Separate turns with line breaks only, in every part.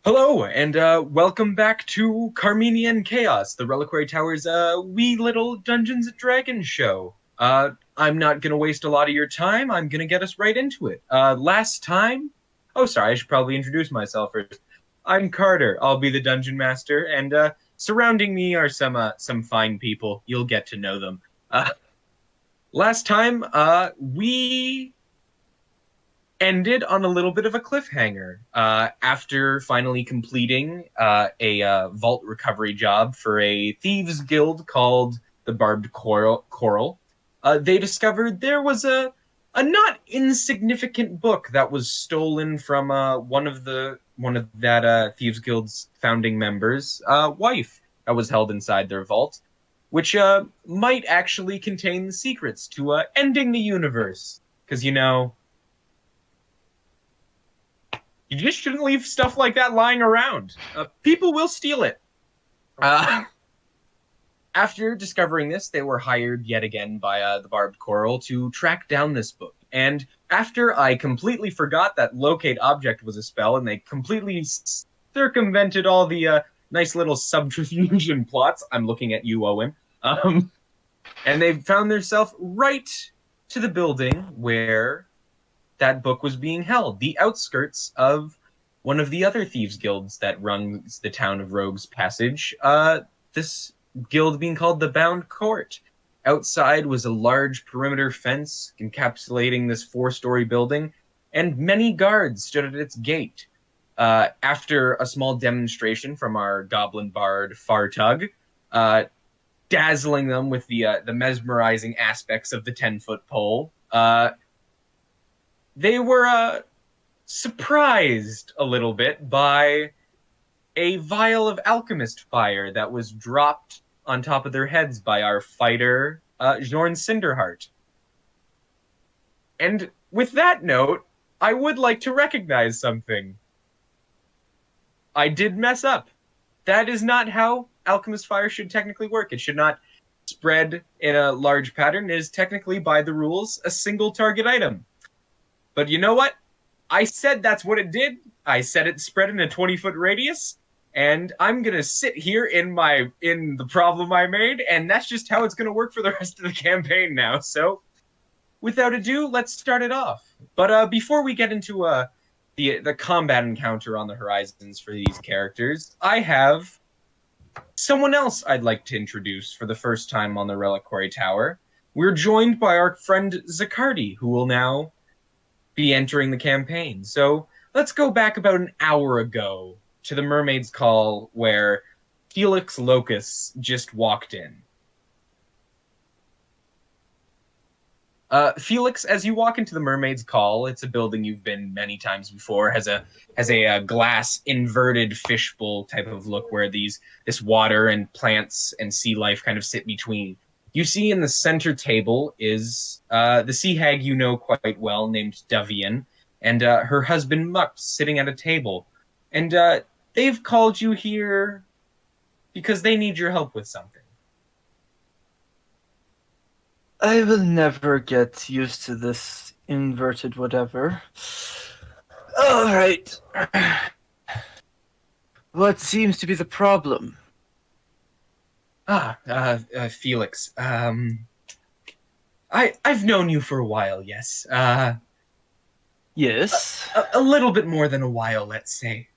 Hello, and welcome back to Carminian Chaos, the Reliquary Tower's wee little Dungeons and Dragons show. I'm not going to waste a lot of your time. I'm going to get us right into it. Last time... Oh, sorry, I should probably introduce myself first. I'm Carter. I'll be the Dungeon Master, and surrounding me are some fine people. You'll get to know them. Last time, we ended on a little bit of a cliffhanger after finally completing a vault recovery job for a thieves guild called the Barbed Coral. They discovered there was a not insignificant book that was stolen from one of that thieves guild's founding members' wife that was held inside their vault, which might actually contain the secrets to ending the universe. Because you just shouldn't leave stuff like that lying around. People will steal it. Uh, After discovering this, they were hired yet again by the Barbed Coral to track down this book. And after I completely forgot that locate object was a spell, and they completely circumvented all the nice little subterfuge and plots, I'm looking at you, Owen. And they found themselves right to the building where that book was being held, the outskirts of one of the other thieves guilds that runs the town of Rogue's Passage. This guild being called the Bound Court. Outside was a large perimeter fence encapsulating this four-story building, and many guards stood at its gate. After a small demonstration from our goblin bard Fartug, dazzling them with the mesmerizing aspects of the 10-foot pole, they were surprised a little bit by a vial of alchemist fire that was dropped on top of their heads by our fighter, Jorn Cinderheart. And with that note, I would like to recognize something. I did mess up. That is not how alchemist fire should technically work. It should not spread in a large pattern. It is technically, by the rules, a single target item. But you know what? I said that's what it did. I said it spread in a 20-foot radius, and I'm gonna sit here in the problem I made, and that's just how it's gonna work for the rest of the campaign now. So, without ado, let's start it off. But before we get into the combat encounter on the horizons for these characters, I have someone else I'd like to introduce for the first time on the Reliquary Tower. We're joined by our friend Zaccardi, who will now be entering the campaign. So let's go back about an hour ago to the Mermaid's Call, where Felix Locus just walked in. Felix, as you walk into the Mermaid's Call, it's a building you've been many times before. Has a glass inverted fishbowl type of look where this water and plants and sea life kind of sit between. You see in the center table is the sea hag you know quite well, named Dovehian, and her husband Muck sitting at a table. And they've called you here because they need your help with something.
I will never get used to this inverted whatever. All right. What seems to be the problem?
Felix. I've known you for a while, yes.
Yes.
A little bit more than a while, let's say.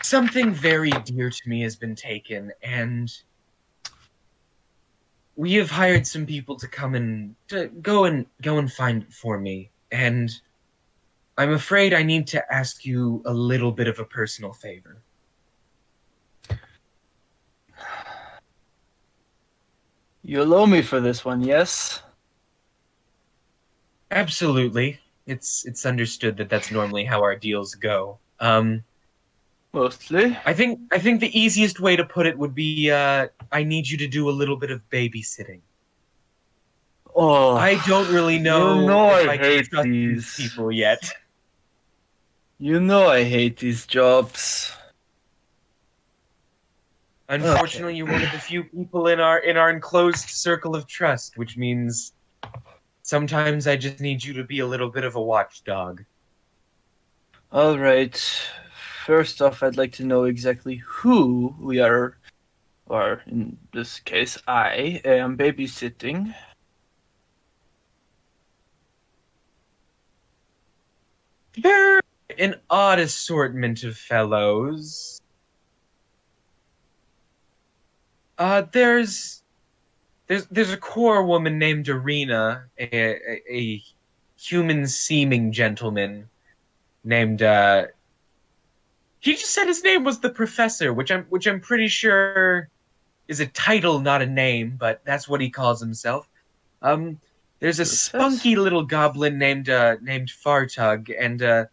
Something very dear to me has been taken, and we have hired some people to come and to go and find it for me. And I'm afraid I need to ask you a little bit of a personal favor.
You'll owe me for this one, yes?
Absolutely. It's understood that that's normally how our deals go.
Mostly.
I think the easiest way to put it would be I need you to do a little bit of babysitting.
Oh,
I don't really know
you know
if
I
I can
hate
trust
these
these people yet.
You know I hate these jobs.
Unfortunately, you're one of the few people in our enclosed circle of trust, which means sometimes I just need you to be a little bit of a watchdog.
All right. First off, I'd like to know exactly who we are, or in this case, I am babysitting.
They're an odd assortment of fellows. There's a core woman named Arena, a human-seeming gentleman named he just said his name was the Professor, which I'm pretty sure is a title, not a name, but that's what he calls himself. Um, there's a
Professor?
spunky little goblin named Fartug, and a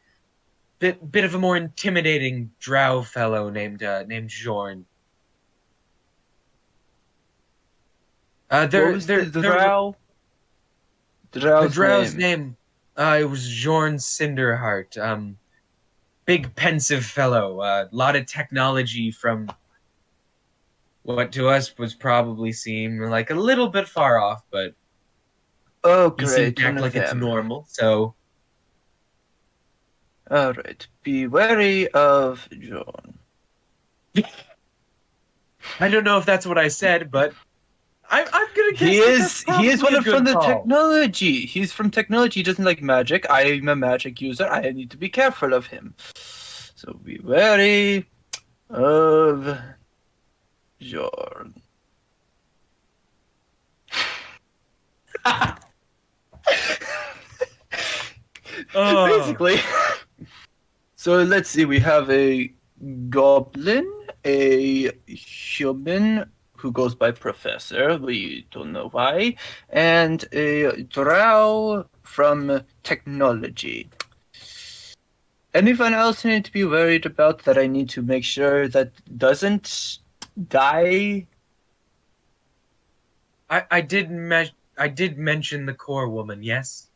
bit of a more intimidating drow fellow named Jorn.
What was the
They're the
drow's
drow's
name?
name. It was Jorn Cinderheart. Big pensive fellow. A lot of technology from what to us was probably seem like a little bit far off, but
Oh,
he seemed
great,
to
one
act
of
like it's
them.
normal. So
All right, be wary of John.
I don't know if that's what I said, but I'm gonna
He
guess that that's
is
probably
one
a
of from
good
the
call.
technology. He's from technology. He doesn't like magic. I'm a magic user. I need to be careful of him. So be wary of Jorn.
Oh,
Basically. So let's see. We have a goblin, a human who goes by Professor. We don't know why, and a drow from technology. Anyone else I need to be worried about that I need to make sure that doesn't die?
I did mention the core woman. Yes,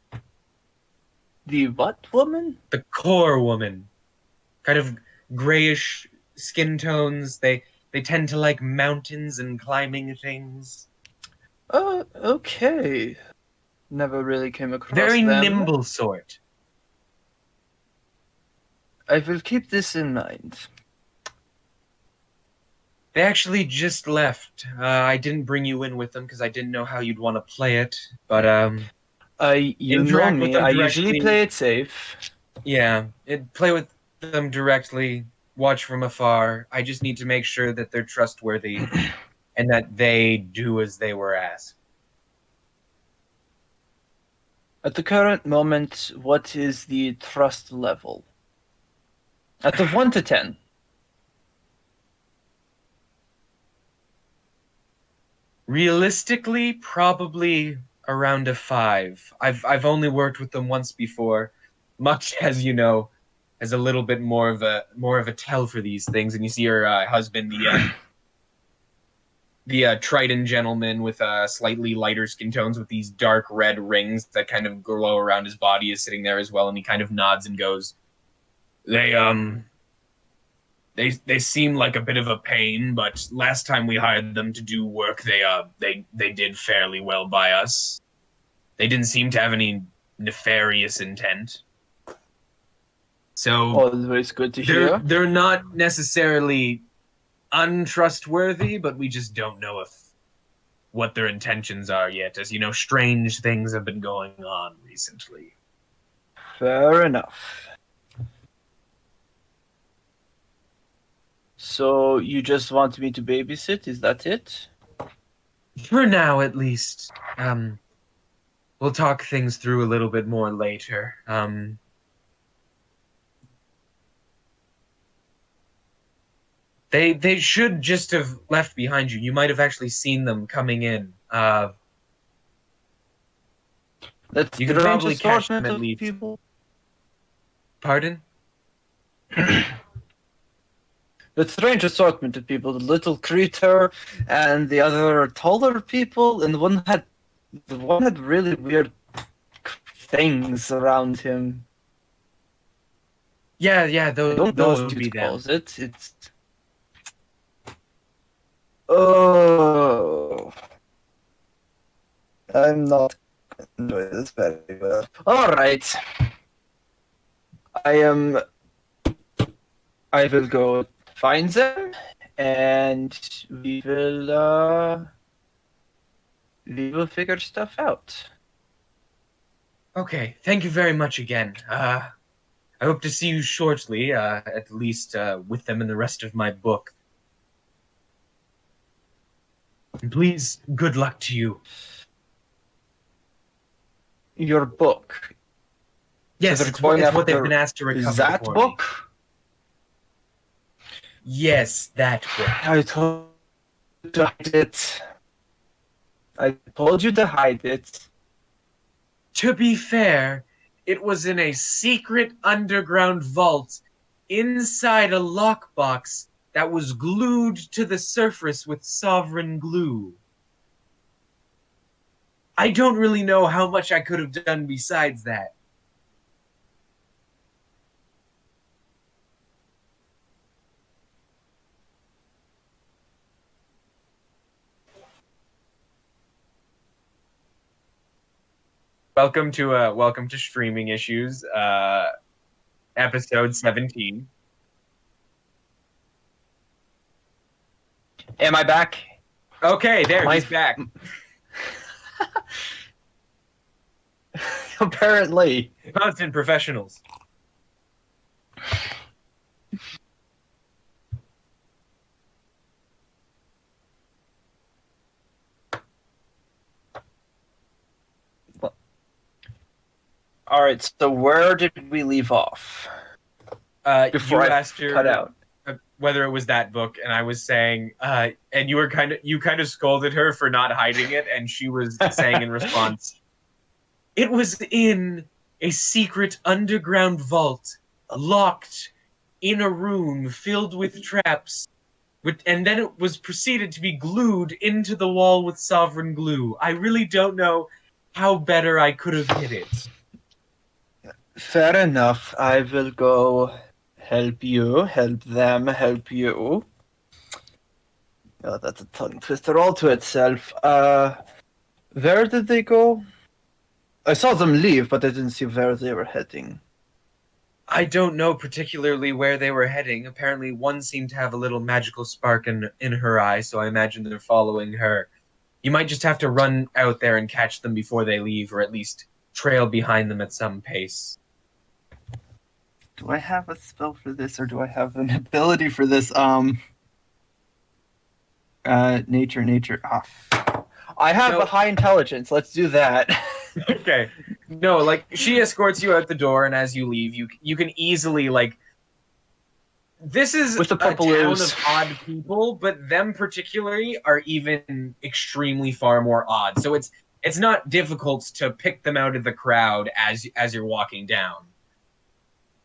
The what woman?
the core woman. Kind of grayish skin tones. They tend to like mountains and climbing things.
Oh, okay. Never really came across
Very
them.
nimble sort.
I will keep this in mind.
They actually just left. I didn't bring you in with them because I didn't know how you'd want to play it. But
You know
interact with
me.
them
I usually
directly.
play it safe.
Yeah, play with them directly. Watch from afar. I just need to make sure that they're trustworthy and that they do as they were asked.
At the current moment, what is the trust level? Out of 1 to 10.
Realistically, probably around a 5. I've only worked with them once before, much as you know, as a little bit more of a tell for these things. And you see her husband, the Triton gentleman with slightly lighter skin tones with these dark red rings that kind of glow around his body, is sitting there as well, and he kind of nods and goes, "They they seem like a bit of a pain, but last time we hired them to do work, they did fairly well by us. They didn't seem to have any nefarious intent. So
Always good to hear.
they're not necessarily untrustworthy, but we just don't know if what their intentions are yet. As you know, strange things have been going on recently."
Fair enough. So you just want me to babysit? Is that it?
For now, at least. We'll talk things through a little bit more later. They should just have left behind you. You might have actually seen them coming in.
Let's
You can
strange
probably catch them
assortment
at
of
least.
people.
Pardon?
The strange assortment of people. The little creature and the other taller people, and the one had really weird things around him.
Yeah,
I don't know
those
what
would
you'd
be
call
them.
it. It's oh, I'm not enjoying this very well. All right, I am I will go find them, and we will figure stuff out.
Okay, thank you very much again. I hope to see you shortly, at least with them in the rest of my book. And please, good luck to you.
Your book.
Yes,
So they're
it's
going
what they've
after
been asked to recover
that
for
book?
me. Yes, that book.
I told you to hide it. I told you to hide it.
To be fair, it was in a secret underground vault inside a lockbox that was glued to the surface with sovereign glue. I don't really know how much I could have done besides that. Welcome to Streaming Issues, episode 17.
Am I back?
Okay, there, he's back.
Apparently.
Constant professionals.
All right, so where did we leave off? Before
You
I
asked her
cut out.
whether it was that book, and I was saying, and you kind of scolded her for not hiding it, and she was saying in response, it was in a secret underground vault, locked in a room filled with traps, and then it was proceeded to be glued into the wall with sovereign glue. I really don't know how better I could have hid it.
Fair enough. I will go help you, help them, help you. Oh, that's a tongue twister all to itself. Where did they go? I saw them leave, but I didn't see where they were heading.
I don't know particularly where they were heading. Apparently, one seemed to have a little magical spark in her eye, so I imagine they're following her. You might just have to run out there and catch them before they leave, or at least trail behind them at some pace.
Do I have a spell for this, or do I have an ability for this? Nature. I have a high intelligence. Let's do that.
Okay. No, like, she escorts you out the door, and as you leave, you can easily, like... This is
With the
a town
purpleroos.
of odd people, but them particularly are even extremely far more odd. So it's not difficult to pick them out of the crowd as you're walking down.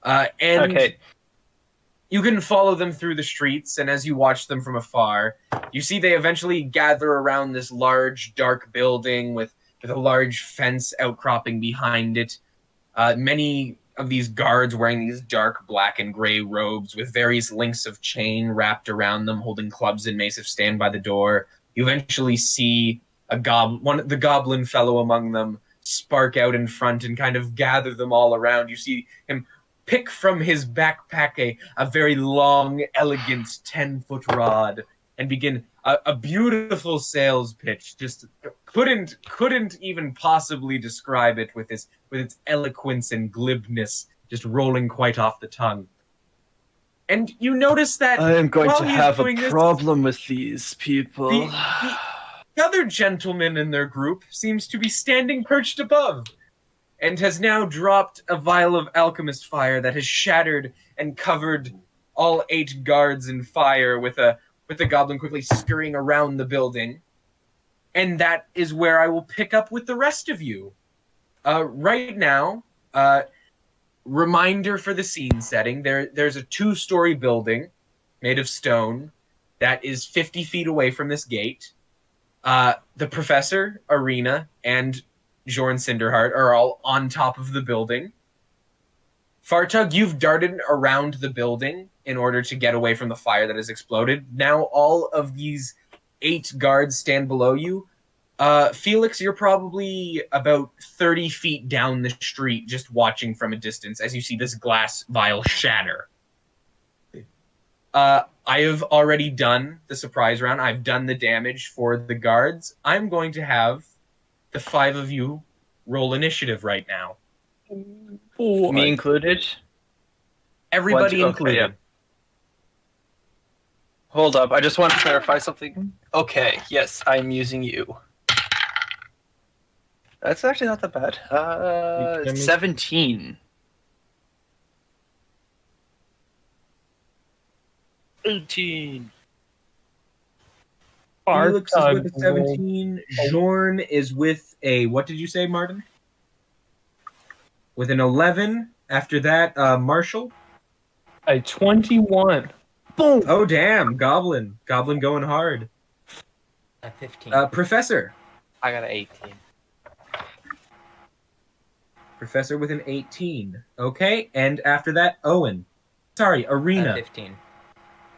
And
Okay.
you can follow them through the streets, and as you watch them from afar, you see they eventually gather around this large, dark building with a large fence outcropping behind it. Many of these guards wearing these dark black and gray robes with various links of chain wrapped around them, holding clubs and mace stand by the door. You eventually see the goblin fellow among them spark out in front and kind of gather them all around. You see him pick from his backpack a very long, elegant 10-foot rod and begin a beautiful sales pitch. Just couldn't even possibly describe it with its eloquence and glibness, just rolling quite off the tongue. And you notice that
I am going
while
to
he is
have a
doing this,
problem with these people.
the other gentleman in their group seems to be standing perched above, and has now dropped a vial of alchemist fire that has shattered and covered all 8 guards in fire, with the goblin quickly scurrying around the building. And that is where I will pick up with the rest of you. Right now, reminder for the scene setting, there's a 2-story building made of stone that is 50 feet away from this gate. The professor, Arena, and Jorn Cinderheart are all on top of the building. Fartug, you've darted around the building in order to get away from the fire that has exploded. Now all of these 8 guards stand below you. Felix, you're probably about 30 feet down the street just watching from a distance as you see this glass vial shatter. I have already done the surprise round. I've done the damage for the guards. I'm going to have the 5 of you roll initiative right now.
Me included?
Everybody
Okay,
included.
yeah. Hold up, I just want to clarify something. Okay, yes, I'm using you. That's actually not that bad. 17.
18.
Felix is with a 17. Jorn is with a, what did you say, Martin? With an 11. After that, Marshal.
A 21. Boom!
Oh, damn. Goblin. Goblin going hard.
A 15.
Professor.
I got an 18.
Professor with an 18. Okay, and after that, Owen. Sorry, Arena.
15.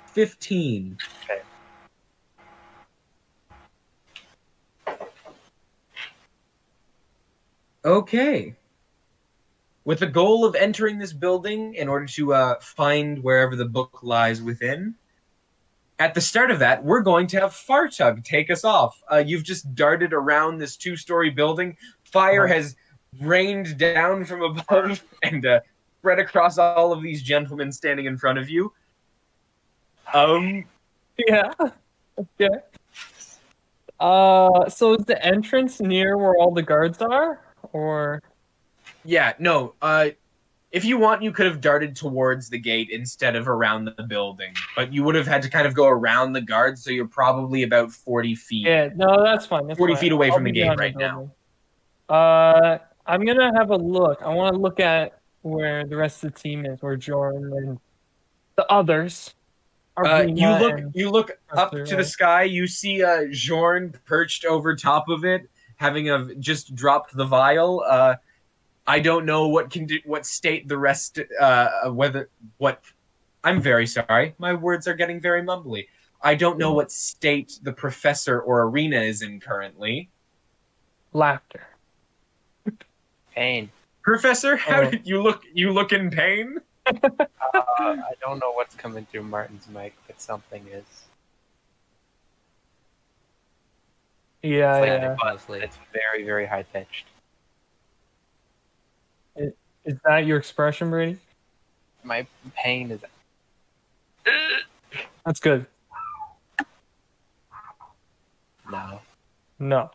15.
Okay.
Okay. With the goal of entering this building in order to find wherever the book lies within, at the start of that, we're going to have Fartug take us off. You've just darted around this 2-story building. Fire has rained down from above and spread across all of these gentlemen standing in front of you.
Yeah. Okay. So is the entrance near where all the guards are? Or
Yeah, no. If you want, you could have darted towards the gate instead of around the building. But you would have had to kind of go around the guards, so you're probably about 40 feet.
yeah, no, that's fine. That's
40
fine.
feet away
I'll
from the
be
gate
behind
right now.
building. I'm gonna have a look. I want to look at where the rest of the team is, where Jorn and the others are.
You look up to the sky. You see Jorn perched over top of it, having just dropped the vial. I don't know what state the rest I'm very sorry. My words are getting very mumbly. I don't know what state the professor or Arena is in currently.
Laughter.
Pain.
Professor, how did you look? You look in pain?
I don't know what's coming through Martin's mic, but something is.
Yeah.
It's very, very high pitched.
Is that your expression, Brady?
My pain is.
That's good.
No.
No.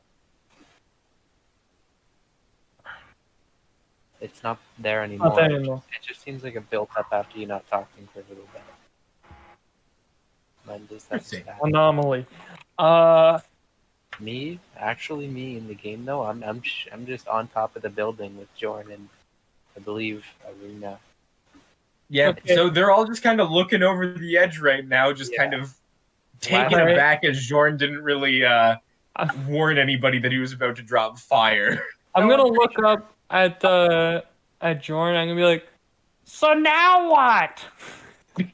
It's not there anymore.
Not there anymore.
It just seems like it built up after you not talking for a little bit. Mine does that stat.
Anomaly.
Me in the game though, I'm just on top of the building with Jorn and I believe Arena.
Yeah,
Okay.
so they're all just kind of looking over the edge right now, just kind of taken
Right.
aback as Jorn didn't really warn anybody that he was about to drop fire.
I'm gonna look up at Jorn. I'm gonna be like, so now what?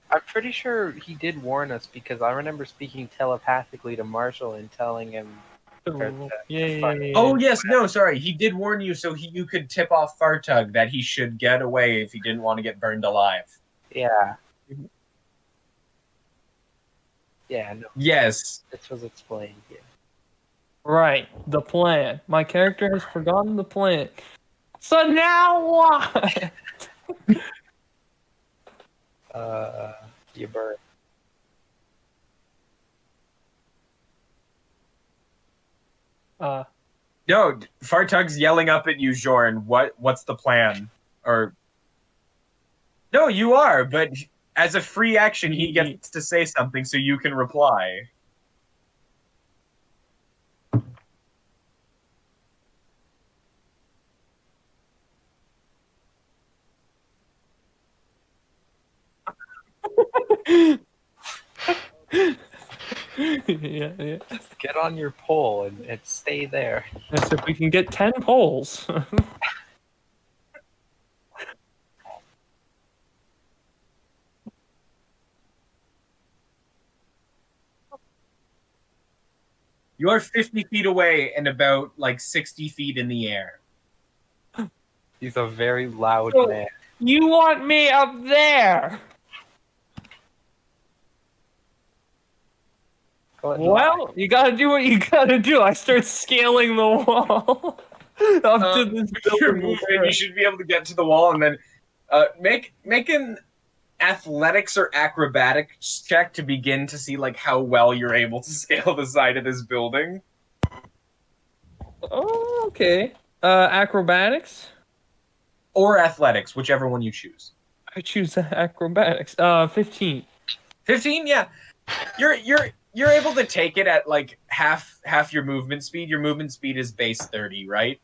I'm pretty sure he did warn us because I remember speaking telepathically to Marshal and telling him.
Yeah.
Oh yes, no, sorry, he did warn you, so you could tip off Fartug that he should get away if he didn't want to get burned alive.
Yeah. Yeah, no.
Yes.
This was explained here.
Right, the plan. My character has forgotten the plan. So now what?
You burn.
No, Fartug's yelling up at you, Jorn. What's the plan? Or no, you are, but as a free action, he gets to say something so you can reply.
yeah.
Get on your pole and stay there.
Yes, if we can get 10 polls.
You are 50 feet away and about like 60 feet in the air.
He's a very loud
So-
man.
You want me up there?
Go ahead.
Well, you gotta do what you gotta do. I start scaling the wall up to this
With your
building.
movement, you should be able to get to the wall, and then make an athletics or acrobatics check to begin to see like how well you're able to scale the side of this building.
Oh, okay. Acrobatics.
Or athletics, whichever one you choose.
I choose acrobatics. 15.
15, yeah. You're able to take it at like half your movement speed. Your movement speed is base 30, right?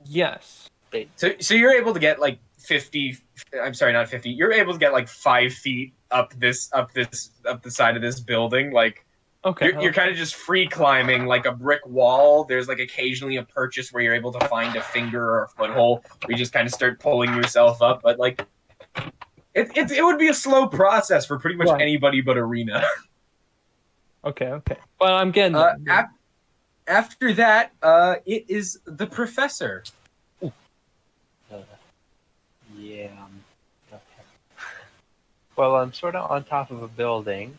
Yes.
So you're able to get like 50. I'm sorry, not 50. You're able to get like 5 feet up the side of this building. Like,
Okay.
you're kind of just free climbing like a brick wall. There's like occasionally a purchase where you're able to find a finger or a foothold where you just kind of start pulling yourself up. But like, it would be a slow process for pretty much
Right.
anybody but Arena.
Okay. Well, I'm getting there.
After that, it is the professor.
Yeah. Okay. Well, I'm sort of on top of a building,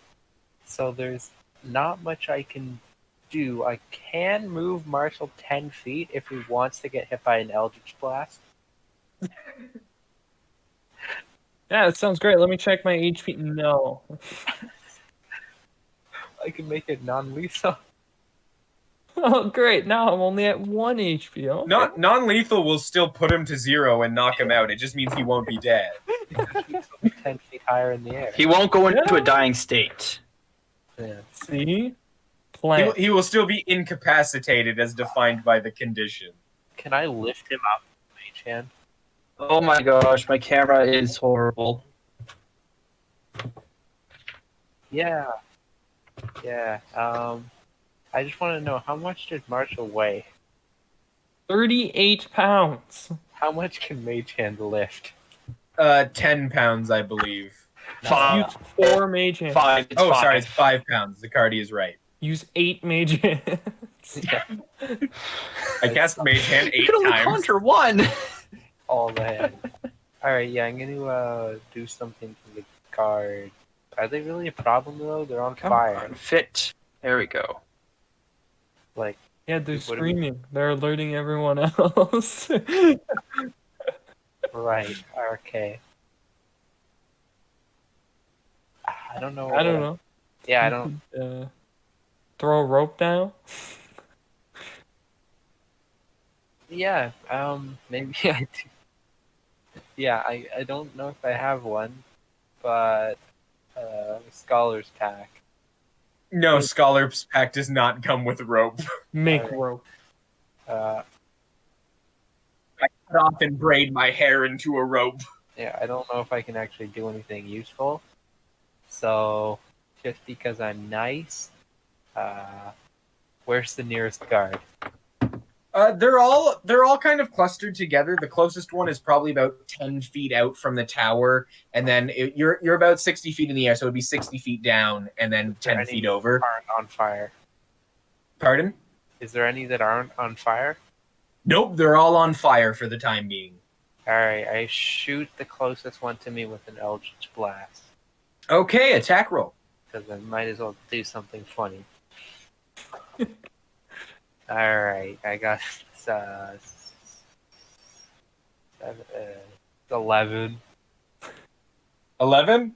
so there's not much I can do. I can move Marshal 10 feet if he wants to get hit by an Eldritch Blast.
Yeah, that sounds great. Let me check my HP. No.
I can make it non-lethal.
Oh, great. Now I'm only at 1 HP. Okay.
Not non-lethal will still put him to 0 and knock him out. It just means he won't be dead.
He's 10 feet higher in the air.
He won't go into
Yeah.
a dying state.
Yeah.
See? Plan.
He will still be incapacitated as defined by the condition.
Can I lift him up with my mage hand?
Oh my gosh, my camera is horrible.
Yeah. Yeah. I just want to know, how much did Marshall weigh?
38 pounds.
How much can Mage Hand lift?
10 pounds, I believe.
Five.
Use 4 mage hands.
Five. It's
Oh,
five.
sorry, it's 5 pounds. The Cardi is right.
Use 8 mage hands.
Yeah.
I cast Mage Hand
You
8
can only
times.
conjure one.
All the hand. Alright, yeah, I'm gonna do something to the guard. Are they really a problem though? They're on
Come
fire.
on, fit. There we go.
Like,
Yeah, they're
What do we-
screaming. They're alerting everyone else.
right, okay. I don't know.
I don't know.
Yeah, I don't.
Throw a rope down.
Yeah, maybe I do. Yeah, I don't know if I have one, but Scholar's Pack.
No, Scholar's Pack does not come with rope.
Make
Alright.
rope.
Uh,
I cut off and braid my hair into a rope.
yeah, I don't know if I can actually do anything useful. So, just because I'm nice, where's the nearest guard?
They're all kind of clustered together. The closest one is probably about 10 feet out from the tower, and then you're about 60 feet in the air, so it'd be 60 feet down, and then 10
Any
feet over.
Aren't on fire.
Pardon?
Is there any that aren't on fire?
Nope, they're all on fire for the time being.
Alright, I shoot the closest one to me with an Eldritch Blast.
Okay, attack roll.
Because I might as well do something funny. Alright, I got 11.
11?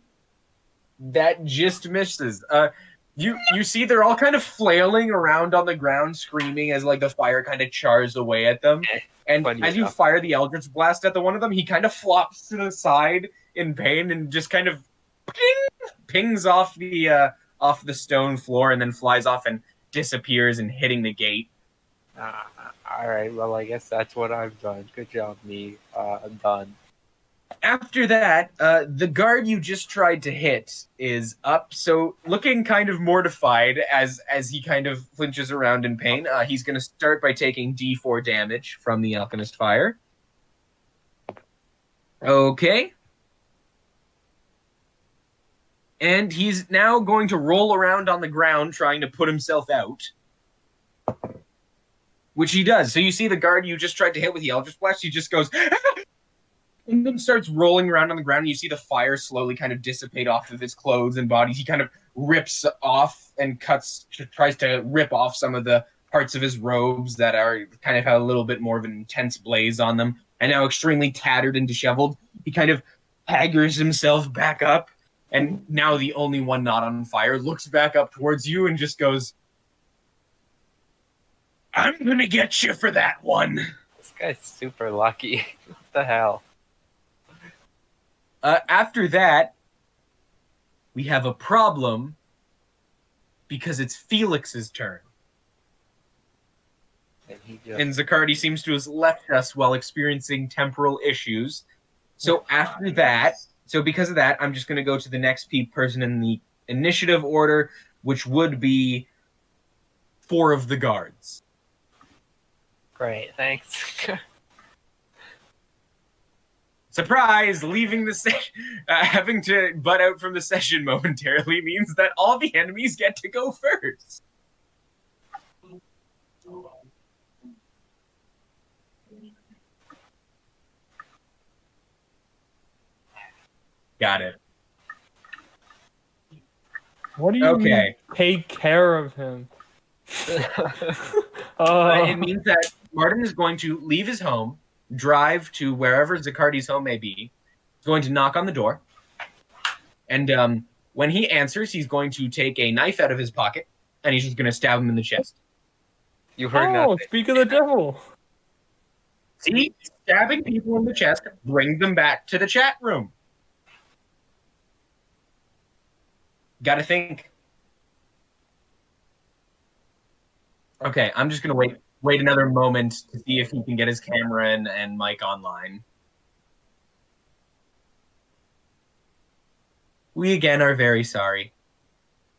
That just misses. You see they're all kind of flailing around on the ground, screaming as like the fire kind of chars away at them.
Okay,
And
funny
as you
enough.
fire the Eldritch Blast at the one of them, he kind of flops to the side in pain and just kind of pings off the stone floor and then flies off and disappears and hitting the gate.
Alright, well, I guess that's what I've done. Good job, me. I'm done.
After that, the guard you just tried to hit is up, so looking kind of mortified as he kind of flinches around in pain. He's going to start by taking D4 damage from the Alchemist Fire. Okay. And he's now going to roll around on the ground trying to put himself out. Which he does. So you see the guard you just tried to hit with the Eldritch Blast, he just goes... and then starts rolling around on the ground, and you see the fire slowly kind of dissipate off of his clothes and body. He kind of rips off and tries to rip off some of the parts of his robes that are kind of have a little bit more of an intense blaze on them, and now extremely tattered and disheveled. He kind of haggers himself back up, and now the only one not on fire looks back up towards you and just goes, "I'm gonna get you for that one."
This guy's super lucky. What the hell?
After that, we have a problem because it's Felix's turn.
And he just...
And Zaccardi seems to have left us while experiencing temporal issues. So after that, because of that, I'm just going to go to the next person in the initiative order, which would be 4 of the guards.
Great, thanks.
Surprise! Leaving the session, having to butt out from the session momentarily means that all the enemies get to go first. Got it.
What do you mean, take care of him?
It means that Martin is going to leave his home, drive to wherever Zaccardi's home may be. He's going to knock on the door. And when he answers, he's going to take a knife out of his pocket, and he's just going to stab him in the chest.
You heard nothing.
Speak of the devil.
See? Stabbing people in the chest brings them back to the chat room. Gotta think. Okay, I'm just going to wait another moment to see if he can get his camera and mic online. We again are very sorry.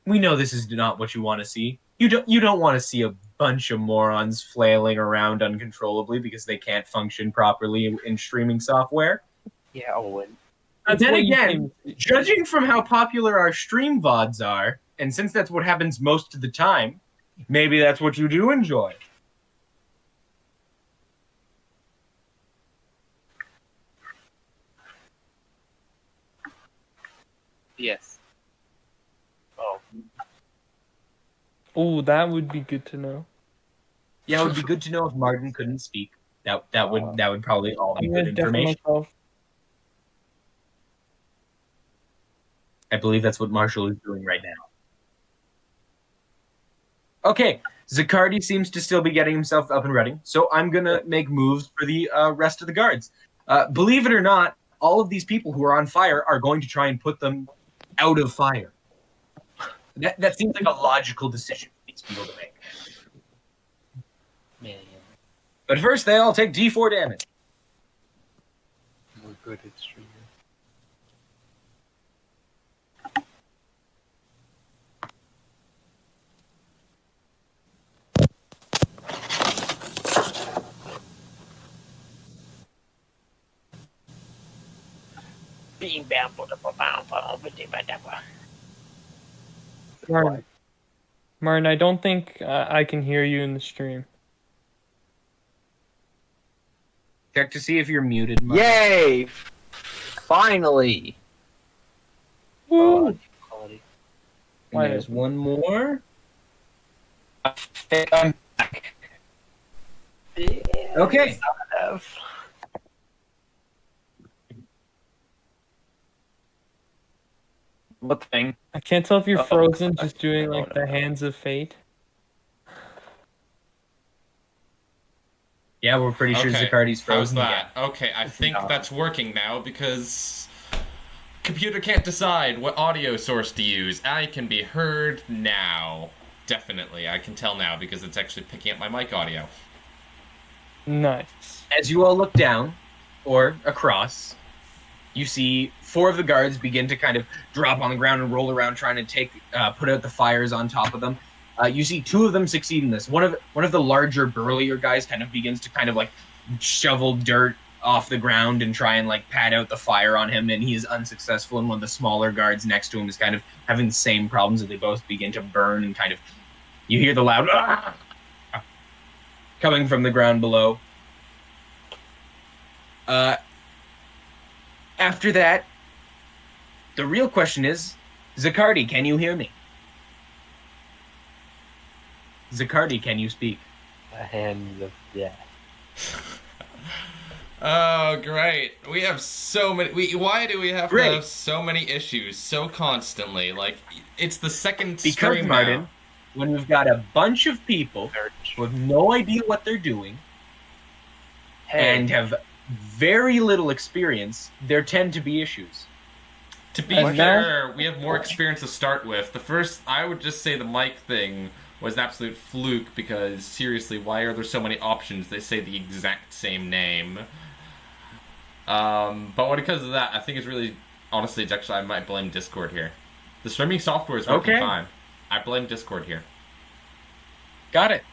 We know this is not what you want to see. You don't want to see a bunch of morons flailing around uncontrollably because they can't function properly in streaming software.
Yeah, Owen.
But then again, judging from how popular our stream VODs are, and since that's what happens most of the time, maybe that's what you do enjoy.
Yes. Oh.
Oh, that would be good to know.
Yeah, it would be good to know if Martin couldn't speak. That would probably all be good information. I believe that's what Marshal is doing right now. Okay, Zaccardi seems to still be getting himself up and running, so I'm going to make moves for the rest of the guards. Believe it or not, all of these people who are on fire are going to try and put them out of fire. That seems like a logical decision for these people to make.
Man,
But first, they all take D4 damage.
we're good at streaming.
Martin, I don't think I can hear you in the stream.
Check to see if you're muted, Martin.
Yay! Finally!
Woo!
Quality.
And there's one more.
I think I'm back.
Yeah,
Okay.
sort of.
What thing?
I can't tell if you're
Uh-oh.
frozen, just doing like
No.
the hands of fate.
Yeah, we're pretty sure
Okay,
Zaccardi's
How's
frozen again.
that? Okay, I think that's working now because computer can't decide what audio source to use. I can be heard now. Definitely, I can tell now because it's actually picking up my mic audio.
Nice.
As you all look down, or across, you see 4 of the guards begin to kind of drop on the ground and roll around trying to put out the fires on top of them. You see 2 of them succeed in this. One of the larger, burlier guys kind of begins to kind of like shovel dirt off the ground and try and like pat out the fire on him, and he is unsuccessful. And one of the smaller guards next to him is kind of having the same problems, that they both begin to burn and kind of, you hear the loud "Ah!" coming from the ground below. After that, the real question is, Zaccardi, can you hear me? Zaccardi, can you speak?
The hands of death.
Oh, great. We have so many... Why do we have to
Great.
have so many issues so constantly? Like, it's the second
Because,
stream
Martin,
now.
when we've got a bunch of people who have no idea what they're doing and have very little experience, there tend to be issues.
To be
And
fair, we have more experience to start with. The first... I would just say the mic thing was an absolute fluke because, seriously, why are there so many options that say the exact same name? But when it comes to that, I think it's really, honestly, it's actually, I might blame Discord here. The streaming software is working fine. I blame Discord here.
Got it.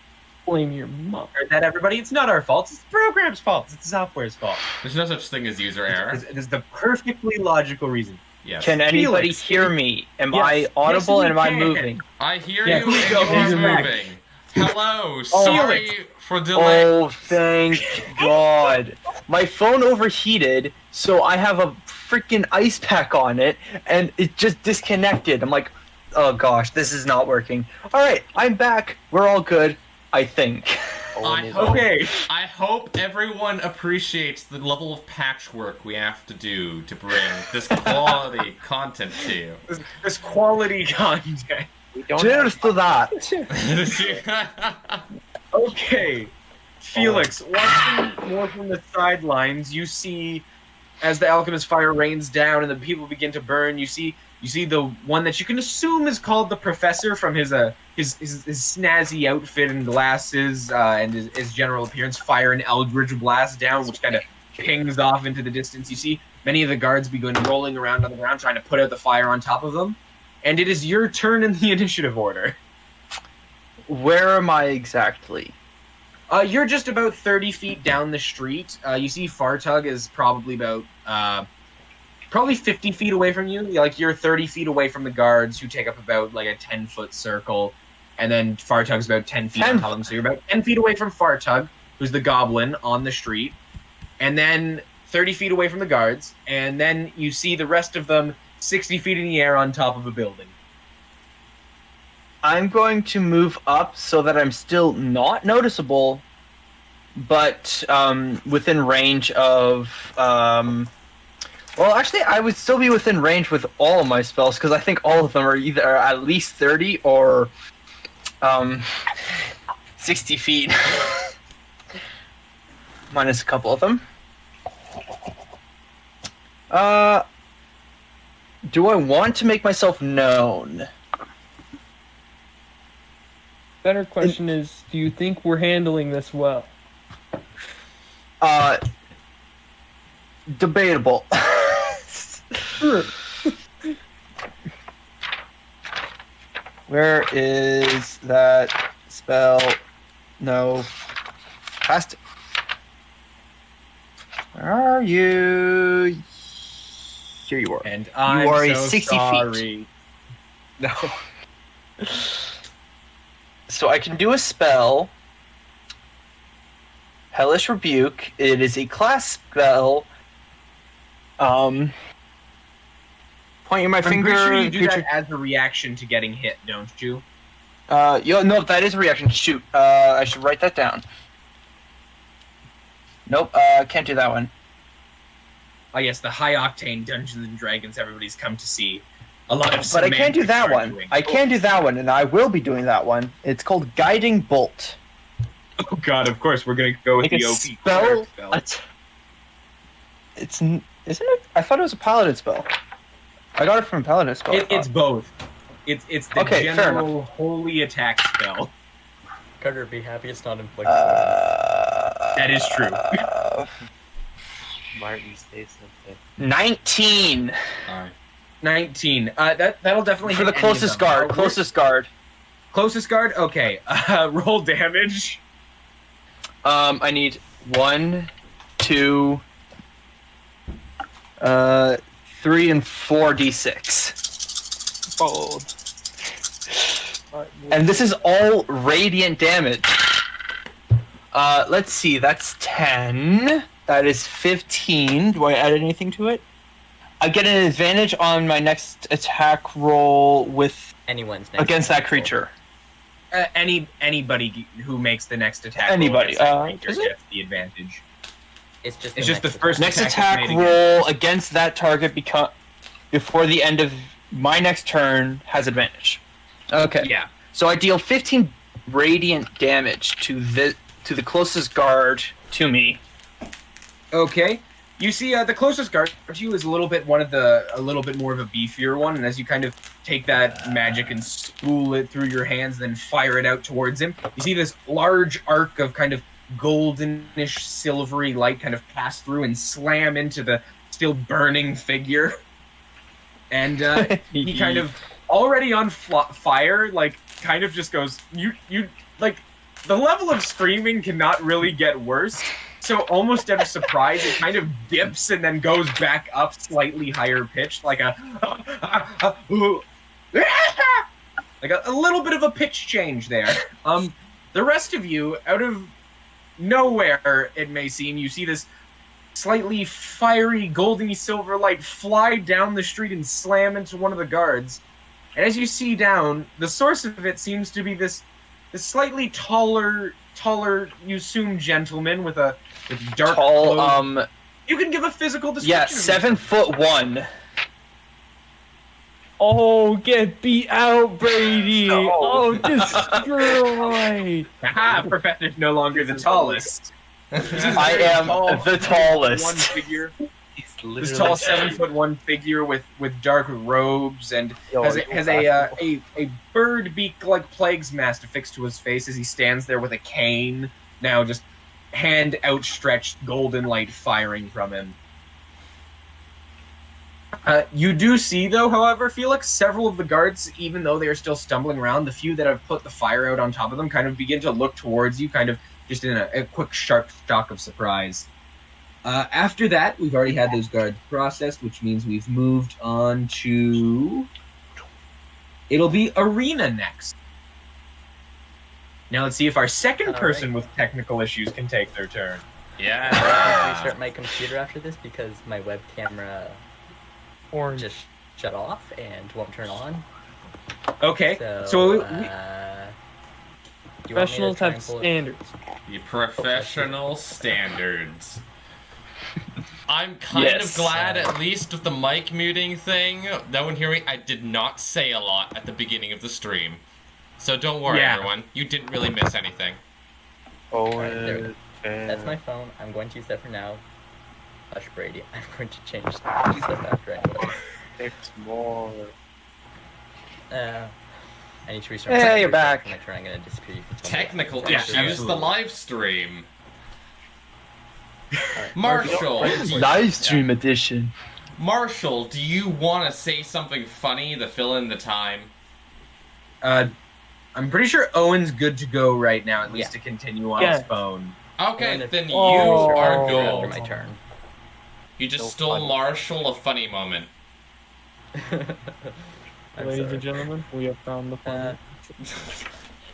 Blame your mom.
Heard that, everybody? It's not our fault. It's the program's fault. It's the software's fault.
There's no such thing as user error.
It is the perfectly logical reason.
Yes.
Can anybody
Felix.
hear me? Am
Yes.
I audible
Yes,
and am I
we can.
moving?
I hear
Yeah,
you
we
and
go.
you are
He's back.
moving. Hello, sorry for delay.
Oh, thank God. My phone overheated, so I have a freaking ice pack on it, and it just disconnected. I'm like, oh gosh, this is not working. Alright, I'm back. We're all good, I think.
I hope,
Okay.
I hope everyone appreciates the level of patchwork we have to do to bring this quality content to you.
This quality content.
We don't
Cheers to that.
Okay. Felix, watching more from the sidelines, you see as the alchemist fire rains down and the people begin to burn, you see the one that you can assume is called the professor from his snazzy outfit and glasses and his general appearance fire an eldritch blast down, which kind of pings off into the distance. You see many of the guards begin rolling around on the ground trying to put out the fire on top of them. And it is your turn in the initiative order.
Where am I exactly?
You're just about 30 feet down the street. You see Fartug is probably about probably 50 feet away from you. Like, you're 30 feet away from the guards, who take up about like a 10-foot circle, and then Fartug's about 10 feet on top of them. So you're about 10 feet away from Fartug, who's the goblin on the street, and then 30 feet away from the guards, and then you see the rest of them 60 feet in the air on top of a building.
I'm going to move up so that I'm still not noticeable, but within range of... well, actually, I would still be within range with all of my spells, because I think all of them are either at least 30 or 60 feet. Minus a couple of them. Do I want to make myself known?
Better question is, do you think we're handling this well?
Debatable. Where is that spell? No. Past. Where are you? Here you are.
And I'm
are a
so
60 feet.
sorry.
No.
So I can do a spell. Hellish Rebuke. It is a class spell. Pointing my
I'm
finger.
pretty sure you do
creature-
that as a reaction to getting hit, don't you?
No, that is a reaction. Shoot. I should write that down. Nope. Can't do that one.
I guess the high-octane Dungeons and Dragons everybody's come to see. A lot of
But I can't do
semantics
that
are
one.
doing.
I can do that one, and I will be doing that one. It's called Guiding Bolt.
Oh god, of course, we're gonna go with
Like
the
a
OP
spell.
cleric spell.
Isn't it? I thought it was a paladin spell. I got it from a paladin spell.
It's both. It's the
Okay, fair
general holy attack spell.
Carter, be happy it's not inflicted.
That is true.
Martin, say something.
19
Alright.
19. That'll definitely
for
hit
the
any of
closest
them.
guard. Closest guard.
Closest guard. Okay. Roll damage.
I need 1, 2, 3, and 4 d6.
Bold.
And this is all radiant damage. Let's see, that's 10. That is 15. Do I add anything to it? I get an advantage on my next attack roll with
Anyone's next.
against that creature.
Anybody who makes the next attack.
Anybody,
roll against that
is
creature
it?
gets the advantage.
It's just
the first
Next
attack
attack
is made
roll against that target before the end of my next turn has advantage. Okay.
Yeah.
So I deal 15 radiant damage to the closest guard to me.
Okay. You see, the closest guard to you is a little bit more of a beefier one, and as you kind of take that magic and spool it through your hands, then fire it out towards him, you see this large arc of kind of goldenish, silvery light kind of pass through and slam into the still burning figure. And he kind of, already on fire, like, kind of just goes, you, like, the level of screaming cannot really get worse. So almost out of surprise, it kind of dips and then goes back up slightly higher pitched, like a little bit of a pitch change there. The rest of you, out of nowhere, it may seem, you see this slightly fiery, goldeny silver light fly down the street and slam into one of the guards. And as you see down, the source of it seems to be this slightly taller, you assume, gentleman with dark clothes. You can give a physical description.
Yeah, 7'1".
Oh, get beat out, Bradey! Oh, destroyed!
Haha, Professor's no longer the tallest.
I am the tallest.
One figure. This tall 7'1" figure with dark robes and has a bird beak like plague's mask affixed to his face as he stands there with a cane, now just hand outstretched, golden light firing from him. You do see, though, however, Felix, several of the guards, even though they are still stumbling around, the few that have put the fire out on top of them kind of begin to look towards you, kind of just in a quick, sharp shock of surprise. After that, we've already had those guards processed, which means we've moved on to... It'll be Arena next. Now let's see if our second person with technical issues can take their turn.
Yeah.
Can I restart my computer after this because my web camera just shut off and won't turn on?
Okay,
So
professionals have standards.
The professional standards. I'm kind of glad, at least with the mic muting thing, no one hearing, I did not say a lot at the beginning of the stream. So don't worry, everyone. You didn't really miss anything.
That's my phone. I'm going to use that for now. Hush, Bradey. I'm going to change stuff after anyway.
It's more.
I need to restart.
Hey, you're back.
I'm going to disappear.
Technical
Yeah,
issues, the live stream. Marshal,
Live stream edition.
Marshal, do you want to say something funny to fill in the time?
I'm pretty sure Owen's good to go right now, at least to continue on his phone.
Okay, then you are
After
gold.
my turn.
You just stole Marshal a funny moment.
Ladies and gentlemen, we have found the fun.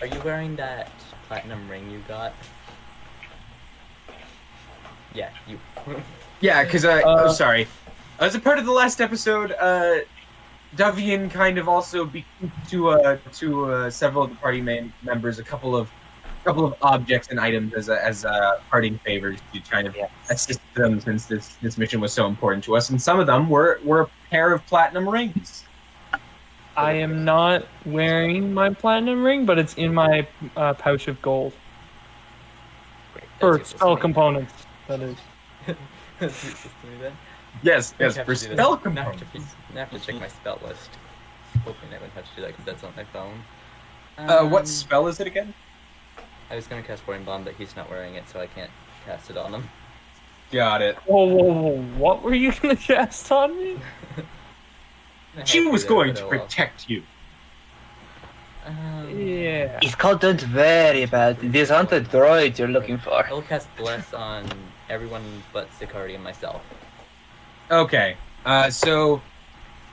Are you wearing that platinum ring you got? Yeah, you.
Yeah, because, sorry. As a part of the last episode, Dovehian kind of also bequeathed to several of the party members a couple of objects and items as parting favors to kind of assist them since this mission was so important to us, and some of them were a pair of platinum rings.
I am not wearing my platinum ring, but it's in my pouch of gold. For spell components, that is.
That's useless to me then.
Yes,
I have
for
to do
spell
that. I
components.
have to check my spell list. Hoping I wouldn't have to do that because that's on my phone.
What spell is it again?
I was gonna cast Boring Bomb, but he's not wearing it, so I can't cast it on him.
Got it.
Whoa, what were you gonna cast on me?
She was going to protect you.
Yeah.
It's called Don't Worry About It. These aren't the droids you're looking for.
I will cast Bless on everyone but Sicardi and myself.
Okay, so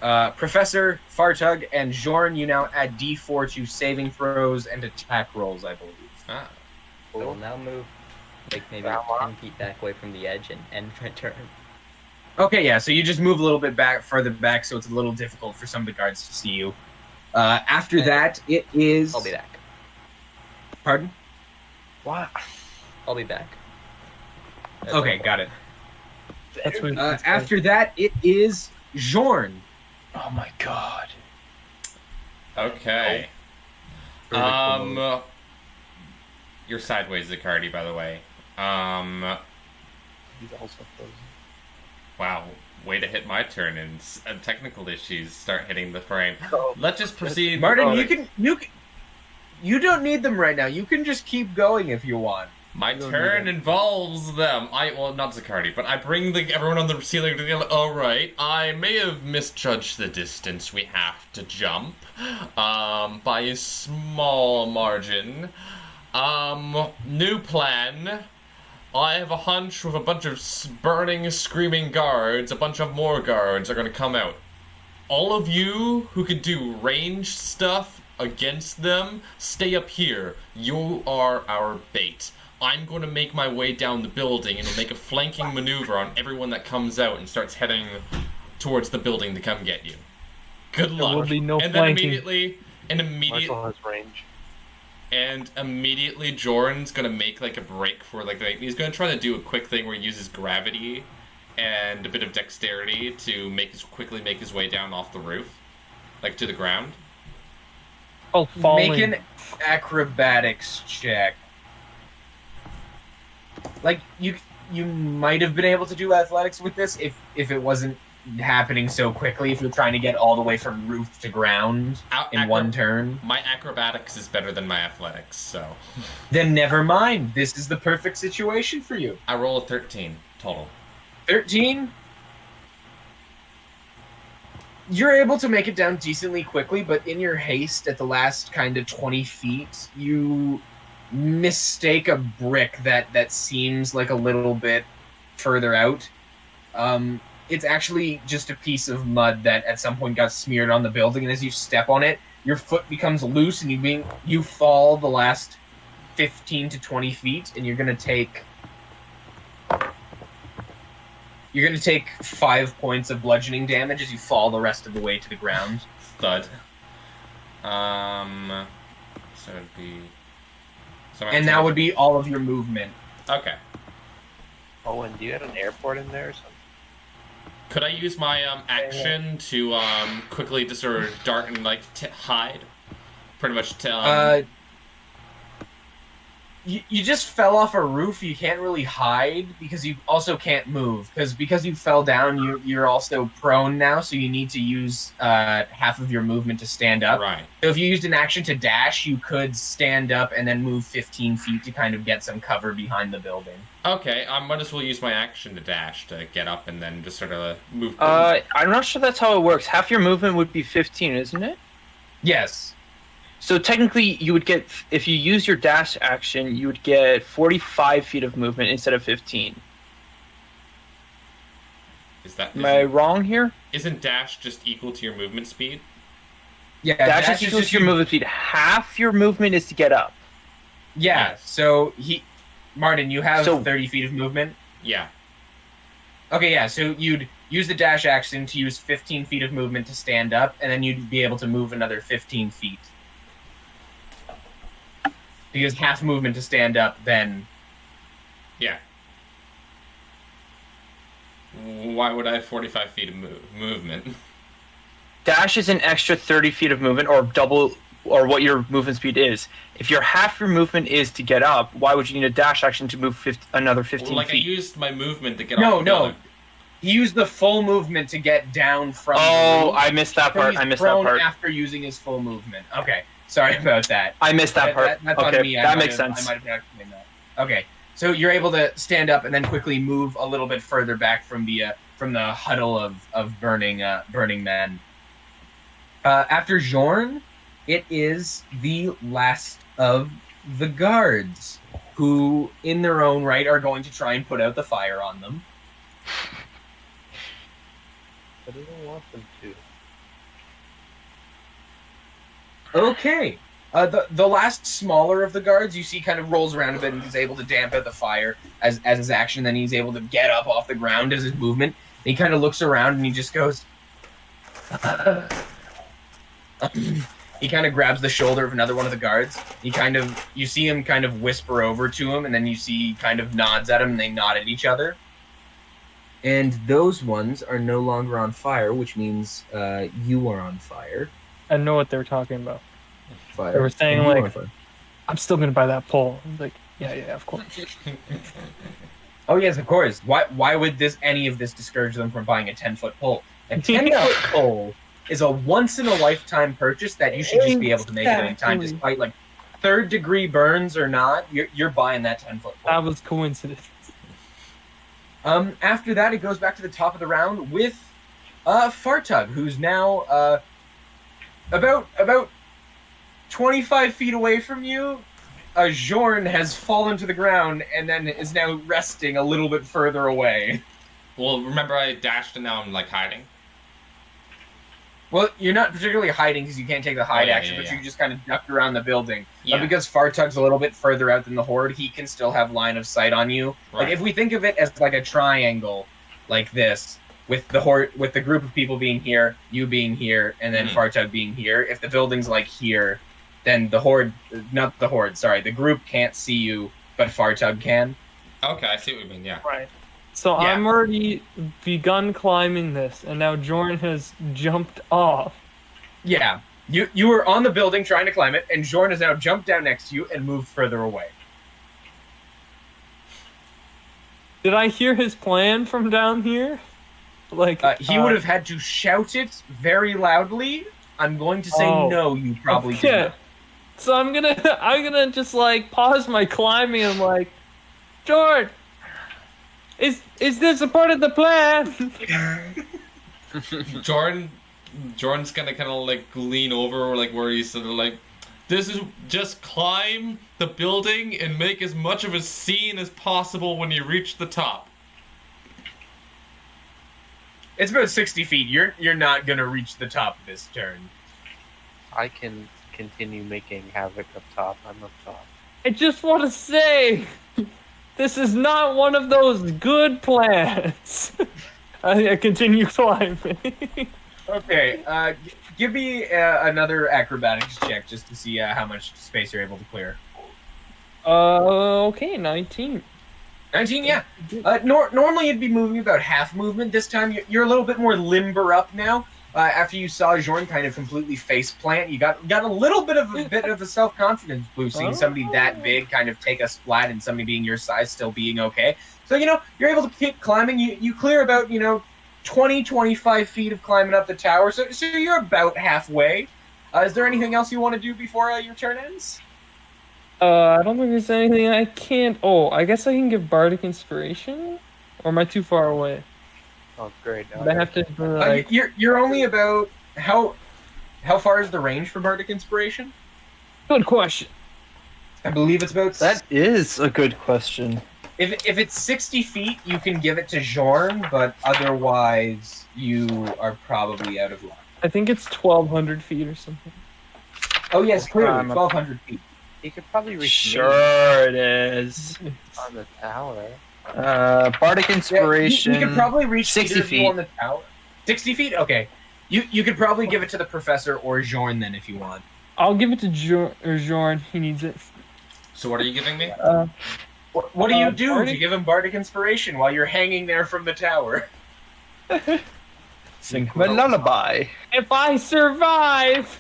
Professor, Fartug, and Jorn, you now add D4 to saving throws and attack rolls, I believe.
Ah.
I will now move like maybe 10 feet back away from the edge and end my turn.
Okay, yeah, so you just move a little bit further back, so it's a little difficult for some of the guards to see you. After that, it is...
I'll be back.
Pardon?
What?
I'll be back.
Okay, got it.
That's what
After that, it is Jorn.
Oh my god.
Okay. You're sideways, Zicardi, by the way.
He's also frozen.
Wow. Way to hit my turn and technical issues start hitting the frame.
Oh,
Let's just proceed.
Martin, you don't need them right now. You can just keep going if you want.
My turn involves them. Well, not Zicardi, but I bring everyone on the ceiling together. All right, I may have misjudged the distance we have to jump, by a small margin. New plan. I have a hunch with a bunch of burning, screaming guards, a bunch of more guards are gonna come out. All of you who could do ranged stuff against them, stay up here. You are our bait. I'm going to make my way down the building and make a flanking maneuver on everyone that comes out and starts heading towards the building to come get you. Good luck.
There will be no
and
flanking.
then
Marshal has range.
immediately Jorn's gonna make like a break for he's gonna try to do a quick thing where he uses gravity and a bit of dexterity to quickly make his way down off the roof, like to the ground.
Oh, falling.
Make an acrobatics check. Like you might have been able to do athletics with this if it wasn't happening so quickly. If you're trying to get all the way from roof to ground in one turn,
my acrobatics is better than my athletics, so
then never mind. This is the perfect situation for you.
I roll a 13 total.
13. You're able to make it down decently quickly, but in your haste at the last kind of 20 feet, you mistake a brick that seems like a little bit further out. It's actually just a piece of mud that at some point got smeared on the building, and as you step on it, your foot becomes loose, and you fall the last 15 to 20 feet, and you're gonna take 5 points of bludgeoning damage as you fall the rest of the way to the ground.
Thud. So it'd be.
And that would be all of your movement.
Okay.
Oh, and do you have an airport in there or something?
Could I use my action to quickly just sort of dart and hide? Pretty much
You just fell off a roof. You can't really hide because you also can't move because you fell down. You're also prone now, so you need to use half of your movement to stand up.
Right.
So if you used an action to dash, you could stand up and then move 15 feet to kind of get some cover behind the building.
Okay, I might as well use my action to dash to get up and then just sort of move.
I'm not sure that's how it works. Half your movement would be 15, isn't it?
Yes.
So technically, you would get, if you use your dash action, you would get 45 feet of movement instead of 15. Am I wrong here?
Isn't dash just equal to your movement speed?
Yeah,
dash is equal to your movement speed. Half your movement is to get up.
Yeah,
Yes.
so Martin, you have 30 feet of movement?
Yeah.
Okay, yeah, so you'd use the dash action to use 15 feet of movement to stand up, and then you'd be able to move another 15 feet. Because half movement to stand up, then...
Yeah. Why would I have 45 feet of movement?
Dash is an extra 30 feet of movement, or double, or what your movement speed is. If your half your movement is to get up, why would you need a dash action to move another 15
feet?
I
used my movement to get off the building.
He used the full movement to get down from the roof.
I missed that part.
I missed that part. After using his full movement. Okay. Sorry about that.
I missed that part.
That's
okay,
on me.
that makes sense.
I might have explained that. Okay, so you're able to stand up and then quickly move a little bit further back from the huddle of burning men. After Jorn, it is the last of the guards, who, in their own right, are going to try and put out the fire on them.
I don't want them to.
Okay. The last smaller of the guards, you see, kind of rolls around a bit and is able to damp out the fire as his action. Then he's able to get up off the ground as his movement. And he kind of looks around and he just goes... He kind of grabs the shoulder of another one of the guards. You see him kind of whisper over to him, and then you see he kind of nods at him, and they nod at each other. And those ones are no longer on fire, which means you are on fire.
I know what they were talking about.
Fire.
They were saying,
You are on
like,
fire.
I'm still going to buy that pole. I was like, yeah, of course.
Oh yes, of course. Why would any of this discourage them from buying a 10-foot pole? A 10-foot pole is a once-in-a-lifetime purchase that you should just be able to make at any time, despite like third-degree burns or not. You're buying that 10-foot pole.
That was coincidence.
After that, it goes back to the top of the round with Fartug, who's now about 25 feet away from you. Jorn has fallen to the ground and then is now resting a little bit further away.
Well, remember I dashed and now I'm like hiding?
Well, you're not particularly hiding because you can't take the hide action, but you just kind of ducked around the building.
Yeah.
But because Fartug's a little bit further out than the Horde, he can still have line of sight on you.
Right.
Like if we think of it as like a triangle, like this, with the Horde, with the group of people being here, you being here, and then Fartug being here. If the building's like here, then the Horde, not the Horde, sorry, the group can't see you, but Fartug can.
Okay, I see what you mean, yeah.
Right. So
Yeah.
I'm already begun climbing this, and now Jorn has jumped off.
Yeah. You were on the building trying to climb it, and Jorn has now jumped down next to you and moved further away.
Did I hear his plan from down here? Like
He would have had to shout it very loudly. I'm going to say no, you probably did not.
So I'm gonna just like pause my climbing and like, Jorn, is this a part of the plan?
Jordan's gonna kind of like lean over, like where he's sort of like, this is just climb the building and make as much of a scene as possible when you reach the top.
It's about 60 feet. You're not gonna reach the top this turn.
I can continue making havoc up top. I'm up top.
I just want to say, this is not one of those good plans. I continue climbing.
Okay, give me another acrobatics check just to see how much space you're able to clear.
Okay, 19.
19, yeah. Normally you'd be moving about half movement. This time you're a little bit more limber up now. After you saw Jorn kind of completely face plant, you got a little bit of a self-confidence boost, seeing somebody that big kind of take us flat and somebody being your size still being okay. So, you're able to keep climbing. You clear about, 20, 25 feet of climbing up the tower. So you're about halfway. Is there anything else you want to do before your turn ends?
I don't think there's anything I can't... Oh, I guess I can give Bardic Inspiration? Or am I too far away?
Oh, great.
I have to...
You're only about... How far is the range for Bardic Inspiration?
Good question.
I believe it's about...
That is a good question.
If it's 60 feet, you can give it to Jorn, but otherwise you are probably out of luck.
I think it's 1,200 feet or something.
Oh yes, clearly, 1,200 feet.
You could probably reach
Sure it is.
me on the tower.
Bardic Inspiration.
You could probably reach
60 feet
on the tower. 60 feet? Okay. You could probably give it to the professor or Jorn then if you want.
I'll give it to Jorn. He needs it.
So what are you giving me?
What do you do
Bardic?
to give him Bardic Inspiration while you're hanging there from the tower?
Sing my lullaby.
If I survive,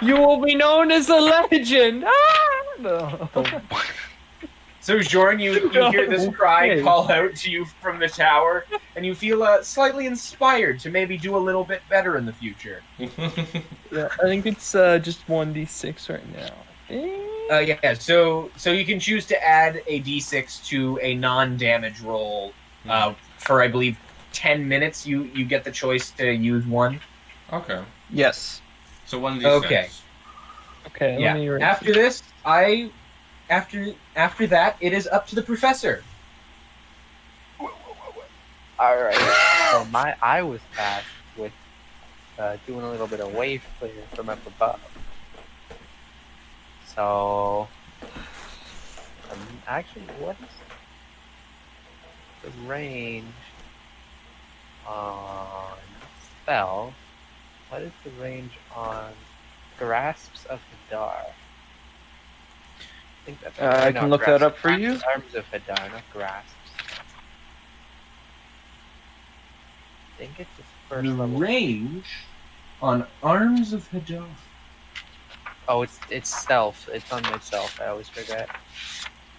you will be known as a legend. Ah! No.
So Jorn, you hear this cry call out to you from the tower, and you feel slightly inspired to maybe do a little bit better in the future.
Yeah, I think it's just 1d6 right now.
Yeah, so you can choose to add a d6 to a non-damage roll for, I believe, 10 minutes. You get the choice to use one.
Okay.
Yes.
So one of these
Okay.
Okay,
Yeah.
let me erase
After this, after that, it is up to the professor.
Alright. So I was tasked with doing a little bit of wave clear from up above. So actually, what is the range on spell? What is the range on Grasps of Hadar. I think that's
I can look that up for you.
Arms of Hadar, not grasps. I think it's his first
The
level.
range on Arms of Hadar.
Oh, it's stealth. It's on myself. I always forget.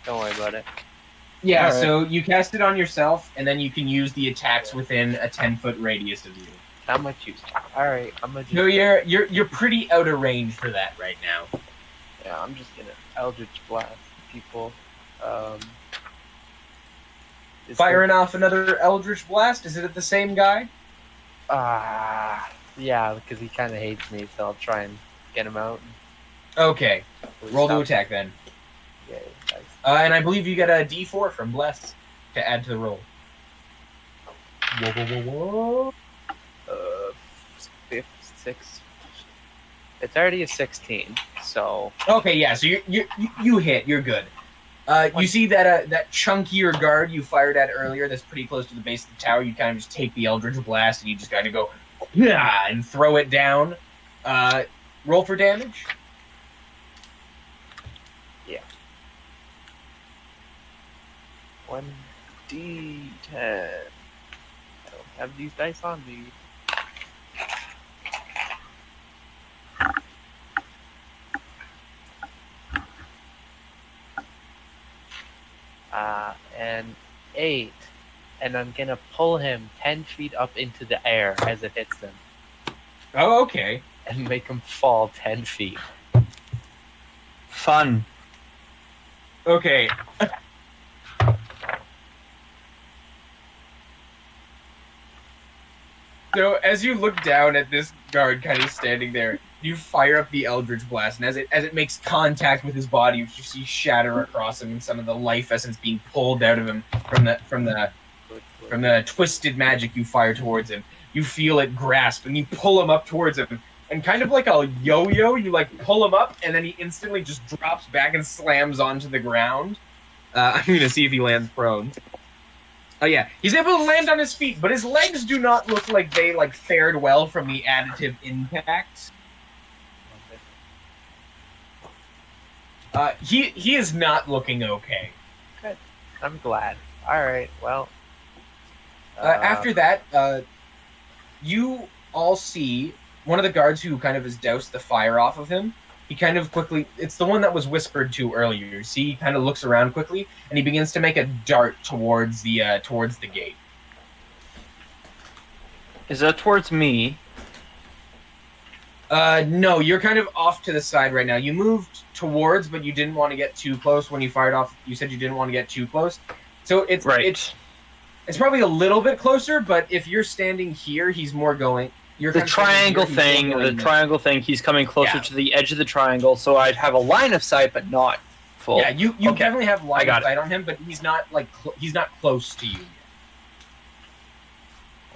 Don't worry about it.
Yeah,
Alright.
so you cast it on yourself, and then you can use the attacks within a 10-foot radius of you.
Not much use. Alright, I'm gonna
So you're pretty out of range for that right now.
yeah, I'm just gonna Eldritch Blast people. Is
Firing off another Eldritch Blast. Is it at the same guy?
yeah, because he kind of hates me, so I'll try and get him out.
Okay, roll to
Stop.
attack then.
Yay, nice.
And I believe you get a D4 from Bless to add to the roll. Whoa, whoa, whoa, whoa.
6. It's already a 16, so
Okay, yeah, so you hit. You're good. You see that that chunkier guard you fired at earlier that's pretty close to the base of the tower. You kind of just take the Eldritch Blast and you just kind of go, yeah, and throw it down. Roll for damage.
yeah. 1d10. I don't have these dice on me. And 8, and I'm gonna pull him 10 feet up into the air as it hits him,
Oh, okay.
and make him fall 10 feet.
Fun.
Okay. So as you look down at this guard kind of standing there, you fire up the Eldritch Blast, and as it makes contact with his body, you see shatter across him and some of the life essence being pulled out of him from the twisted magic you fire towards him. You feel it grasp, and you pull him up towards him. And kind of like a yo-yo, you like pull him up, and then he instantly just drops back and slams onto the ground. I'm gonna see if he lands prone. Oh yeah, he's able to land on his feet, but his legs do not look like they fared well from the additive impact. He is not looking okay.
I'm glad. Alright, well.
After that, you all see one of the guards who kind of has doused the fire off of him. He kind of quickly, it's the one that was whispered to earlier. You see, he kind of looks around quickly, and he begins to make a dart towards the gate.
Is that towards me?
No, you're kind of off to the side right now. You moved towards, but you didn't want to get too close when you fired off. You said you didn't want to get too close. So it's probably a little bit closer, but if you're standing here, he's more going. You're
The
kind of standing
triangle
here, he's
thing,
more
the
going there.
triangle thing, he's coming closer
Yeah.
to the edge of the triangle, so I'd have a line of sight, but not full.
Yeah, you
Okay.
definitely have line
got
of sight on him, but he's not he's not close to you yet.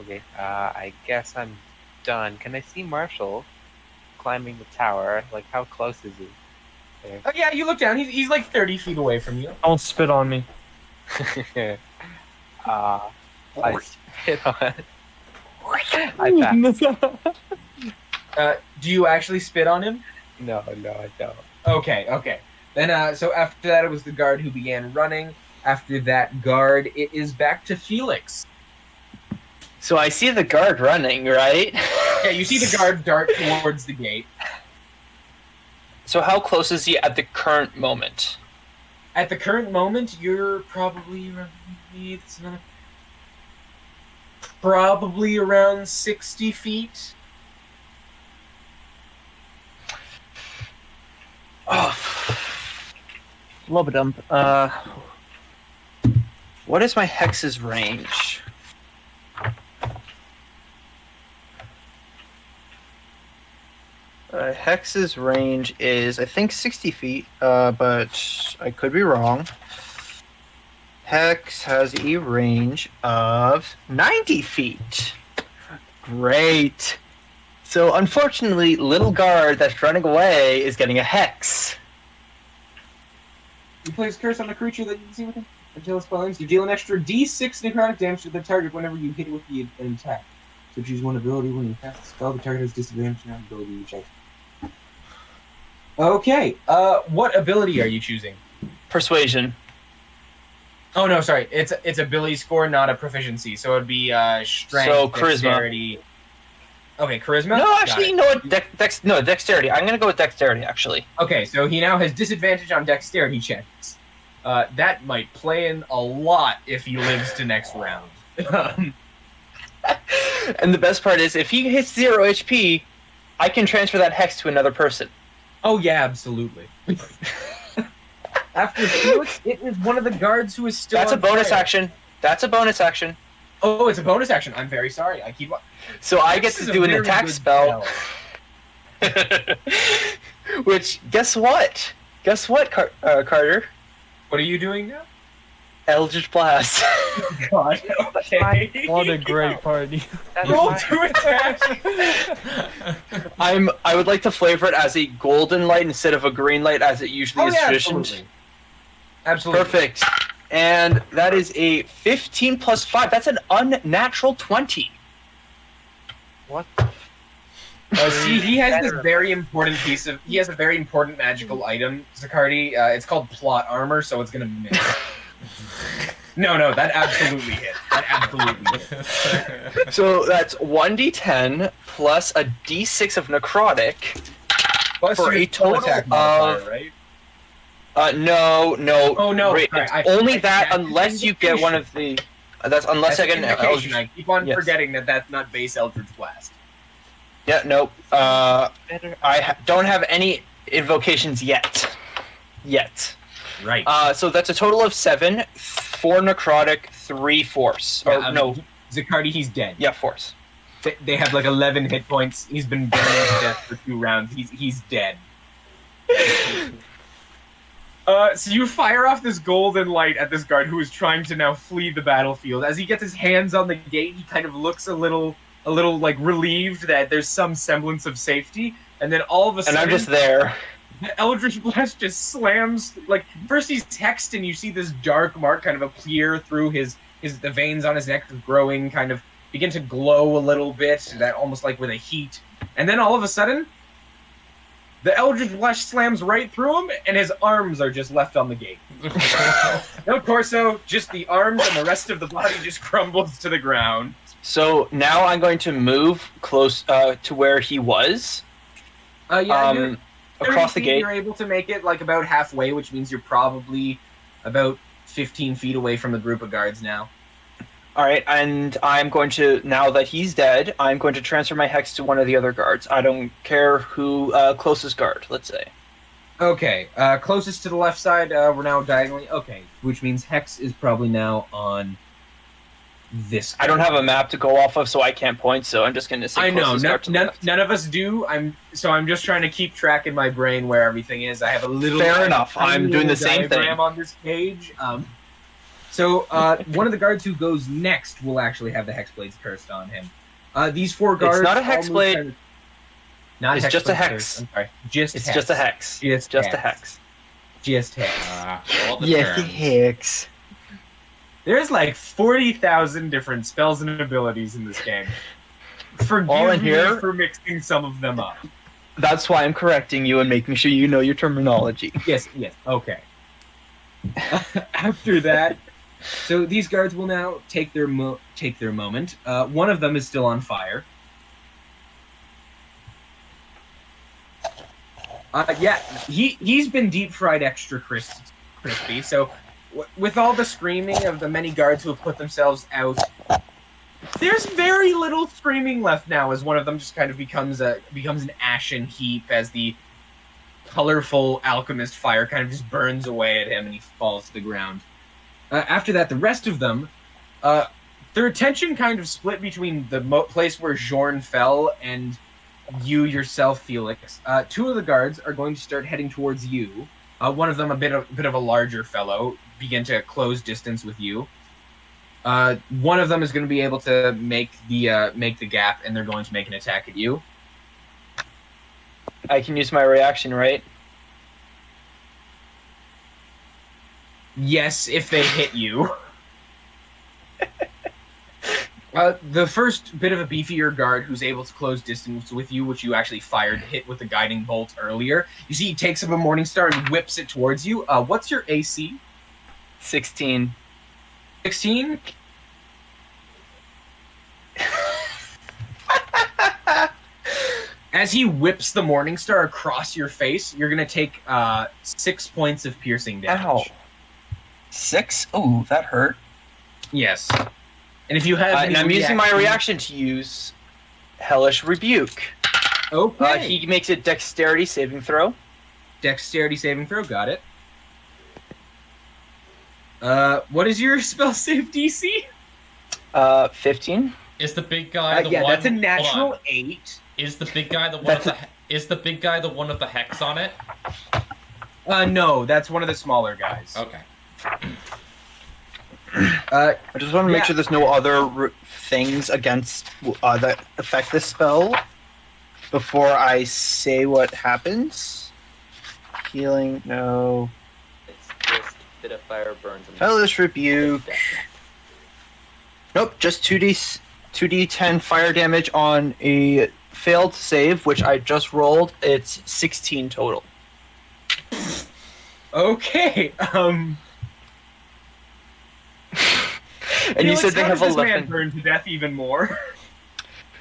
Okay, I guess I'm done. Can I see Marshall climbing the tower? Like, how close is he? There.
Oh yeah, you look down. He's like 30 feet away from you.
Don't spit on me.
I spit on. I pass.
Do you actually spit on him?
No, I don't.
Okay. Then, so after that, it was the guard who began running. After that guard, it is back to Felix.
So I see the guard running, right?
Yeah, you see the guard dart towards the gate.
So how close is he at the current moment?
At the current moment, you're probably around 60 feet.
Oh, Lubadump. What is my hex's range? Hex's range is, I think, 60 feet, but I could be wrong. Hex has a range of 90 feet. Great. So, unfortunately, little guard that's running away is getting a hex.
You place curse on the creature that you can see with him until it spawns. You deal an extra D6 necrotic damage to the target whenever you hit it with an attack. So choose one ability when you cast the spell. The target has disadvantage on ability checks. Okay. What ability are you choosing?
Persuasion.
Oh no, sorry. It's ability score, not a proficiency. So it'd be strength,
So, charisma.
dexterity. Okay, charisma.
No,
Got
actually,
it.
you know what? Dexterity. I'm gonna go with dexterity, actually.
Okay, so he now has disadvantage on dexterity checks. That might play in a lot if he lives to next round.
And the best part is, if he hits 0 HP, I can transfer that hex to another person.
Oh yeah, absolutely. After Felix, it is one of the guards who is still.
That's a
on
bonus
fire.
action. That's a bonus action.
Oh, it's a bonus action. I'm very sorry. I keep.
So I get
This is
to
a
do an
very
attack
good
spell. Which, guess what? Guess what, Carter?
What are you doing now?
Eldritch Blast.
God. Okay.
What a great party.
That's
Roll
fine.
2 attacks.
I would like to flavor it as a golden light instead of a green light as it usually
Oh
is
yeah,
traditioned.
absolutely. Absolutely.
Perfect. And that is a 15 plus 5. That's an unnatural 20.
What?
See, he has this very important piece of. He has a very important magical item, Zakardi. It's called plot armor, so it's gonna miss. No, that absolutely hit. That absolutely hit.
So that's 1d10 plus a d6 of necrotic.
Plus
For
your
a total
attack
of-
modifier, right?
No.
Oh, no,
Wait,
sorry,
it's only that
that's
unless you get one of the. That's unless I
That's
get
an
an
indication. I keep on
Yes.
forgetting that that's not base Eldritch Blast.
Yeah, nope.
Better.
Don't have any invocations yet.
Right.
So that's a total of 7, 4 necrotic, 3 force.
Zakardi, he's dead.
Yeah, force.
They have like 11 hit points. He's been burned to death for 2 rounds. He's dead. So you fire off this golden light at this guard who is trying to now flee the battlefield. As he gets his hands on the gate, he kind of looks a little like relieved that there's some semblance of safety. And then all of a
And
sudden,
I'm just there.
the Eldritch Blast just slams. Like first he's hexed, and you see this dark mark kind of appear through the veins on his neck growing, kind of begin to glow a little bit. That almost like with a heat. And then all of a sudden, the Eldritch Blast slams right through him, and his arms are just left on the gate. No torso, just the arms, and the rest of the body just crumbles to the ground.
So now I'm going to move close to where he was.
You're-
Across the
30 feet,
gate.
You're able to make it like about halfway, which means you're probably about 15 feet away from the group of guards now.
All right, and I'm going to, now that he's dead, I'm going to transfer my hex to one of the other guards. I don't care who, closest guard, let's say.
Okay, closest to the left side, we're now diagonally. Okay, which means Hex is probably now on this.
I don't have a map to go off of, so I can't point, so I'm just going to say
I know,
closest guard to the left.
none of us do. I'm just trying to keep track in my brain where everything is. I have a little.
Fair enough,
tiny
I'm doing the
little
same thing.
diagram on this page. So one of the guards who goes next will actually have the Hexblades cursed on him. These 4 guards.
It's not a
all move
Hexblade.
kind of- Not
It's just a
Hexblade
hex.
cursed, I'm sorry. Just
It's
hex.
just a hex.
Just
a hex.
Just hex.
All the terms.
hex.
There's like 40,000 different spells and abilities in this game.
All
Forgive
in
me
here?
for mixing some of them up.
That's why I'm correcting you and making sure you know your terminology.
Yes, okay. After that, so these guards will now take their moment. One of them is still on fire. He's been deep fried extra crispy. So, with all the screaming of the many guards who have put themselves out, there's very little screaming left now. As one of them just kind of becomes an ashen heap as the colorful alchemist fire kind of just burns away at him and he falls to the ground. After that, the rest of them, their attention kind of split between the place where Jorn fell and you yourself, Felix. 2 of the guards are going to start heading towards you. One of them, a bit of a larger fellow, begin to close distance with you. One of them is going to be able to make the gap, and they're going to make an attack at you.
I can use my reaction, right?
Yes, if they hit you. The first bit of a beefier guard who's able to close distance with you, which you actually hit with the guiding bolt earlier. You see he takes up a Morning Star and whips it towards you. What's your AC?
16.
16? As he whips the Morning Star across your face, you're going to take 6 points of piercing damage.
Ow. 6? Oh, that hurt.
Yes. And if you have
and I'm using my reaction to use Hellish Rebuke.
Okay.
He makes a Dexterity saving throw.
Dexterity saving throw, got it. What is your spell save DC?
15.
Is the big guy the
yeah,
one?
that's a natural
Hold on.
8.
Is the big guy the one with the? Is the big guy the one with the hex on it?
No, that's one of the smaller guys.
Okay.
I just want to make sure there's no other things against that affect this spell before I say what happens. Healing, no.
It's just a bit of fire burns.
Hellish Rebuke. Nope, just 2d10 fire damage on a failed save, which I just rolled. It's 16 total.
Okay.
And you said they have
this man
11.
burned to death even more.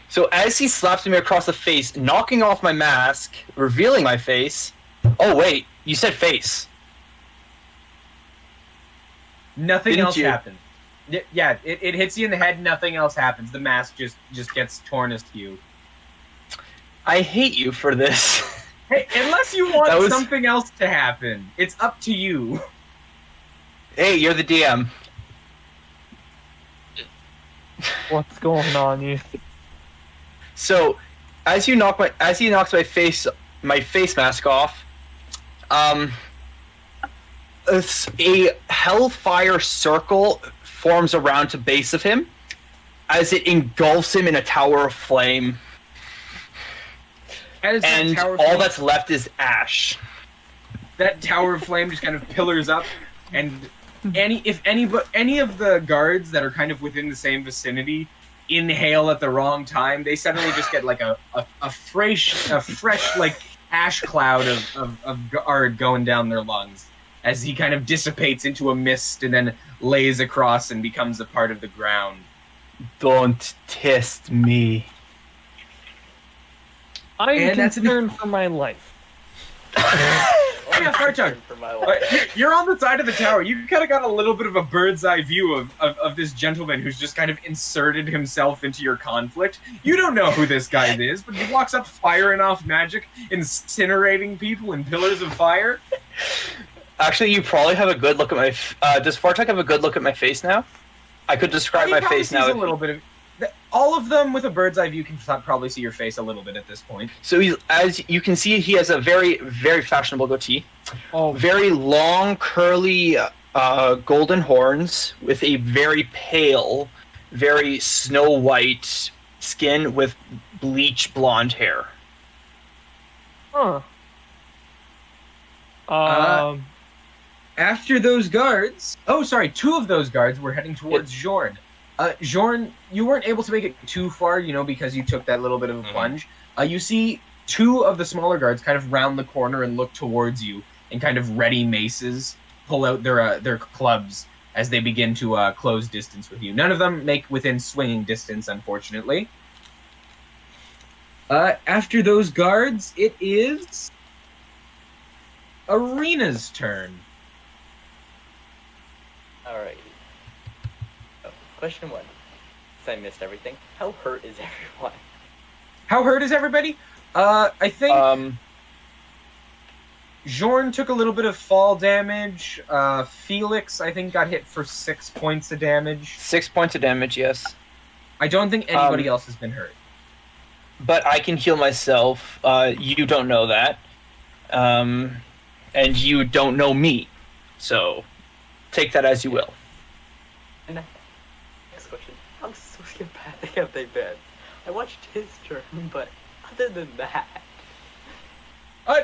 So as he slaps me across the face, knocking off my mask, revealing my face. Oh wait, you said face.
Nothing
Didn't
else
you?
happens. Yeah, it hits you in the head. Nothing else happens. The mask just gets torn askew.
I hate you for this.
Hey, unless you want
That was-
something else to happen, it's up to you.
Hey, you're the DM.
What's going on here?
So, as he knocks my face mask off, a hellfire circle forms around the base of him, as it engulfs him in a tower of flame, and all that's left is ash.
That tower of flame just kind of pillars up, and any of the guards that are kind of within the same vicinity inhale at the wrong time, they suddenly just get like a fresh like ash cloud of guard going down their lungs as he kind of dissipates into a mist and then lays across and becomes a part of the ground.
Don't test me.
I'm
And that's
concerned for my life.
Oh yeah, Fartug.
For my life.
You're on the side of the tower. You kind of got a little bit of a bird's eye view of this gentleman who's just kind of inserted himself into your conflict. You don't know who this guy is, but he walks up firing off magic, incinerating people in pillars of fire.
Actually, you probably have a good look at my... does Fartek have a good look at my face now? I could describe my face now.
A little bit of... All of them with a bird's eye view can probably see your face a little bit at this point.
So as you can see, he has a very, very fashionable goatee.
Oh,
Very long, curly, golden horns with a very pale, very snow white skin with bleach blonde hair.
huh.
After those guards... Oh, sorry, 2 of those guards were heading towards Jorn. Jorn, you weren't able to make it too far, because you took that little bit of a plunge. You see 2 of the smaller guards kind of round the corner and look towards you, and kind of ready maces pull out their clubs as they begin to close distance with you. None of them make within swinging distance, unfortunately. After those guards, it is Arena's turn.
Alright. Oh, question 1. Since I missed everything, how hurt is everyone?
How hurt is everybody? I think Jorn took a little bit of fall damage. Felix, I think, got hit for 6 points of damage.
6 points of damage, yes.
I don't think anybody else has been hurt.
But I can heal myself. You don't know that. And you don't know me. So, take that as you will.
And next question, how sociopathic have they been? I watched his turn, but other than that...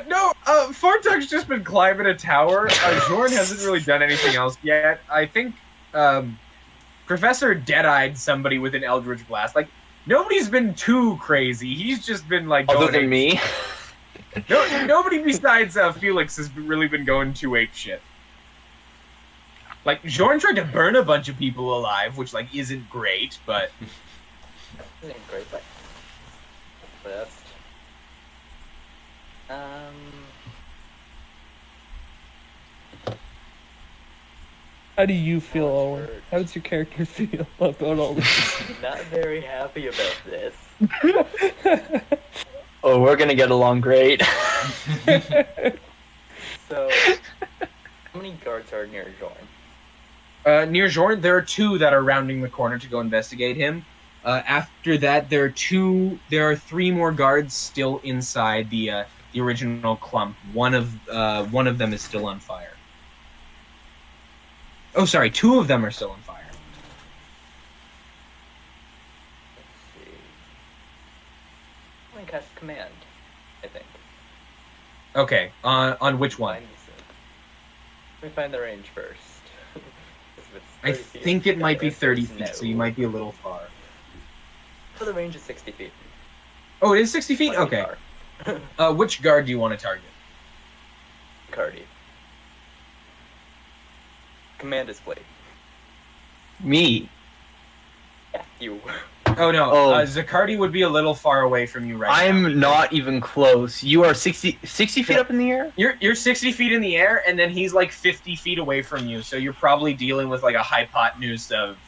No, Fartug's just been climbing a tower. Jorn hasn't really done anything else yet. I think, Professor dead-eyed somebody with an Eldritch Blast. Like, nobody's been too crazy. He's just been, like,
Other
going
than
ape
me.
shit. No, nobody besides Felix has really been going too ape shit. Like, Jorn tried to burn a bunch of people alive, which, like, isn't great, but...
Isn't great, but... Best.
How do you feel, Owen? How does your character feel about all this?
Not very happy about this.
Oh, we're gonna get along great.
So, how many guards are near Jorn?
Near Jorn, there are 2 that are rounding the corner to go investigate him. After that, there are 3 more guards still inside the original clump. One of them is still on fire. Oh, sorry, 2 of them are still on fire.
Let's see. I'm gonna cast command, I think.
Okay, on which one?
Let me find the range first. If it's
I
30 feet,
think it might be
the
30
answer is
feet, so you might be a little far.
So the range is 60 feet.
Oh, it is 60 feet?
Might be
Okay.
far.
Which guard do you want to target?
Cardi. Command is Blade.
Me.
Yeah, you.
Oh, no.
Oh.
Zacardi would be a little far away from you right now.
I'm not even close. You are 60 feet up in the air?
You're 60 feet in the air, and then he's like 50 feet away from you, so you're probably dealing with like a hypotenuse of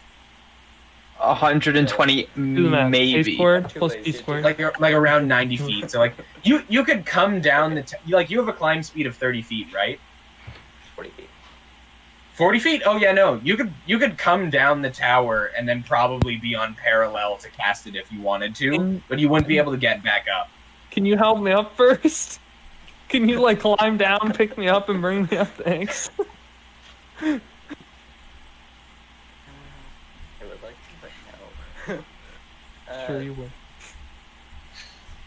120,
Do the math. A
maybe.
squared
Too
plus
lazy
B
to-
squared.
like around 90 feet. So like you could come down you have a climb speed of 30 feet, right?
40 feet.
40 feet? Oh yeah, no. You could come down the tower and then probably be on parallel to cast it if you wanted to, but you wouldn't be able to get back up.
Can you help me up first? Can you like climb down, pick me up, and bring me up? Thanks.
I would like to, but no.
Sure you will.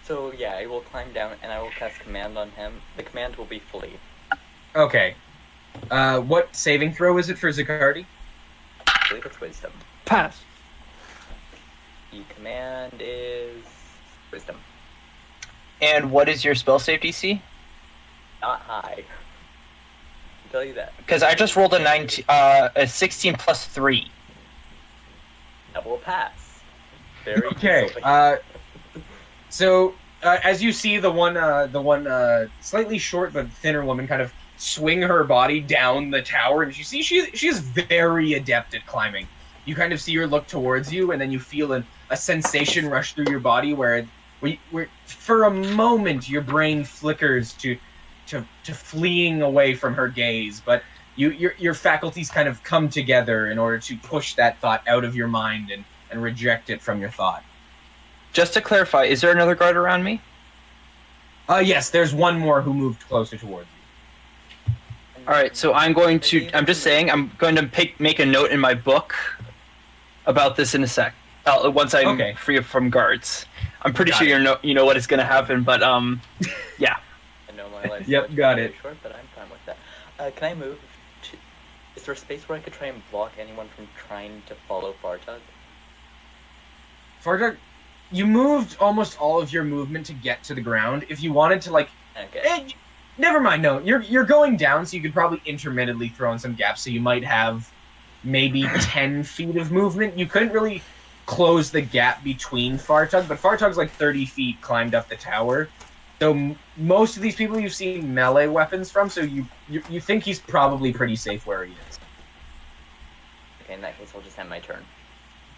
So yeah, I will climb down and I will cast command on him. The command will be flee.
Okay. What saving throw is it for Zacardi?
I believe it's wisdom.
Pass.
The command is wisdom.
And what is your spell save DC?
Not high. I'll tell you that.
Because I just rolled a 16 plus 3.
That will pass. Very
Okay.
easily.
So as you see the one slightly short but thinner woman kind of swing her body down the tower, and you see she's very adept at climbing. You kind of see her look towards you, and then you feel a sensation rush through your body where for a moment your brain flickers to fleeing away from her gaze, but your faculties kind of come together in order to push that thought out of your mind and reject it from your thought.
Just to clarify, is there another guard around me?
Yes, there's one more who moved closer towards you.
Alright, so I'm going to make a note in my book about this in a sec. Once I'm free from guards. I'm pretty
Got
sure you know what is going to happen, but yeah.
I know my life.
Yep, got it.
Short, but I'm fine with that. Can I move? Is there a space where I could try and block anyone from trying to follow Fartug?
Fartug, you moved almost all of your movement to get to the ground. If you wanted to, like,
Okay.
never mind. No, you're going down, so you could probably intermittently throw in some gaps. So you might have maybe 10 feet of movement. You couldn't really close the gap between Fartug, but Fartug's like 30 feet climbed up the tower. So most of these people you've seen melee weapons from, so you think he's probably pretty safe where he is.
Okay, in that case, I'll just have my turn.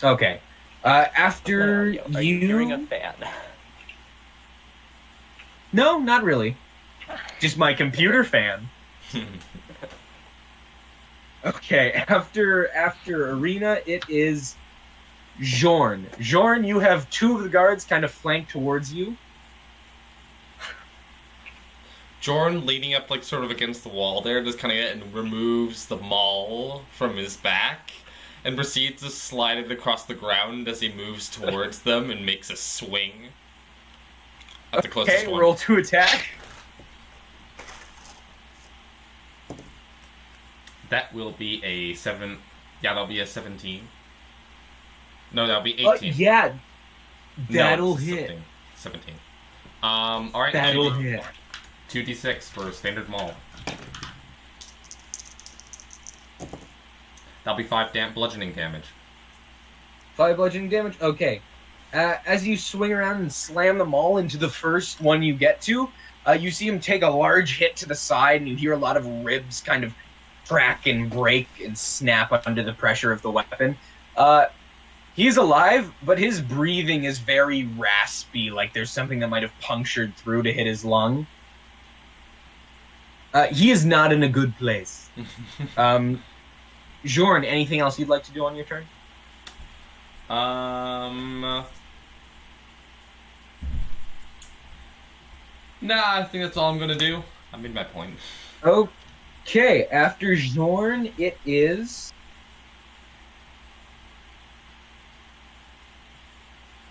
Okay. After
Are you hearing a fan?
No, not really. Just my computer fan. Okay, after Arena, it is Jorn. Jorn, you have 2 of the guards kind of flanked towards you.
Jorn, leaning up like sort of against the wall there, just kind of and removes the maul from his back and proceeds to slide it across the ground as he moves towards them and makes a swing at the closest
Okay,
one.
roll to attack.
That will be a 7. Yeah, that'll be a 17. No, that'll be 18.
Yeah,
No,
that'll
it's
hit.
17. All right.
That'll hit.
2d6 for standard maul. That'll be 5 bludgeoning damage.
5 bludgeoning damage? Okay. As you swing around and slam them all into the first one you get to, you see him take a large hit to the side, and you hear a lot of ribs kind of crack and break and snap under the pressure of the weapon. He's alive, but his breathing is very raspy, like there's something that might have punctured through to hit his lung. He is not in a good place. Jorn, anything else you'd like to do on your turn?
Nah, I think that's all I'm gonna do. I made my point.
Okay, after Jorn, it is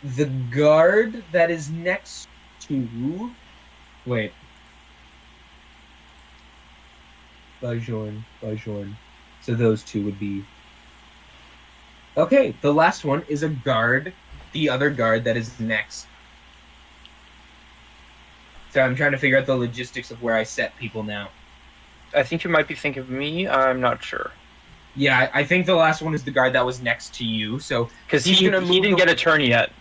the guard that is next to... Wait. By Jorn. So those two would be... Okay, the last one is a guard, the other guard that is next. So I'm trying to figure out the logistics of where I set people now.
I think you might be thinking of me. I'm not sure.
Yeah, I think the last one is the guard that was next to you. So
Because he didn't get a turn yet.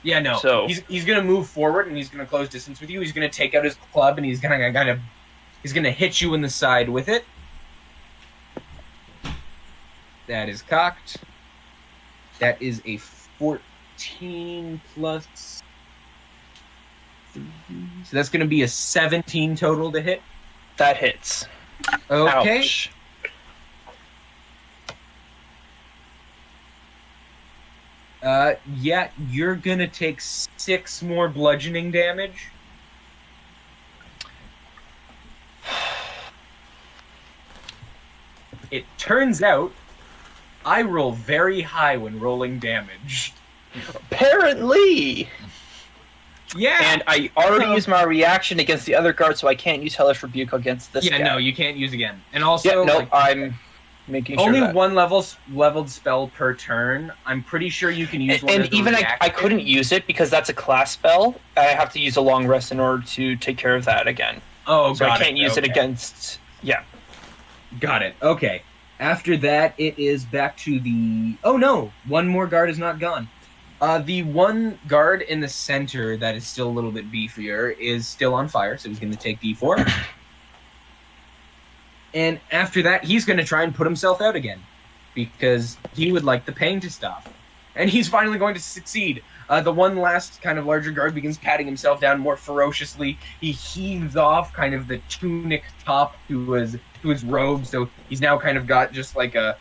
Yeah, no.
So
he's gonna move forward and he's gonna close distance with you. He's gonna take out his club and he's gonna hit you in the side with it. That is cocked. That is a 14 plus 3. So that's gonna be a 17 total to hit.
that hits.
Okay.
Ouch.
Yeah, you're gonna take 6 more bludgeoning damage. It turns out I roll very high when rolling damage.
Apparently.
Yeah.
And I already used my reaction against the other guard, so I can't use Hellish Rebuke against this guy.
no, you can't use again. And also,
Yeah, no,
like,
I'm making sure
only
that.
one leveled spell per turn. I'm pretty sure you can use one.
And
as a
even I
reaction.
couldn't use it because that's a class spell. I have to use a long rest in order to take care of that again.
Oh,
So I
got
can't use it
Okay.
against. Yeah.
Got it. Okay. After that, it is back to the... Oh, no. One more guard is not gone. The one guard in the center that is still a little bit beefier is still on fire, so he's going to take D4. And after that, he's going to try and put himself out again, because he would like the pain to stop. And he's finally going to succeed. The one last kind of larger guard begins patting himself down more ferociously. He heaves off kind of the tunic top to his robe, so he's now kind of got just like a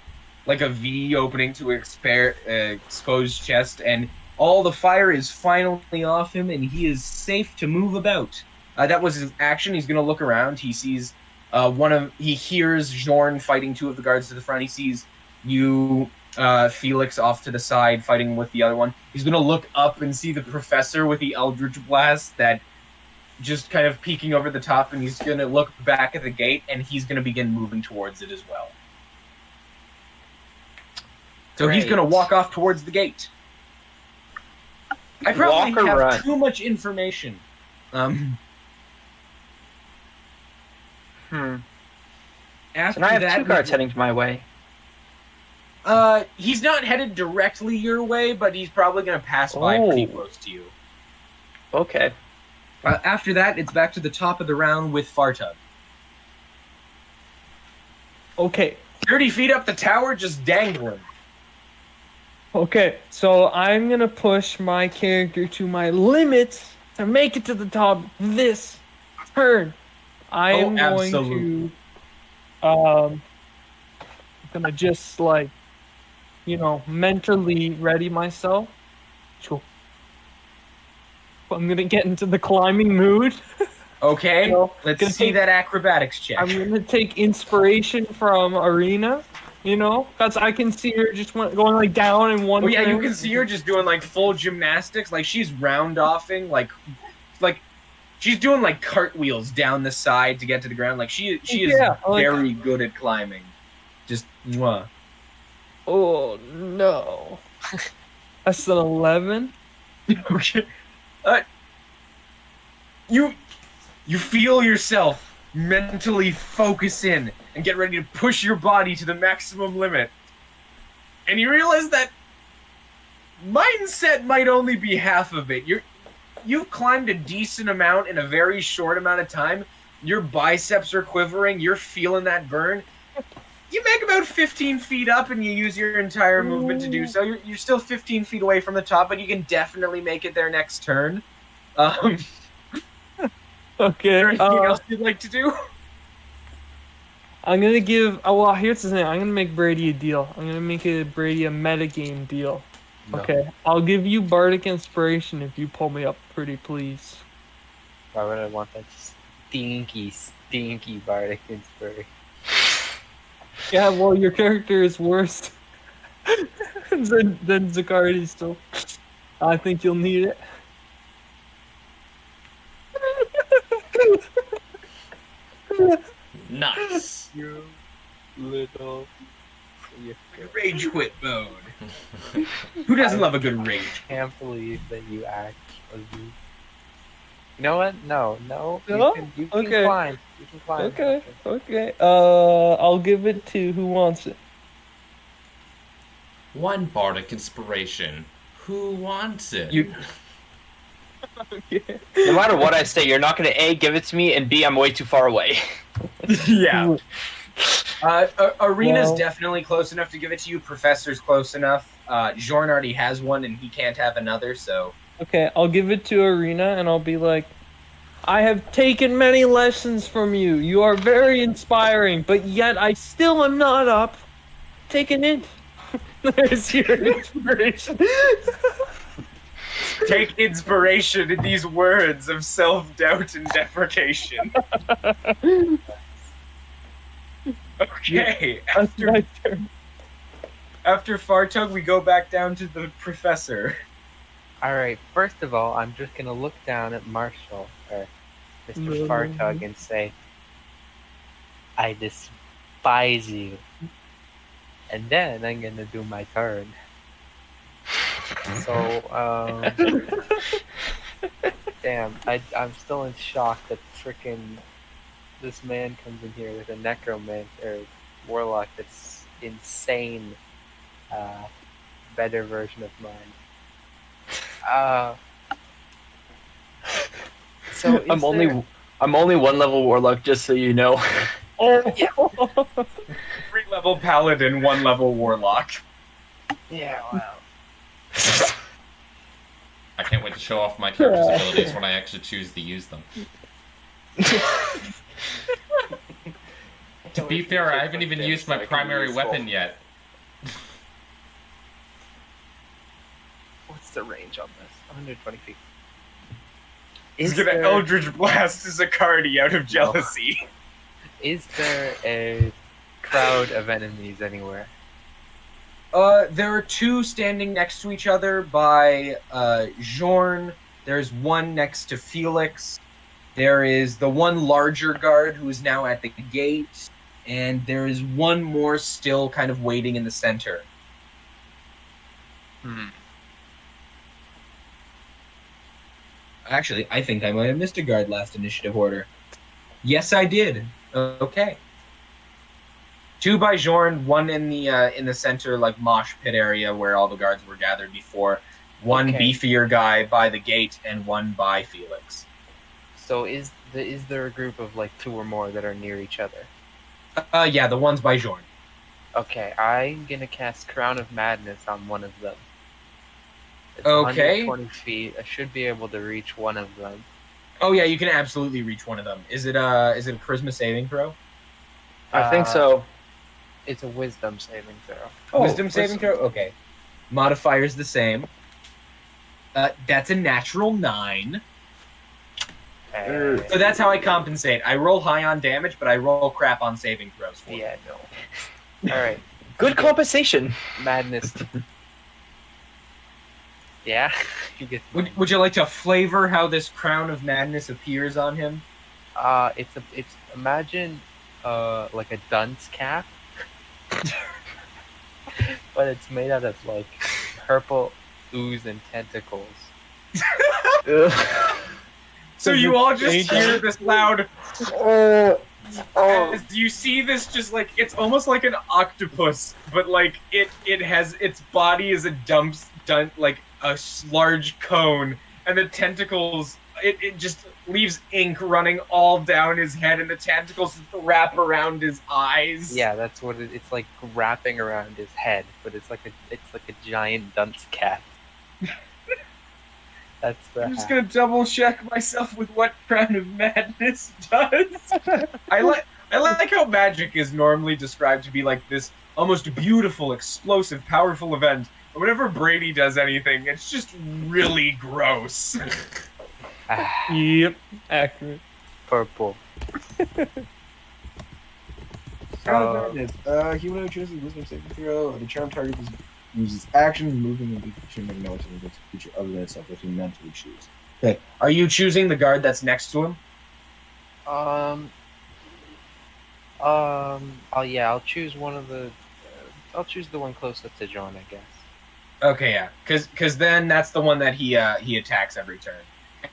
V opening to exposed chest, and all the fire is finally off him, and he is safe to move about. That was his action. He's going to look around. He sees he hears Jorn fighting 2 of the guards to the front. He sees you, Felix, off to the side fighting with the other one. He's going to look up and see the professor with the Eldritch Blast that just kind of peeking over the top, and he's going to look back at the gate, and he's going to begin moving towards it as well. So he's going to walk off towards the gate. I probably
Walk or
have
run?
too much information. After
And I have
that,
2 guards heading to my way.
He's not headed directly your way, but he's probably going to pass by pretty close to you.
Okay.
After that, it's back to the top of the round with Fartug.
Okay.
30 feet up the tower, just dangling.
Okay, so I'm gonna push my character to my limits to make it to the top this turn. I am going
absolutely.
to gonna just mentally ready myself. Sure. I'm gonna get into the climbing mood.
Okay,
So,
let's
gonna
see
take-
that acrobatics check.
I'm gonna take inspiration from Arena, because I can see her just going like down in one.
Oh yeah, you
turn.
can see her just doing like full gymnastics, like she's round-offing, like she's doing like cartwheels down the side to get to the ground. Like she is
Yeah, like-
very good at climbing. Just mwah.
Oh no. That's an 11.
Okay. You feel yourself mentally focus in and get ready to push your body to the maximum limit. And you realize that mindset might only be half of it. You've climbed a decent amount in a very short amount of time. Your biceps are quivering. You're feeling that burn. You make about 15 feet up and you use your entire movement to do so. You're still 15 feet away from the top, but you can definitely make it there next turn.
Okay.
Anything else you'd like to do?
I'm gonna give. Oh, well, here's the thing. I'm gonna make Bradey a deal. I'm gonna make Bradey a metagame deal.
No.
Okay. I'll give you Bardic Inspiration if you pull me up pretty please.
Why would I want that stinky bardic inspiration?
Yeah, well, your character is worse than Zakardi still. I think you'll need it.
Nice.
You little.
Rage quit mode. Who doesn't love a good rage?
I can't believe that you actually. You know what? No.
No?
You can
Okay.
climb. You can climb.
Okay. I'll give it to who wants it.
One bardic inspiration. Who wants it?
You-
Okay.
No matter what I say, you're not gonna A, give it to me, and B, I'm way too far away.
Yeah. Arena's
Well-
definitely close enough to give it to you. Professor's close enough. Jorn already has one, and he can't have another. So
Okay, I'll give it to Arena, and I'll be like, I have taken many lessons from you. You are very inspiring, but yet I still am not up. Take an hint. There's your inspiration.
take inspiration in these words of self-doubt and deprecation. Okay,
That's my turn.
after Fartug, we go back down to the professor.
Alright, first of all, I'm just gonna look down at Marshal, or Mr.
No.
Fartug, and say, I despise you. And then I'm gonna do my turn. So, damn, I'm still in shock that frickin' this man comes in here with a necromancer, or warlock that's insane. Better version of mine. So
I'm only one level warlock, just so you know.
Oh,
3-level paladin, 1-level warlock.
Yeah, well.
I can't wait to show off my character's abilities when I actually choose to use them. To be fair, I haven't even used my primary weapon yet.
What's the range on this? 120 feet.
He's gonna Eldritch Blast Zakardi out of jealousy.
Is there a crowd of enemies anywhere?
There are two standing next to each other by Jorn. There's one next to Felix. There is the one larger guard who is now at the gate. And there is one more still kind of waiting in the center. Actually, I think I might have missed a guard last initiative order. Yes, I did. Okay. Two by Jorn, one in the center, like mosh pit area where all the guards were gathered before. One
Okay.
beefier guy by the gate, and one by Felix.
So is there a group of like two or more that are near each other?
Yeah, the one's by Jorn.
Okay, I'm gonna cast Crown of Madness on one of them. It's
Okay.
120 feet. I should be able to reach one of them.
Oh yeah, you can absolutely reach one of them. Is it a charisma saving throw?
I think so.
It's a Wisdom saving throw.
Wisdom saving throw? Okay. Modifier's the same. That's a natural 9. So that's how I compensate. I roll high on damage, but I roll crap on saving throws for
Yeah, no. All right,
Good compensation.
Madness. Yeah, you get.
Would you like to flavor how this crown of madness appears on him?
It's imagine like a dunce cap, but it's made out of like purple ooze and tentacles.
So you all just hear this loud.
Oh.
As you see this, just like it's almost like an octopus, but like it has its body is a like a large cone, and the tentacles it just leaves ink running all down his head, and the tentacles wrap around his eyes.
Yeah, that's what it's like, wrapping around his head, but it's like a giant dunce cat. That's the.
I'm just gonna double check myself with what Crown of Madness does. I like how magic is normally described to be like this almost beautiful, explosive, powerful event. But whenever Bradey does anything, it's just really gross.
Yep, accurate.
Purple.
Crown of Madness. Humanoid chooses wisdom saving throw. The charm target uses actions, moving, and should make no attempt to creature other than itself if you mentally choose.
Okay, are you choosing the guard that's next to him?
I'll choose one of the. I'll choose the one closest to Jorn, I guess.
Okay, yeah, because then that's the one that he attacks every turn,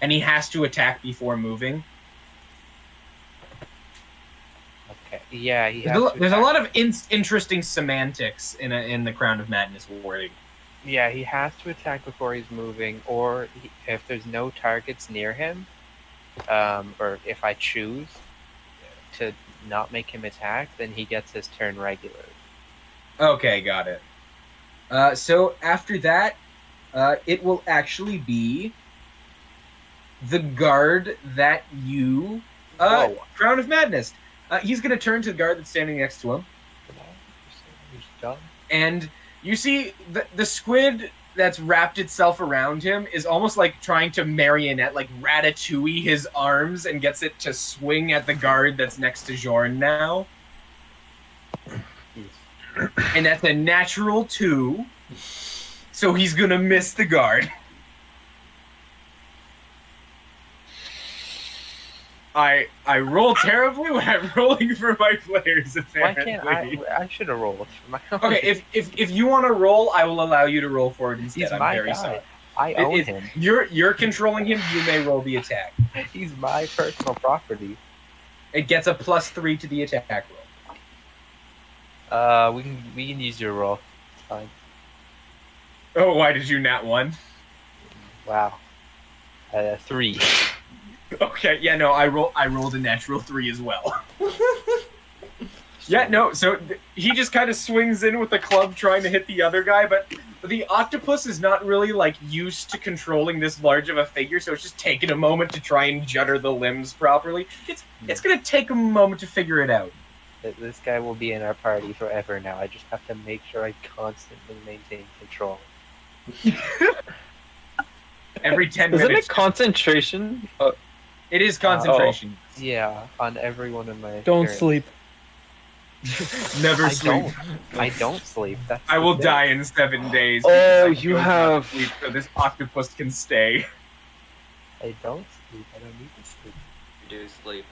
and he has to attack before moving.
Okay. Yeah,
There's a lot of interesting semantics in the Crown of Madness wording.
Yeah, he has to attack before he's moving, or if there's no targets near him, or if I choose to not make him attack, then he gets his turn regularly.
Okay, got it. So after that, it will actually be the guard that you... Crown of Madness. He's going to turn to the guard that's standing next to him.
He's done.
And you see the squid that's wrapped itself around him is almost like trying to marionette, like ratatouille his arms and gets it to swing at the guard that's next to Jorn now. And that's a natural 2. So he's going to miss the guard. I roll terribly when I'm rolling for my players, apparently.
Why can't I should have rolled for my own.
Okay, if you want to roll, I will allow you to roll for it instead.
He's
I'm
my
very
guy.
sorry.
I own him.
You're controlling him, you may roll the attack.
He's my personal property.
It gets a +3 to the attack roll.
We can use your roll. It's fine.
Oh, why did you nat 1?
Wow. 3.
Okay, yeah, no, I rolled a natural 3 as well. Yeah, no, so he just kind of swings in with the club trying to hit the other guy, but the octopus is not really, like, used to controlling this large of a figure, so it's just taking a moment to try and judder the limbs properly. It's gonna take a moment to figure it out.
This guy will be in our party forever now. I just have to make sure I constantly maintain control.
Every 10
Isn't
minutes.
it concentration?
It is concentration.
Yeah, on every one of my.
Don't
turns.
sleep.
Never
I
sleep.
I don't sleep. That's
I
the
will
thing.
die in 7 days.
Oh,
because I
you
chose not to
have-
sleep so this octopus can stay.
I don't sleep. I don't need to sleep.
You do sleep.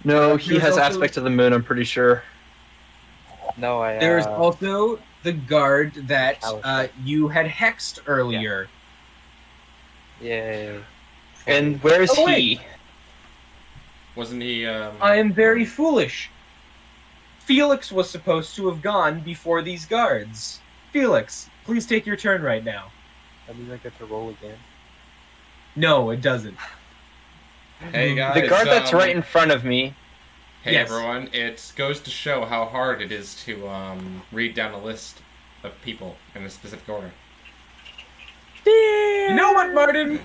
No, he
There's
has
also-
aspect of the moon, I'm pretty sure.
No, I.
There's also the guard that
Alistair.
you had hexed earlier.
Yay.
And where's
Oh, wait.
he?
Wasn't he?
I am very foolish. Felix was supposed to have gone before these guards. Felix, please take your turn right now.
That means I get to roll again.
No, it doesn't.
Hey guys.
The guard that's right in front of me.
Hey
Yes.
everyone, it goes to show how hard it is to read down a list of people in a specific order.
You know what, Martin?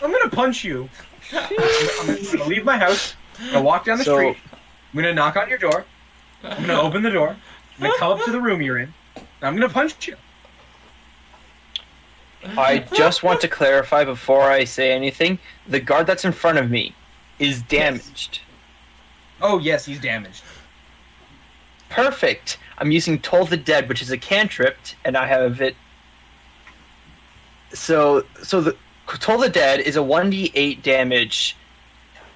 I'm gonna punch you. I'm gonna leave my house. I'm gonna walk down the
So-
street. I'm gonna knock on your door. I'm gonna open the door. I'm gonna come up to the room you're in. And I'm gonna punch you.
I just want to clarify before I say anything. The guard that's in front of me is damaged.
Oh yes, he's damaged.
Perfect. I'm using Toll the Dead, which is a cantrip, and I have it. So the Toll the Dead is a 1d8 damage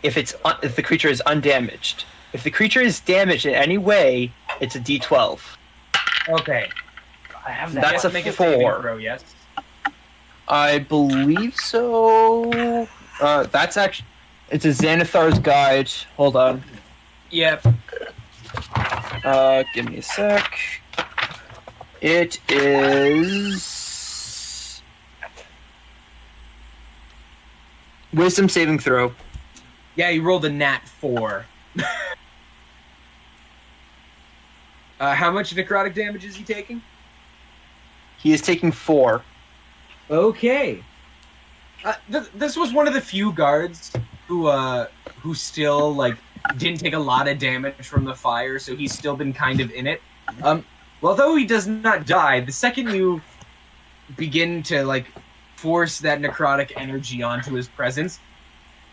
if the creature is undamaged. If the creature is damaged in any way, it's a d12.
Okay.
I have that.
That's a
Make a saving
4.
throw, yes.
I believe so. That's actually. It's a Xanathar's Guide. Hold on.
Yep.
Give me a sec. It is. Wisdom saving throw.
Yeah, you rolled a nat 4. How much necrotic damage is he taking?
He is taking 4.
Okay. This was one of the few guards who still like didn't take a lot of damage from the fire, so he's still been kind of in it. Well, though he does not die, the second you begin to like force that necrotic energy onto his presence,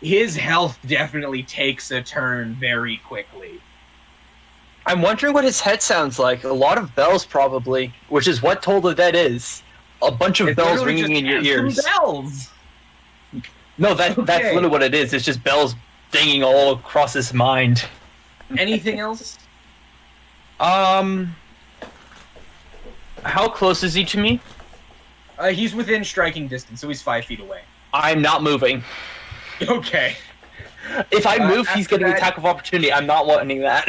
his health definitely takes a turn very quickly.
I'm wondering what his head sounds like. A lot of bells, probably, which is what Toll the Dead is. A bunch of
It's
bells
literally
ringing in your
just
ears.
some bells.
No, that's
Okay.
literally what it is. It's just bells dinging all across his mind.
Anything else?
How close is he to me?
He's within striking distance, so he's 5 feet away.
I'm not moving.
Okay.
If I move, he's
after
getting
that-
attack of opportunity. I'm not wanting that.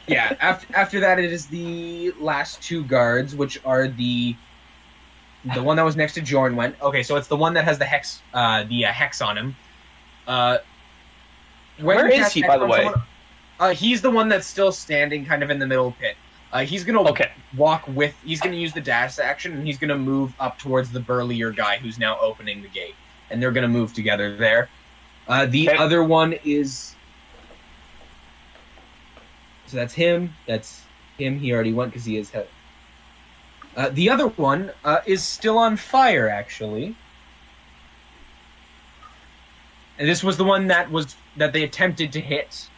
Yeah. After that, it is the last 2 guards, which are the one that was next to Jorn went. Okay, so it's the one that has the hex on him.
Where is he, by the way?
He's the one that's still standing, kind of in the middle pit. He's gonna He's gonna use the dash action, and he's gonna move up towards the burlier guy who's now opening the gate, and they're gonna move together there. The other one is. So that's him. That's him. He already went because he is head. The other one is still on fire, actually. And this was the one that they attempted to hit.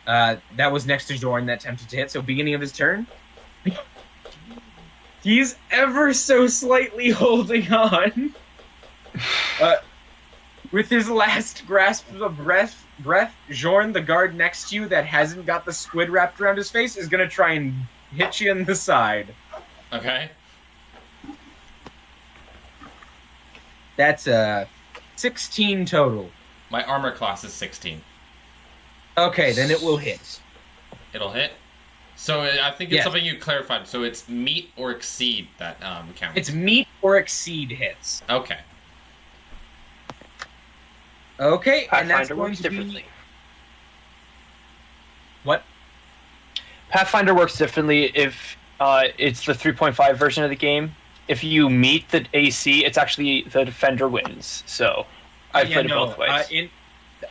That was next to Jorn that attempted to hit. So beginning of his turn, he's ever so slightly holding on. With his last grasp of breath, Jorn, the guard next to you that hasn't got the squid wrapped around his face, is gonna try and hit you in the side.
Okay.
That's 16 total.
My armor class is 16.
Okay, then it will hit.
It'll hit. So I think it's
Yes.
something you clarified. So it's meet or exceed that counts.
It's meet or exceed hits.
Okay.
Okay, and that's
Pathfinder
going
works
to
differently.
be... What?
Pathfinder works differently if it's the 3.5 version of the game. If you meet the AC, it's actually the defender wins. So I played it both ways.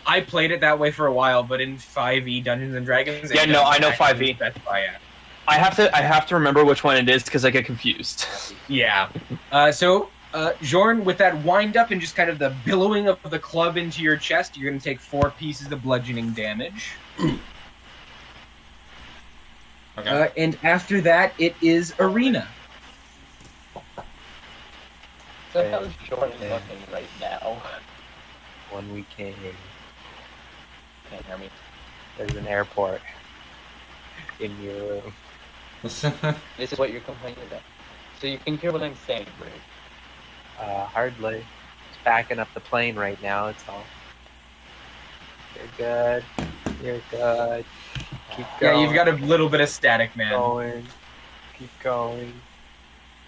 I played it that way for a while, but in 5e Dungeons and Dragons...
Yeah, no, I know 5e.
Specify it.
I have to remember which one it is because I get confused.
Yeah. So, Jorn, with that wind up and just kind of the billowing of the club into your chest, you're going to take 4 pieces of bludgeoning damage.
Okay.
And after that, it is Arena.
So how's Jordan looking right now?
When we came,
Can't hear me.
there's an airport in your room.
This is what you're complaining about. So you can hear what I'm saying, right?
Hardly. It's backing up the plane right now. It's all. You're good. You're good. Keep going.
Yeah, you've got a little bit of static, man.
going. Keep going.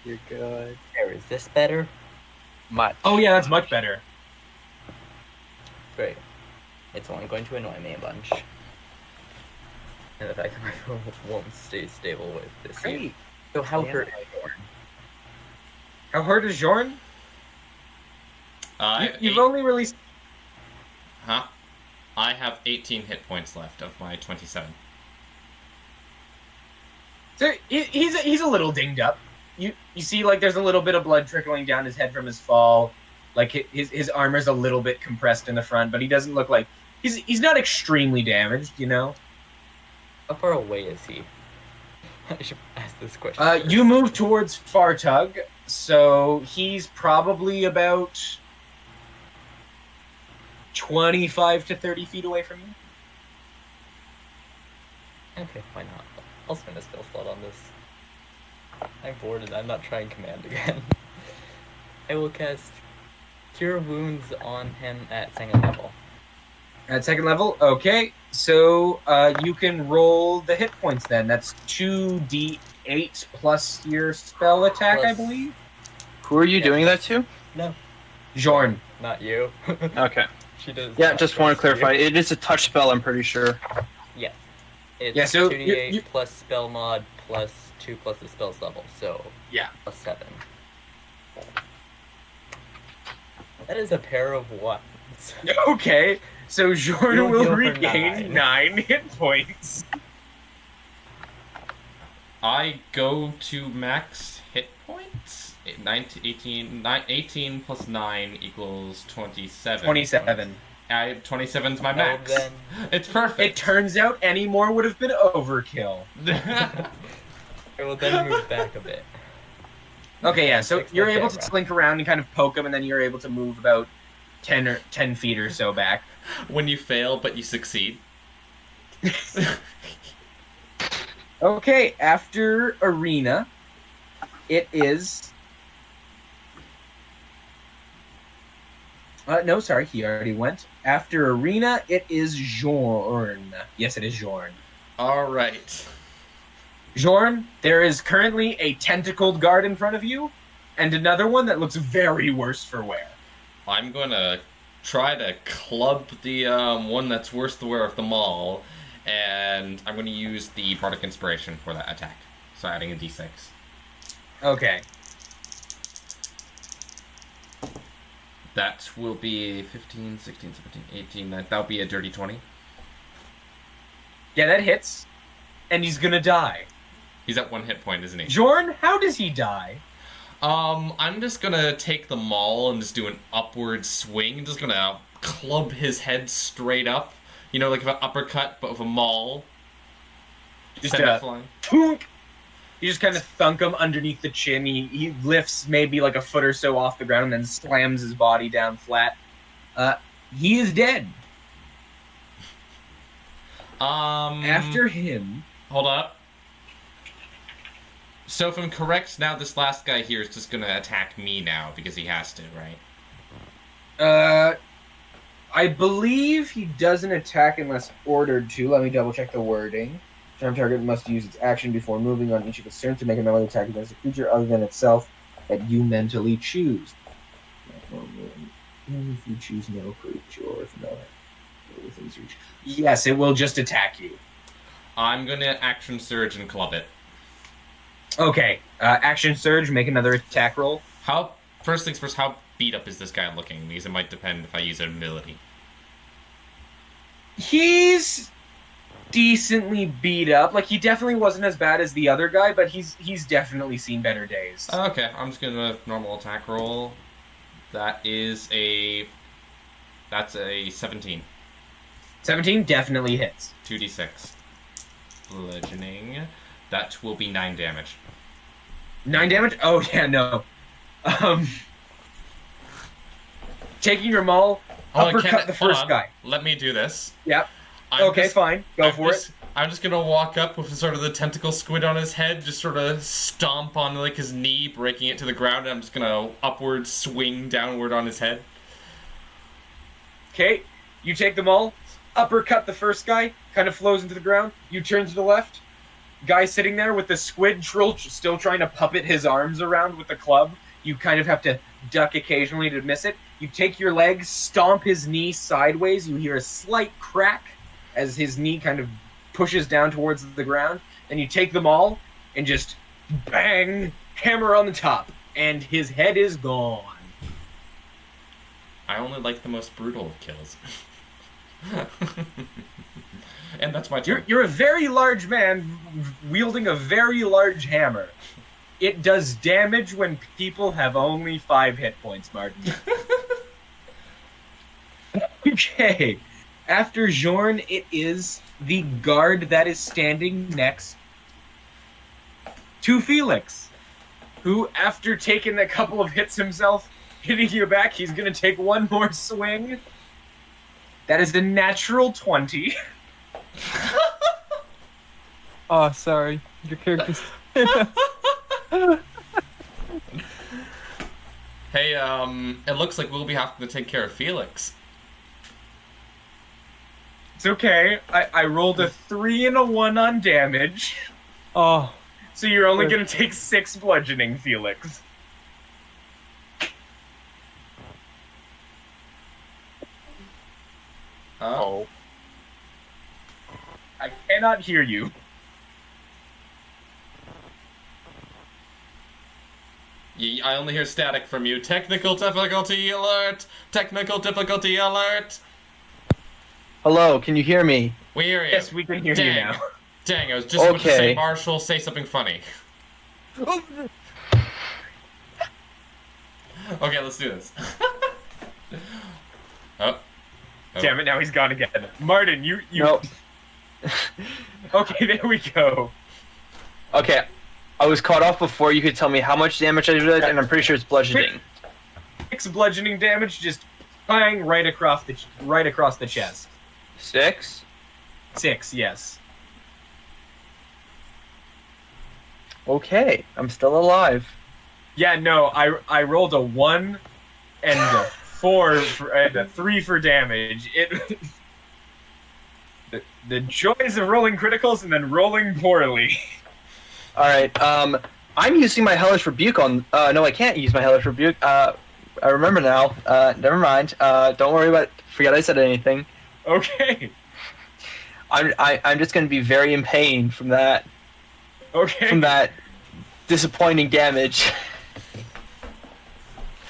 You're good.
There, is this better?
Much.
Oh, yeah, that's much better.
Great. It's only going to annoy me a bunch. And the fact that my phone won't stay stable with this.
Great.
So how
Yeah.
hurt is Jordan?
How hurt is Jorn? You've only released...
Huh? I have 18 hit points left of my 27.
So he's a little dinged up. You see, like, there's a little bit of blood trickling down his head from his fall. Like, his armor's a little bit compressed in the front, but he doesn't look like... He's not extremely damaged, you know?
How far away is he? I should ask this question.
You move towards Fartug, so he's probably about 25 to 30 feet away from you.
Okay, why not? I'll spend a skill slot on this. I'm bored and I'm not trying command again. I will cast Cure Wounds on him at second level.
At second level? Okay. So you can roll the hit points then. That's 2d8 plus your spell attack, I
Plus-
believe.
Who are you doing that to?
No,
Jorn.
not you.
Okay.
She does.
Yeah,
not
just want to
trust you.
clarify. It is a touch spell, I'm pretty sure.
It's
Yeah, so
2d8
you-
plus spell mod plus 2 plus the spell's level, so
Yeah.
plus 7. That is a pair of ones.
Okay. So Jorn
You'll
will
heal for
regain 9 hit points.
I go to max hit points. 18 plus 9 equals 27.
27.
27's my
Oh,
max.
then
It's
It
perfect.
turns out any more would have been overkill.
I will then move back a bit.
Okay, yeah. So
Fix my
you're able to
camera.
slink around and kind of poke them, and then you're able to move about 10 feet or so back.
When you fail, but you succeed.
Okay, after Arena, it is... no, sorry, he already went. After Arena, it is Jorn. Yes, it is Jorn.
Alright.
Jorn, there is currently a tentacled guard in front of you, and another one that looks very worse for wear.
I'm gonna try to club the one that's worse the wear of them all, and I'm gonna use the Bardic Inspiration for that attack. So adding a d6.
Okay.
That will be 15, 16, 17, 18. That'll be a dirty 20.
Yeah, that hits, and he's gonna die.
He's at 1 hit point, isn't he?
Jorn, how does he die?
I'm just gonna take the maul and just do an upward swing. Just gonna club his head straight up. You know, like an uppercut, but with a maul.
Just
Send it
a
flying.
thunk. You just kind of thunk him underneath the chin. He lifts maybe like a foot or so off the ground and then slams his body down flat. He is dead. After him...
Hold up. So if I'm correct, now this last guy here is just gonna attack me now, because he has to, right?
I believe he doesn't attack unless ordered to. Let me double check the wording. Charm target must use its action before moving on each of its turns to make a melee attack against a creature other than itself that you mentally choose. If you choose no creature or if no things reach. Yes, it will just attack you.
I'm gonna action surge and club it.
Okay, action surge, make another attack roll.
First things first, how beat up is this guy looking? Because it might depend if I use an ability.
He's decently beat up. Like, he definitely wasn't as bad as the other guy, but he's definitely seen better days.
Okay, I'm just gonna normal attack roll. That's a 17.
17 definitely hits.
2d6. Bludgeoning. That will be 9 damage.
9 damage? Oh, yeah, no. Taking your maul, uppercut the first guy.
Let me do this.
Yep. Okay, fine. Go for it.
I'm just gonna walk up with sort of the tentacle squid on his head, just sort of stomp on like his knee, breaking it to the ground, and I'm just gonna upward swing downward on his head.
Okay, you take the maul, uppercut the first guy, kind of flows into the ground. You turn to the left. Guy sitting there with the squid drill still trying to puppet his arms around with the club. You kind of have to duck occasionally to miss it. You take your leg, stomp his knee sideways. You hear a slight crack as his knee kind of pushes down towards the ground. Then you take them all and just bang, hammer on the top. And his head is gone.
I only like the most brutal of kills. And that's my turn.
You're a very large man wielding a very large hammer. It does damage when people have only 5 hit points, Martin. Okay. After Jorn, it is the guard that is standing next to Felix, who, after taking a couple of hits himself, hitting you back, he's going to take one more swing. That is the natural 20.
Oh, sorry. Your character's...
Hey, it looks like we'll be having to take care of Felix.
It's okay. I rolled a 3 and a 1 on damage.
Oh,
So you're only gonna take 6 bludgeoning, Felix.
Oh.
I cannot hear you.
I only hear static from you. Technical difficulty alert! Technical difficulty alert!
Hello, can you hear me?
We hear you.
Yes, we can hear you
Dang.
now.
Dang, I was just about to say,
Okay.
Marshal, say something funny. Okay, let's do this. Oh.
Damn it, now he's gone again. Martin, you...
Nope.
Okay, there we go.
Okay, I was caught off before you could tell me how much damage I did, and I'm pretty sure it's bludgeoning.
6 bludgeoning damage, just bang right across the chest.
6?
6, yes.
Okay, I'm still alive.
Yeah, no, I rolled a 1 and a 4 and a 3 for damage. The joys of rolling criticals and then rolling poorly.
Alright, I'm using my Hellish Rebuke on... no, I can't use my Hellish Rebuke. I remember now. Never mind. Don't worry about it. Forget I said anything.
Okay.
I'm just going to be very in pain from that.
Okay.
From that disappointing damage.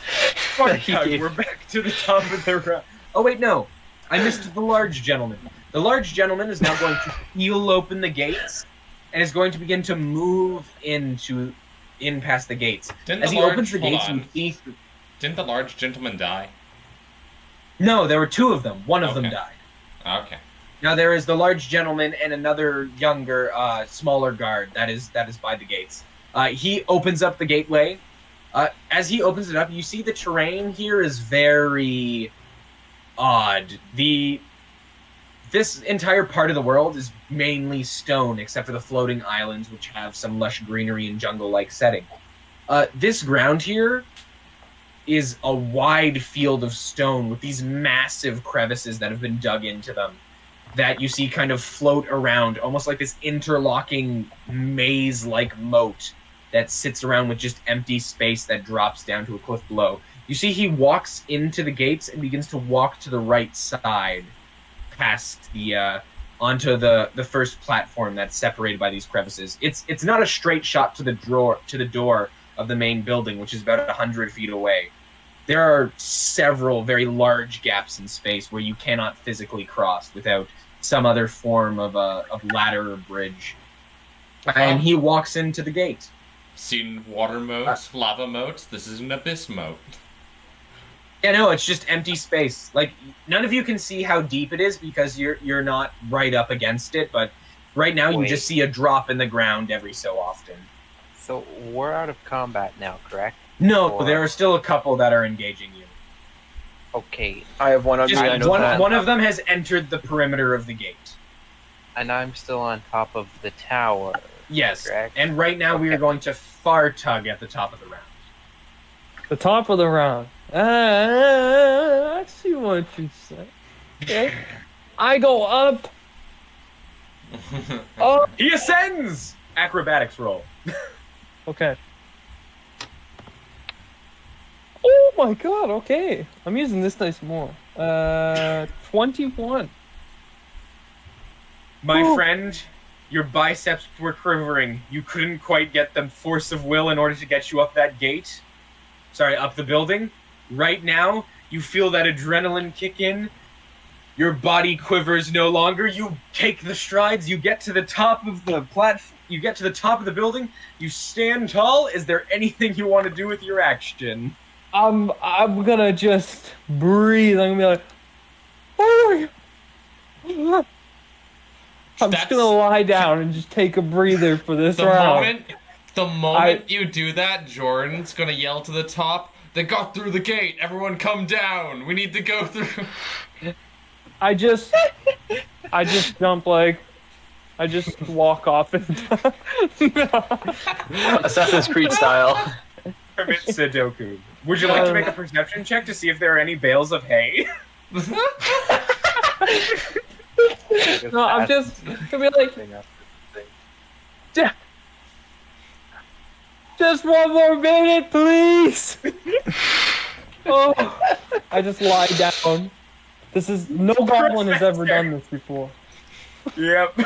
Fuck, we're back to the top of the round. Oh wait, no. I missed the large gentleman. The large gentleman is now going to peel open the gates and is going to begin to move in past the gates.
Didn't
As
the
he
large-
opens the
hold
gates,
on.
you see...
Didn't the large gentleman die?
No, there were 2 of them. One of them
Okay.
died.
Okay.
Now there is the large gentleman and another younger, smaller guard that is by the gates. He opens up the gateway. As he opens it up, you see the terrain here is very odd. This entire part of the world is mainly stone, except for the floating islands, which have some lush greenery and jungle-like setting. This ground here is a wide field of stone with these massive crevices that have been dug into them that you see kind of float around, almost like this interlocking maze-like moat that sits around with just empty space that drops down to a cliff below. You see he walks into the gates and begins to walk to the right side, past the onto the first platform that's separated by these crevices. It's not a straight shot to the door of the main building, which is about 100 feet away. There are several very large gaps in space where you cannot physically cross without some other form of ladder or bridge. And he walks into the gate.
Seen water moats, lava moats. This is an abyss moat.
Yeah, no, it's just empty space. Like, none of you can see how deep it is because you're not right up against it, but right now you
Wait.
just see a drop in the ground every so often.
So we're out of combat now, correct?
No,
Or-
there are still a couple that are engaging you.
Okay,
I have one on me,
Just
I know that.
one of them has entered the perimeter of the gate.
and I'm still on top of the tower.
Yes,
Correct.
and right now we are
Okay.
going to Fartug at the top of the round.
the top of the round. I see what you say. Okay. I go up. Oh,
He ascends! Acrobatics roll.
okay. Oh my god, okay. I'm using this dice more. 21.
My
Ooh.
friend, your biceps were quivering. You couldn't quite get the force of will in order to get you up that gate. Sorry, up the building. Right now, you feel that adrenaline kick in. Your body quivers no longer. You take the strides. You get to the top of the platform. You get to the top of the building. You stand tall. Is there anything you want to do with your action?
I'm gonna just breathe. I'm gonna be like, oh my god. I'm just
That's-
gonna lie down and just take a breather for this
The
round.
moment you do that, Jordan's gonna yell to the top, "They got through the gate! Everyone come down! We need to go through!"
I just jump like, I just walk off and
Assassin's Creed style.
Commit Sudoku. Would you like to make a perception check to see if there are any bales of hay?
No, I'm just gonna be like, just one more minute, please. Oh, I just lie down. This is no goblin has ever done this before.
Yep.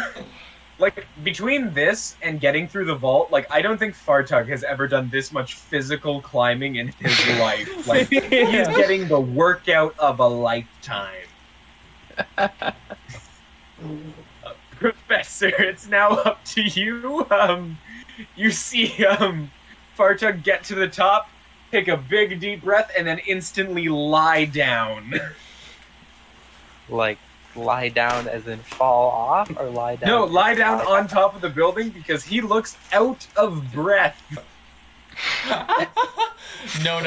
Like, between this and getting through the vault, like, I don't think Fartug has ever done this much physical climbing in his life. Like, he's getting the workout of a lifetime. Professor, it's now up to you. You see, Fartug get to the top, take a big deep breath, and then instantly lie down.
Like, lie down as in fall off, or lie down?
No, lie down on top of the building because he looks out of breath.
No.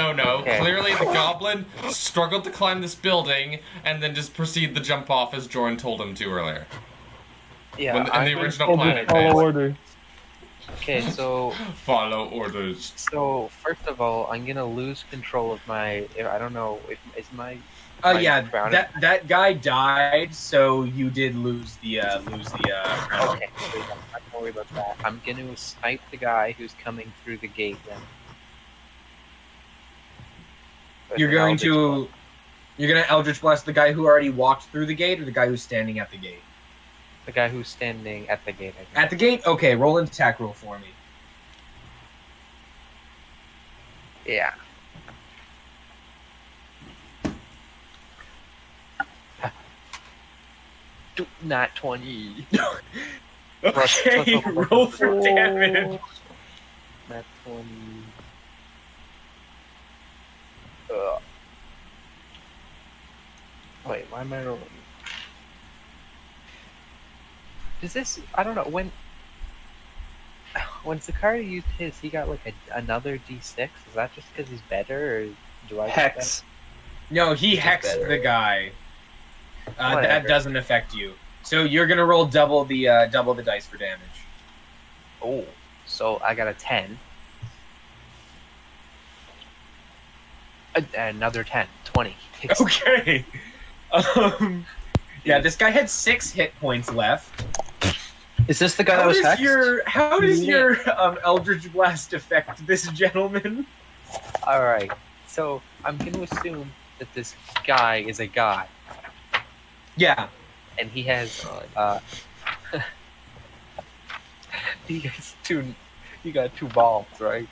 Okay.
Clearly the goblin struggled to climb this building and then just proceed to jump off as Jorn told him to earlier.
Yeah,
In the
I'm-
original planning
Follow
phase.
order.
Okay, so
Follow orders.
first of all, I'm gonna lose control of my. I don't know if is my.
Yeah,
crown-
that guy died, so you did lose the crown.
Okay, so yeah, I'm not gonna worry about that. I'm gonna snipe the guy who's coming through the gate then. With
You're
an
going
Eldritch
to, you're gonna Eldritch Blast the guy who already walked through the gate, or the guy who's standing at the gate?
The guy who's standing at the gate. I think.
At the gate? Okay, roll an attack roll for me.
Yeah. Not 20.
Okay, roll for damage.
Not 20. Wait, why am I rolling? Does this? I don't know when. When Zakari used his, he got like another D6. Is that just because he's better, or do I? get
Hex.
No, he hexed
better.
the guy. That
Whatever.
doesn't affect you. So you're gonna roll double the dice for damage.
that? Oh, so I got a 10. Another 10. 20. Takes-
Okay. Yeah, this guy had 6 hit points left.
Is this the guy that was hexed?
How does your Eldritch Blast affect this gentleman?
Alright, so I'm going to assume that this guy is a guy,
Yeah.
and he has, he has he got 2 balls, right?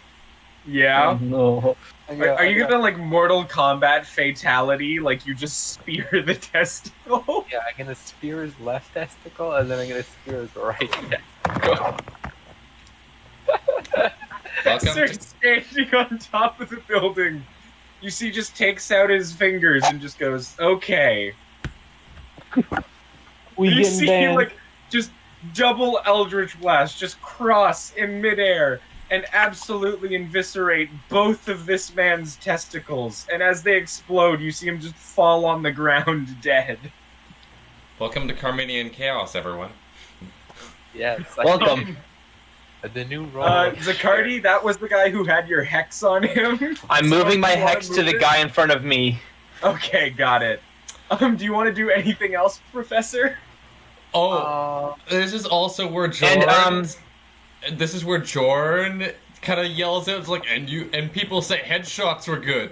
Yeah.
No.
Are you gonna like Mortal Kombat fatality? Like you just spear the testicle?
Yeah, I'm going to spear his left testicle, and then I'm going to spear his right testicle.
Welcome
Sir,
to-
standing on top of the building. You see, just takes out his fingers and just goes, "Okay."
We
You
getting
see,
banned.
like, just double Eldritch Blast, just cross in midair and absolutely eviscerate both of this man's testicles. And as they explode, you see him just fall on the ground dead.
Welcome to KARMINIA Chaos, everyone.
Yes.
Welcome.
The new role.
Zakardi, that was the guy who had your hex on him.
I'm moving my
You wanna
hex to
move
the
it?
guy in front of me.
Okay, got it. Do you want to do anything else, Professor?
Oh, this is also where Jorn.
And
this is where Jorn kind of yells out, it's like, and people say headshots were good.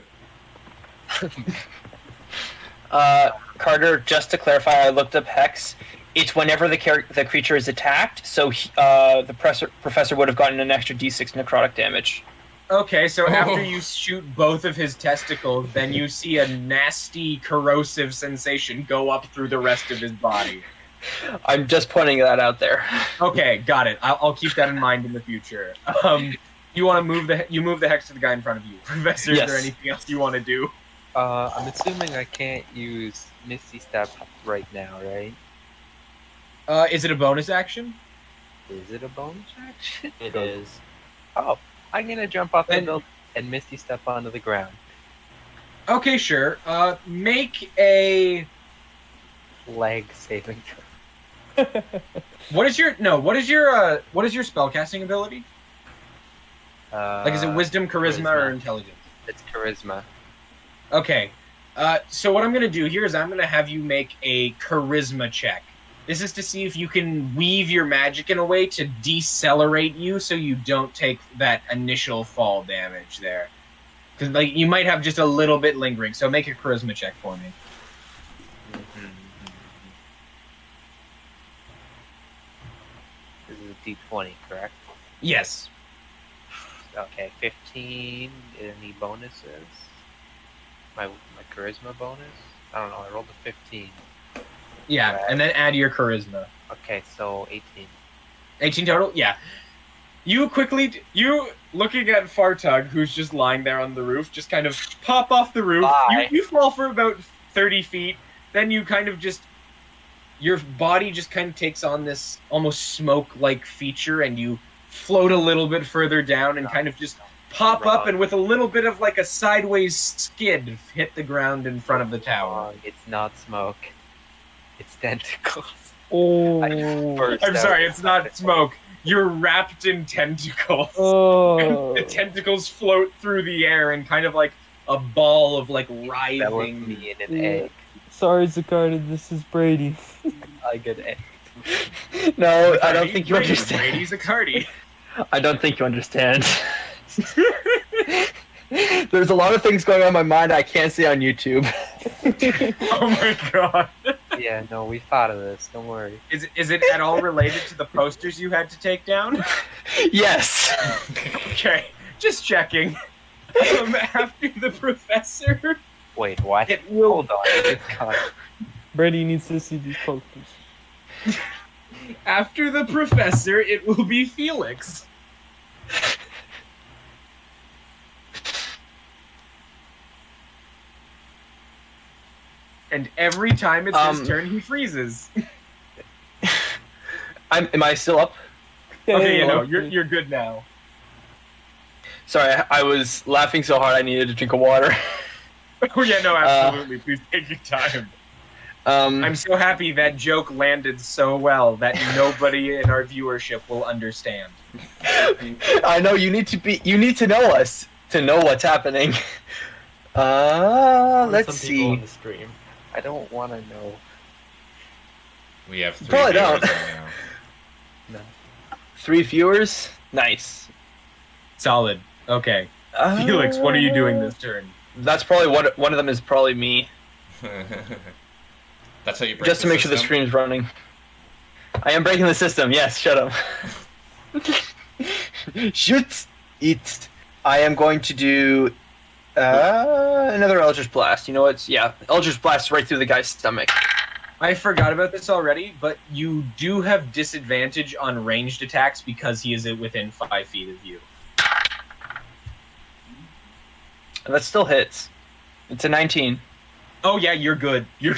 Carter, just to clarify, I looked up hex. It's whenever the creature is attacked, so the professor would have gotten an extra d6 necrotic damage.
Okay, so
Oh.
after you shoot both of his testicles, then you see a nasty, corrosive sensation go up through the rest of his body.
I'm just pointing that out there.
Okay, got it. I'll keep that in mind in the future. You want to move the hex to the guy in front of you, Professor? Is there
Yes.
anything else you want to do?
I'm assuming I can't use Misty Step right now, right?
Is it a bonus action?
Is it a bonus action?
It is.
Oh, I'm gonna jump off the
And-
building and Misty Step onto the ground.
Okay, sure. Make a
Leg saving throw.
What is your spellcasting ability? Like, is it wisdom, charisma, or intelligence?
It's charisma.
Okay. So what I'm going to do here is I'm going to have you make a charisma check. This is to see if you can weave your magic in a way to decelerate you so you don't take that initial fall damage there. Because like, you might have just a little bit lingering, so make a charisma check for me.
This is a D20, correct?
Yes.
Okay, 15. Any bonuses? My charisma bonus? I don't know. I rolled a 15.
Yeah, and then add your charisma.
Okay, so 18.
18 total? Yeah. You looking at Fartug, who's just lying there on the roof, just kind of pop off the roof. You fall for about 30 feet. Then you kind of just... Your body just kind of takes on this almost smoke-like feature, and you float a little bit further down and kind of just pop up, and with a little bit of like a sideways skid, hit the ground in front of the tower.
It's not smoke. It's tentacles.
Oh.
I'm sorry, it's not smoke. You're wrapped in tentacles.
Oh.
The tentacles float through the air and kind of like a ball of like writhing.
That would be in an egg.
Sorry, Zakarda, this is Bradey.
I get egg.
No, I don't think you understand.
Brady's a cardi.
I don't think you understand. There's a lot of things going on in my mind I can't see on YouTube.
Oh my god.
Yeah, no, we thought of this. Don't worry.
Is it at all related to the posters you had to take down?
Yes.
Okay, just checking. After the professor...
Wait, what?
It will...
Hold on. God.
Bradey needs to see these posters.
After the professor, it will be Felix. And every time it's his turn, he freezes.
Am I still up?
Okay, you know, you're good now.
Sorry, I was laughing so hard I needed a drink of water.
Oh yeah, no, absolutely. Please take your time. I'm so happy that joke landed so well that nobody in our viewership will understand.
I know you need to know us to know what's happening. Let's
Some people on
see.
the stream. I don't want to know.
We have 3
Probably
viewers
don't.
right now.
3 viewers? Nice.
Solid. Okay. Felix, what are you doing this turn?
That's probably one of them is probably me.
That's how you break
Just to
the
make sure the
system?
stream's running. I am breaking the system, yes, shut up. Shoot it. I am going to do another Eldritch Blast. You know what? Yeah, Eldritch Blast right through the guy's stomach.
I forgot about this already, but you do have disadvantage on ranged attacks because he is within 5 feet of you.
And that still hits. It's a 19.
Oh yeah, you're good. You're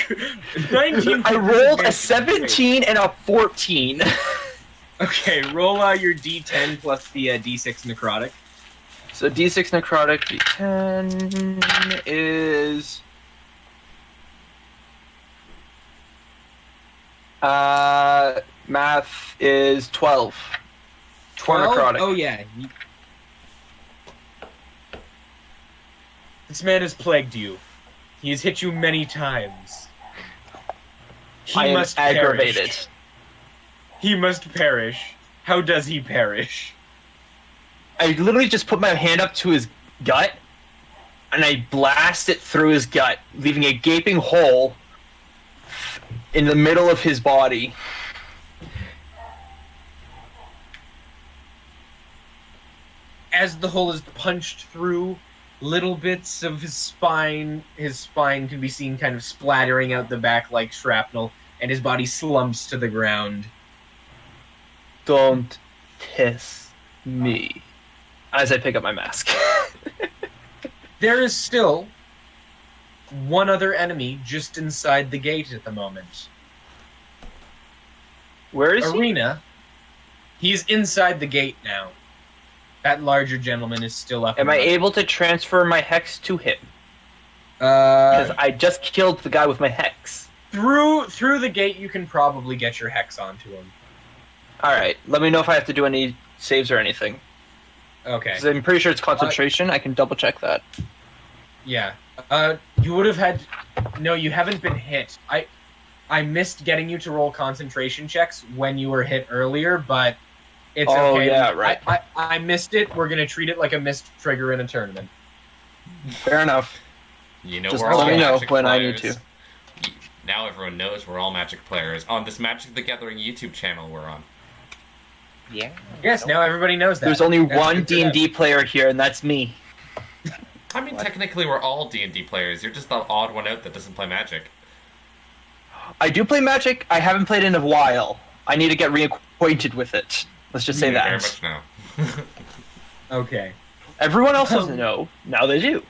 19.
I rolled a 17 and a 14.
Okay, roll your D10 plus the D6 necrotic.
So D6 necrotic, D10 is... math is 12. 12 necrotic.
Oh yeah. This man has plagued you. He has hit you many times. He
I am
must
aggravated.
perish. He must perish. How does he perish?
I literally just put my hand up to his gut, and I blast it through his gut, leaving a gaping hole in the middle of his body.
As the hole is punched through, little bits of his spine can be seen kind of splattering out the back like shrapnel, and his body slumps to the ground.
Don't kiss me. As I pick up my mask.
There is still one other enemy just inside the gate at the moment.
Where is he?
Arena. He's inside the gate now. That larger gentleman is still up.
Am I able to transfer my hex to him? Because I just killed the guy with my hex.
Through the gate, you can probably get your hex onto him.
All right. Let me know if I have to do any saves or anything.
Okay.
'Cause I'm pretty sure it's concentration. I can double check that.
Yeah. You would have had. No, you haven't been hit. I missed getting you to roll concentration checks when you were hit earlier, but it's
Oh,
okay.
yeah, right.
I missed it. We're gonna treat it like a missed trigger in a tournament.
Fair enough.
You know,
Just
we're all
let me know
Magic
when I
players.
need to.
Now everyone knows we're all Magic players on this Magic the Gathering YouTube channel we're on.
Yeah.
Yes, now everybody knows that.
There's only
That's
one
good to know.
D&D player here, and that's me.
I mean, technically we're all D&D players. You're just the odd one out that doesn't play Magic.
I do play Magic. I haven't played in a while. I need to get reacquainted with it. Let's just say
Very
that.
much now.
Okay.
Everyone else doesn't know. Now they do.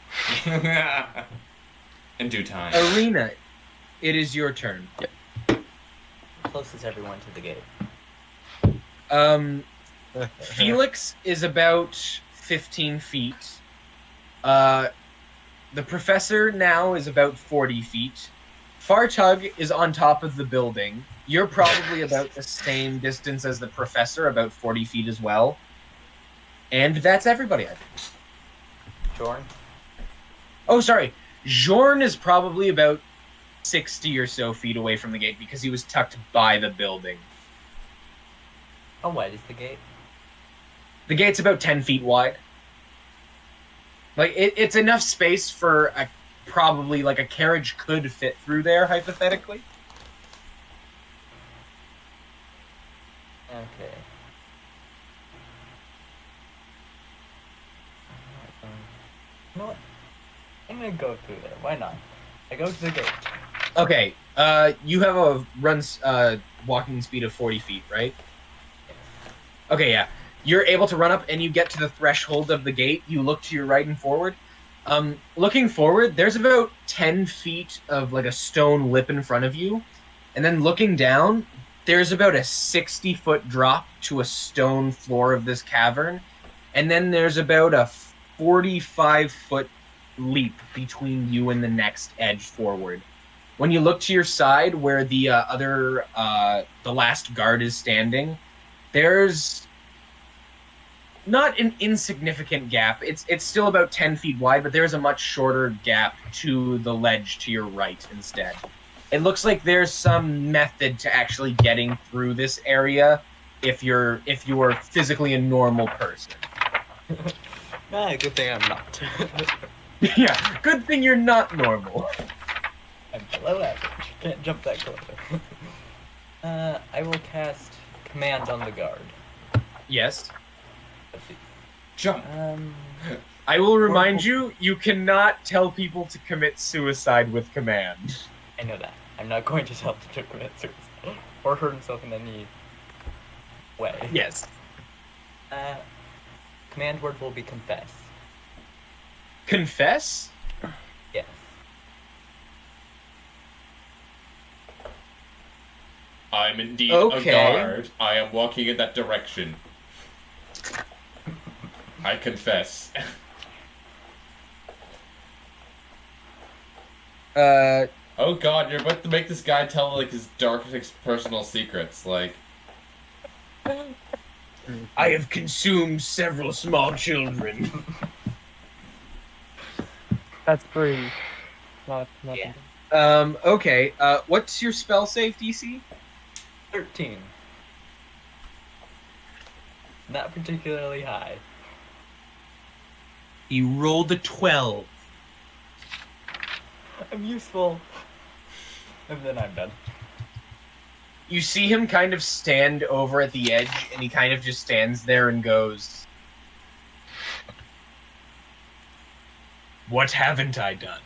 In due time.
Arena, it is your turn.
Close is everyone to the gate?
Felix is about 15 feet. The professor now is about 40 feet. Fartug is on top of the building. You're probably about the same distance as the professor, about 40 feet as well. And that's everybody, I think.
Jorn?
Oh, sorry. Jorn is probably about 60 or so feet away from the gate because he was tucked by the building.
How wide is the gate?
The gate's about 10 feet wide. Like, it's enough space for probably like a carriage could fit through there, hypothetically.
Okay. You know what? I'm gonna go through there. Why not? I go to the gate.
Okay, you have a walking speed of 40 feet, right? Okay, yeah. You're able to run up and you get to the threshold of the gate. You look to your right and forward. Looking forward, there's about 10 feet of like a stone lip in front of you. And then looking down, there's about a 60-foot drop to a stone floor of this cavern. And then there's about a 45-foot leap between you and the next edge forward. When you look to your side where the the last guard is standing, there's not an insignificant gap. It's still about 10 feet wide, but there's a much shorter gap to the ledge to your right instead. It looks like there's some method to actually getting through this area if you're physically a normal person.
Good thing I'm not.
Yeah, good thing you're not normal.
I'm below average. Can't jump that close. I will cast Command on the guard.
Yes.
Let's see.
Jump.
I will remind you, you cannot tell people to commit suicide with command.
I know that. I'm not going to tell him to commit suicide or hurt himself in any way.
Yes.
Command word will be confess.
Confess?
Yes.
I'm indeed
Okay.
a guard. I am walking in that direction. I confess. Oh god, you're about to make this guy tell like his darkest personal secrets, like
I have consumed several small children.
That's free. Not nothing.
Yeah.
Okay, what's your spell save DC?
13. Not particularly high.
He rolled a 12.
I'm useful. And then I'm done.
You see him kind of stand over at the edge, and he kind of just stands there and goes, "What haven't I done?"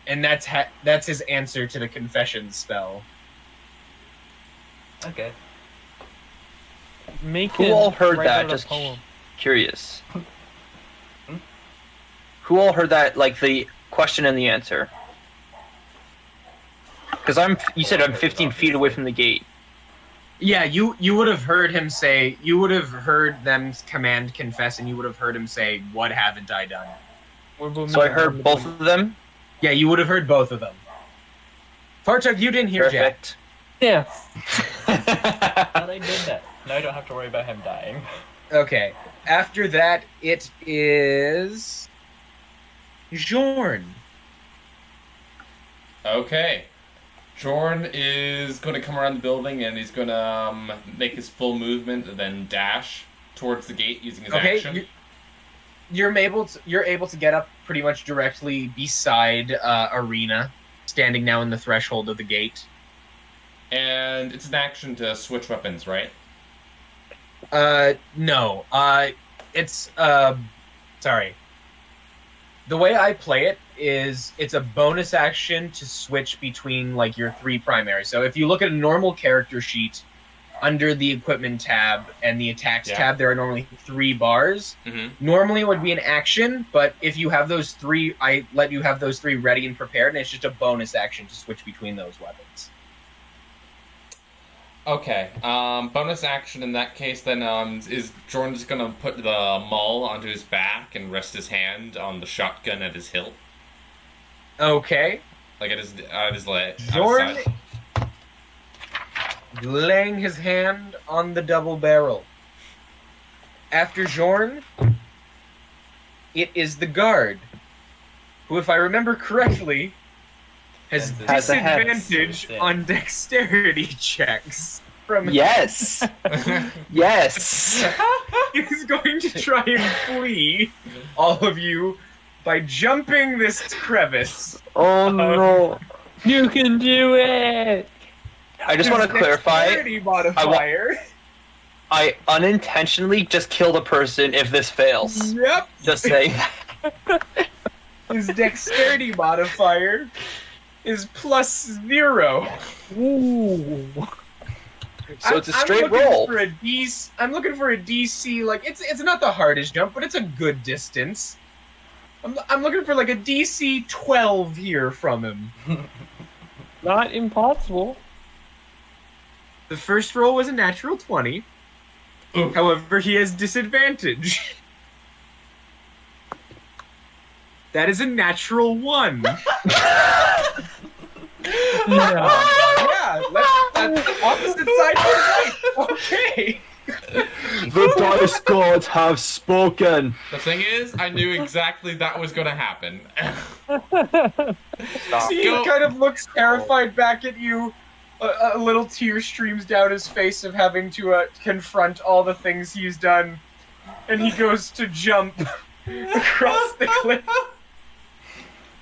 And that's his answer to the confession spell.
Okay.
Make
Who
him
all heard
write
that?
out a
Just
poem.
curious. Who all heard that? Like the question and the answer. Because you said I'm 15 feet away from the gate.
Yeah, you would have heard him say, you would have heard them command confess, and you would have heard him say, "What haven't I done?"
What about
So I
me?
heard both of them.
Yeah, you would have heard both of them. Partug, you didn't hear Jack.
Perfect.
Yeah.
And I did that. Now I don't have to worry about him dying.
Okay. After that, it is Jorn.
Okay. Jorn is going to come around the building and he's going to make his full movement and then dash towards the gate using his action.
You're able to get up pretty much directly beside Arena, standing now in the threshold of the gate.
And it's an action to switch weapons, right?
No. It's sorry. The way I play it is it's a bonus action to switch between like your 3 primaries. So if you look at a normal character sheet, under the equipment tab and the attacks tab, there are normally 3 bars.
Mm-hmm.
Normally it would be an action, but if you have those 3, I let you have those 3 ready and prepared, and it's just a bonus action to switch between those weapons.
Okay. Bonus action in that case then is Jordan just gonna put the maul onto his back and rest his hand on the shotgun at his hilt?
Okay.
Like at his leg.
Jordan laying his hand on the double barrel. After Jorn, it is the guard, who, if I remember correctly, has
Has a hex.
disadvantage on dexterity checks. From
Yes. Yes.
He's going to try and flee all of you by jumping this crevice.
Oh no.
You can do it!
I just want to clarify.
Dexterity modifier.
I unintentionally just killed a person if this fails.
Yep.
Just saying.
His dexterity modifier is +0.
Ooh.
So it's a straight
I'm looking
roll.
For a DC, I'm looking for a DC, like, it's not the hardest jump, but it's a good distance. I'm looking for, like, a DC 12 here from him.
Not impossible.
The first roll was a natural 20.
Ooh.
However, he has disadvantage. That is a natural 1. Yeah, that's the opposite side of right. Okay.
The dice gods have spoken.
The thing is, I knew exactly that was gonna happen.
Stop.
He
Go.
kind of looks terrified back at you. A little tear streams down his face of having to confront all the things he's done. And he goes to jump across the cliff.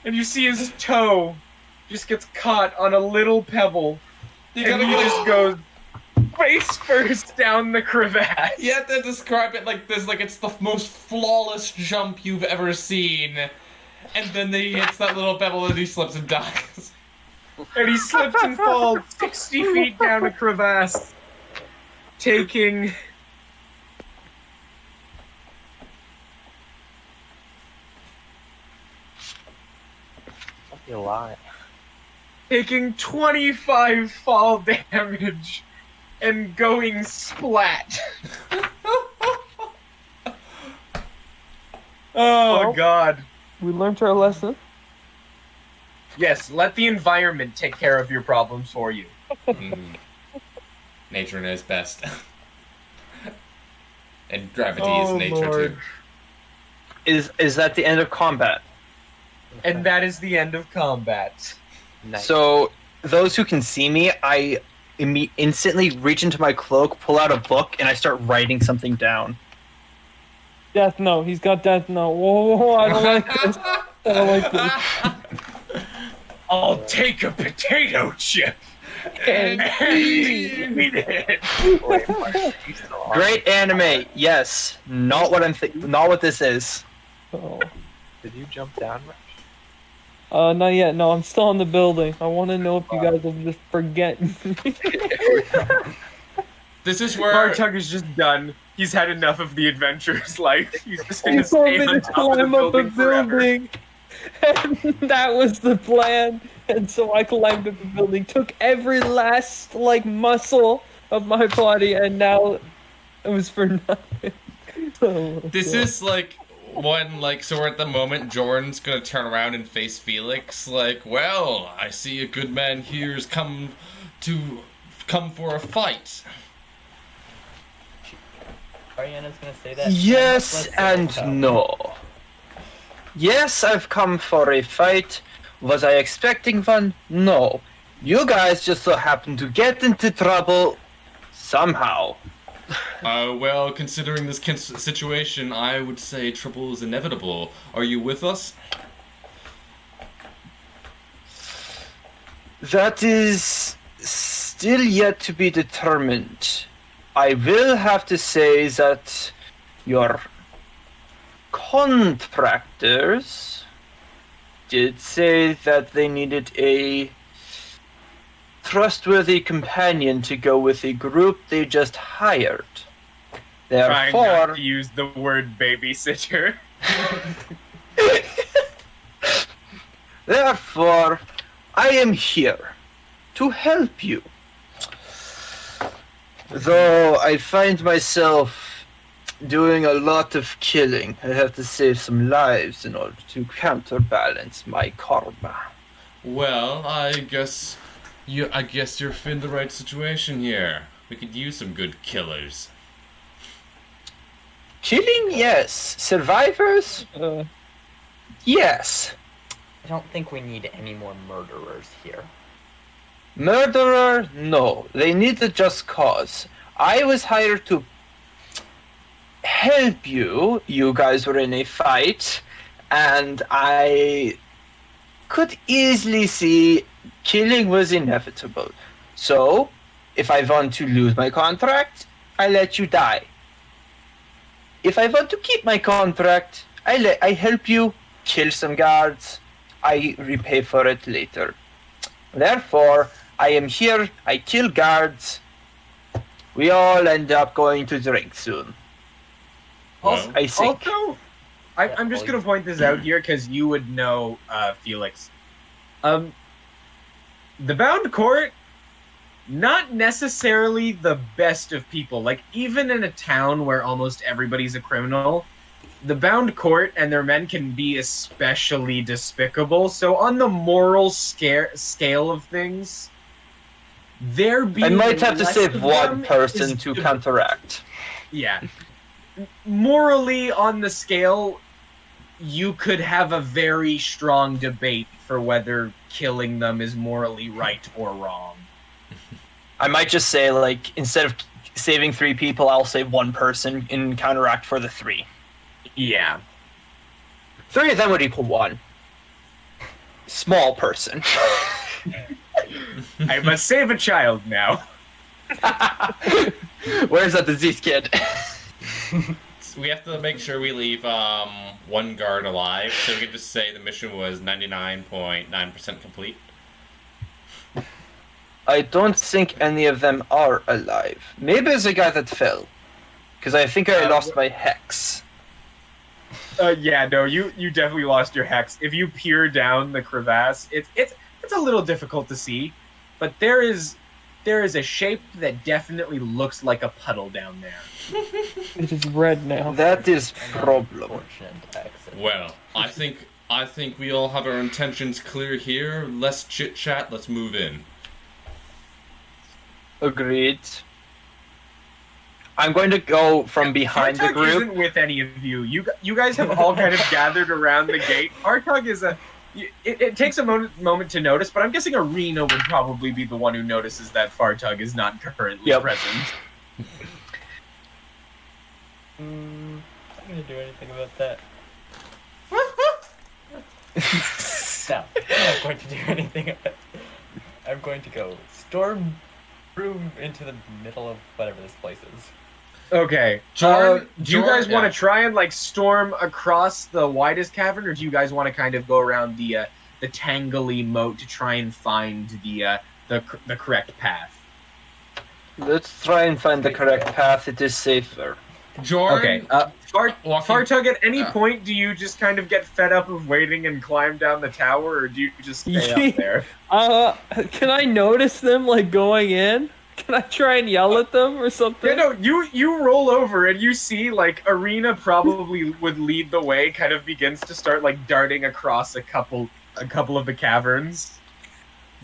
And you see his toe just gets caught on a little pebble.
You
And
gotta
he
go.
just goes face first down the crevasse.
You have to describe it like this, like it's the most flawless jump you've ever seen. And then he hits that little pebble and he slips and dies.
And he slips and falls 60 feet down a crevasse, taking...
You lie.
taking 25 fall damage and going splat. Oh,
Well.
God.
We learned our lesson.
Yes, let the environment take care of your problems for you.
Nature knows best. And gravity
Oh,
is nature
Lord.
too.
Is that the end of combat?
And that is the end of combat.
Nice.
So those who can see me, I instantly reach into my cloak, pull out a book, and I start writing something down.
Death Note. He's got Death Note. Whoa, I don't like this. I don't like this.
I'll take a potato chip
And
and eat it.
Wait, Marshal, you still are.
Great anime, yes. Not what not what this is.
Oh.
Did you jump down, Marshal?
Not yet. No, I'm still in the building. I want to know if you guys will just forget me.
This is where
Bartug is just done. He's had enough of the adventurous life. He's just gonna
You told
stay
me
on
to
top of the
climb up a
building forever.
building. And that was the plan. And so I climbed up the building, took every last, like, muscle of my body, and now it was for nothing. Oh,
this
God.
is like So we're at the moment, Jordan's gonna turn around and face Felix, like, well, I see a good man here's come for a fight.
Ariana's gonna say that.
Yes
Let's
and
say so.
no. Yes, I've come for a fight. Was I expecting one? No. You guys just so happened to get into trouble somehow.
Well, considering this situation, I would say trouble is inevitable. Are you with us?
That is still yet to be determined. I will have to say that your contractors did say that they needed a trustworthy companion to go with the group they just hired.
Trying not
Therefore,
to use the word babysitter.
therefore, I am here to help you. Though I find myself doing a lot of killing, I have to save some lives in order to counterbalance my karma.
Well, I guess you're in the right situation here. We could use some good killers.
Killing, yes. Survivors, yes.
I don't think we need any more murderers here.
Murderer, no. They need a just cause. I was hired to help you. You guys were in a fight, and I could easily see killing was inevitable. So, if I want to lose my contract, I let you die. If I want to keep my contract, I help you kill some guards. I repay for it later. Therefore, I am here, I kill guards. We all end up going to drink soon.
Well,
I think.
Also, I'm just going to point this out here because you would know, Felix. The Bound Court, not necessarily the best of people. Like, even in a town where almost everybody's a criminal, the Bound Court and their men can be especially despicable. So on the moral scale of things, there being
I might have to
less
save
of
one
them
person
is
to
deb-
counteract.
Yeah. Morally, on the scale, you could have a very strong debate for whether killing them is morally right or wrong.
I might just say, like, instead of saving 3 people, I'll save 1 person in counteract for the 3.
Yeah.
3 of them would equal 1. Small person.
I must save a child now.
Where's that diseased kid?
So we have to make sure we leave one guard alive, so we can just say the mission was 99.9% complete.
I don't think any of them are alive. Maybe it's a guy that fell. Because I think I lost my hex.
Yeah, no, you definitely lost your hex. If you peer down the crevasse, it's a little difficult to see, but there is a shape that definitely looks like a puddle down there.
It is red now.
That is problem.
Unfortunate accident.
Well, I think we all have our intentions clear here. Less chit chat. Let's move in.
Agreed. I'm going to go from behind the
Artug
group.
isn't with any of you. You guys have all kind of gathered around the gate. Artug is it takes a moment to notice, but I'm guessing Arena would probably be the one who notices that Fartug is not currently present.
I'm not gonna do anything about that. No, I'm not going to do anything about it. I'm going to go storm room into the middle of whatever this place is.
Okay.
Jorn-
Do you guys
Jorn-
want
yeah.
to try and like storm across the widest cavern, or do you guys want to kind of go around the tangly moat to try and find the correct path?
Let's try and find the correct path. It is safer.
Jordan.
Okay. Fartug, at any point, do you just kind of get fed up of waiting and climb down the tower, or do you just stay up there?
Can I notice them like going in? Can I try and yell at them or something?
Yeah, no, you roll over and you see, like, Arena probably would lead the way, kind of begins to start, like, darting across a couple of the caverns.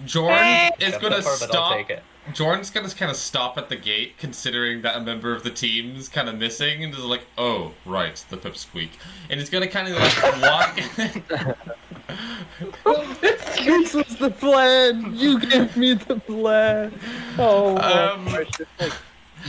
Jorn is
Jump
gonna
that far, but I'll
stop.
take it.
Jorn's gonna kind of stop at the gate, considering that a member of the team's kind of missing, and is like, "Oh, right, the pipsqueak," and he's gonna kind of like walk.
This was the plan. You gave me the plan. Oh my
Just, like,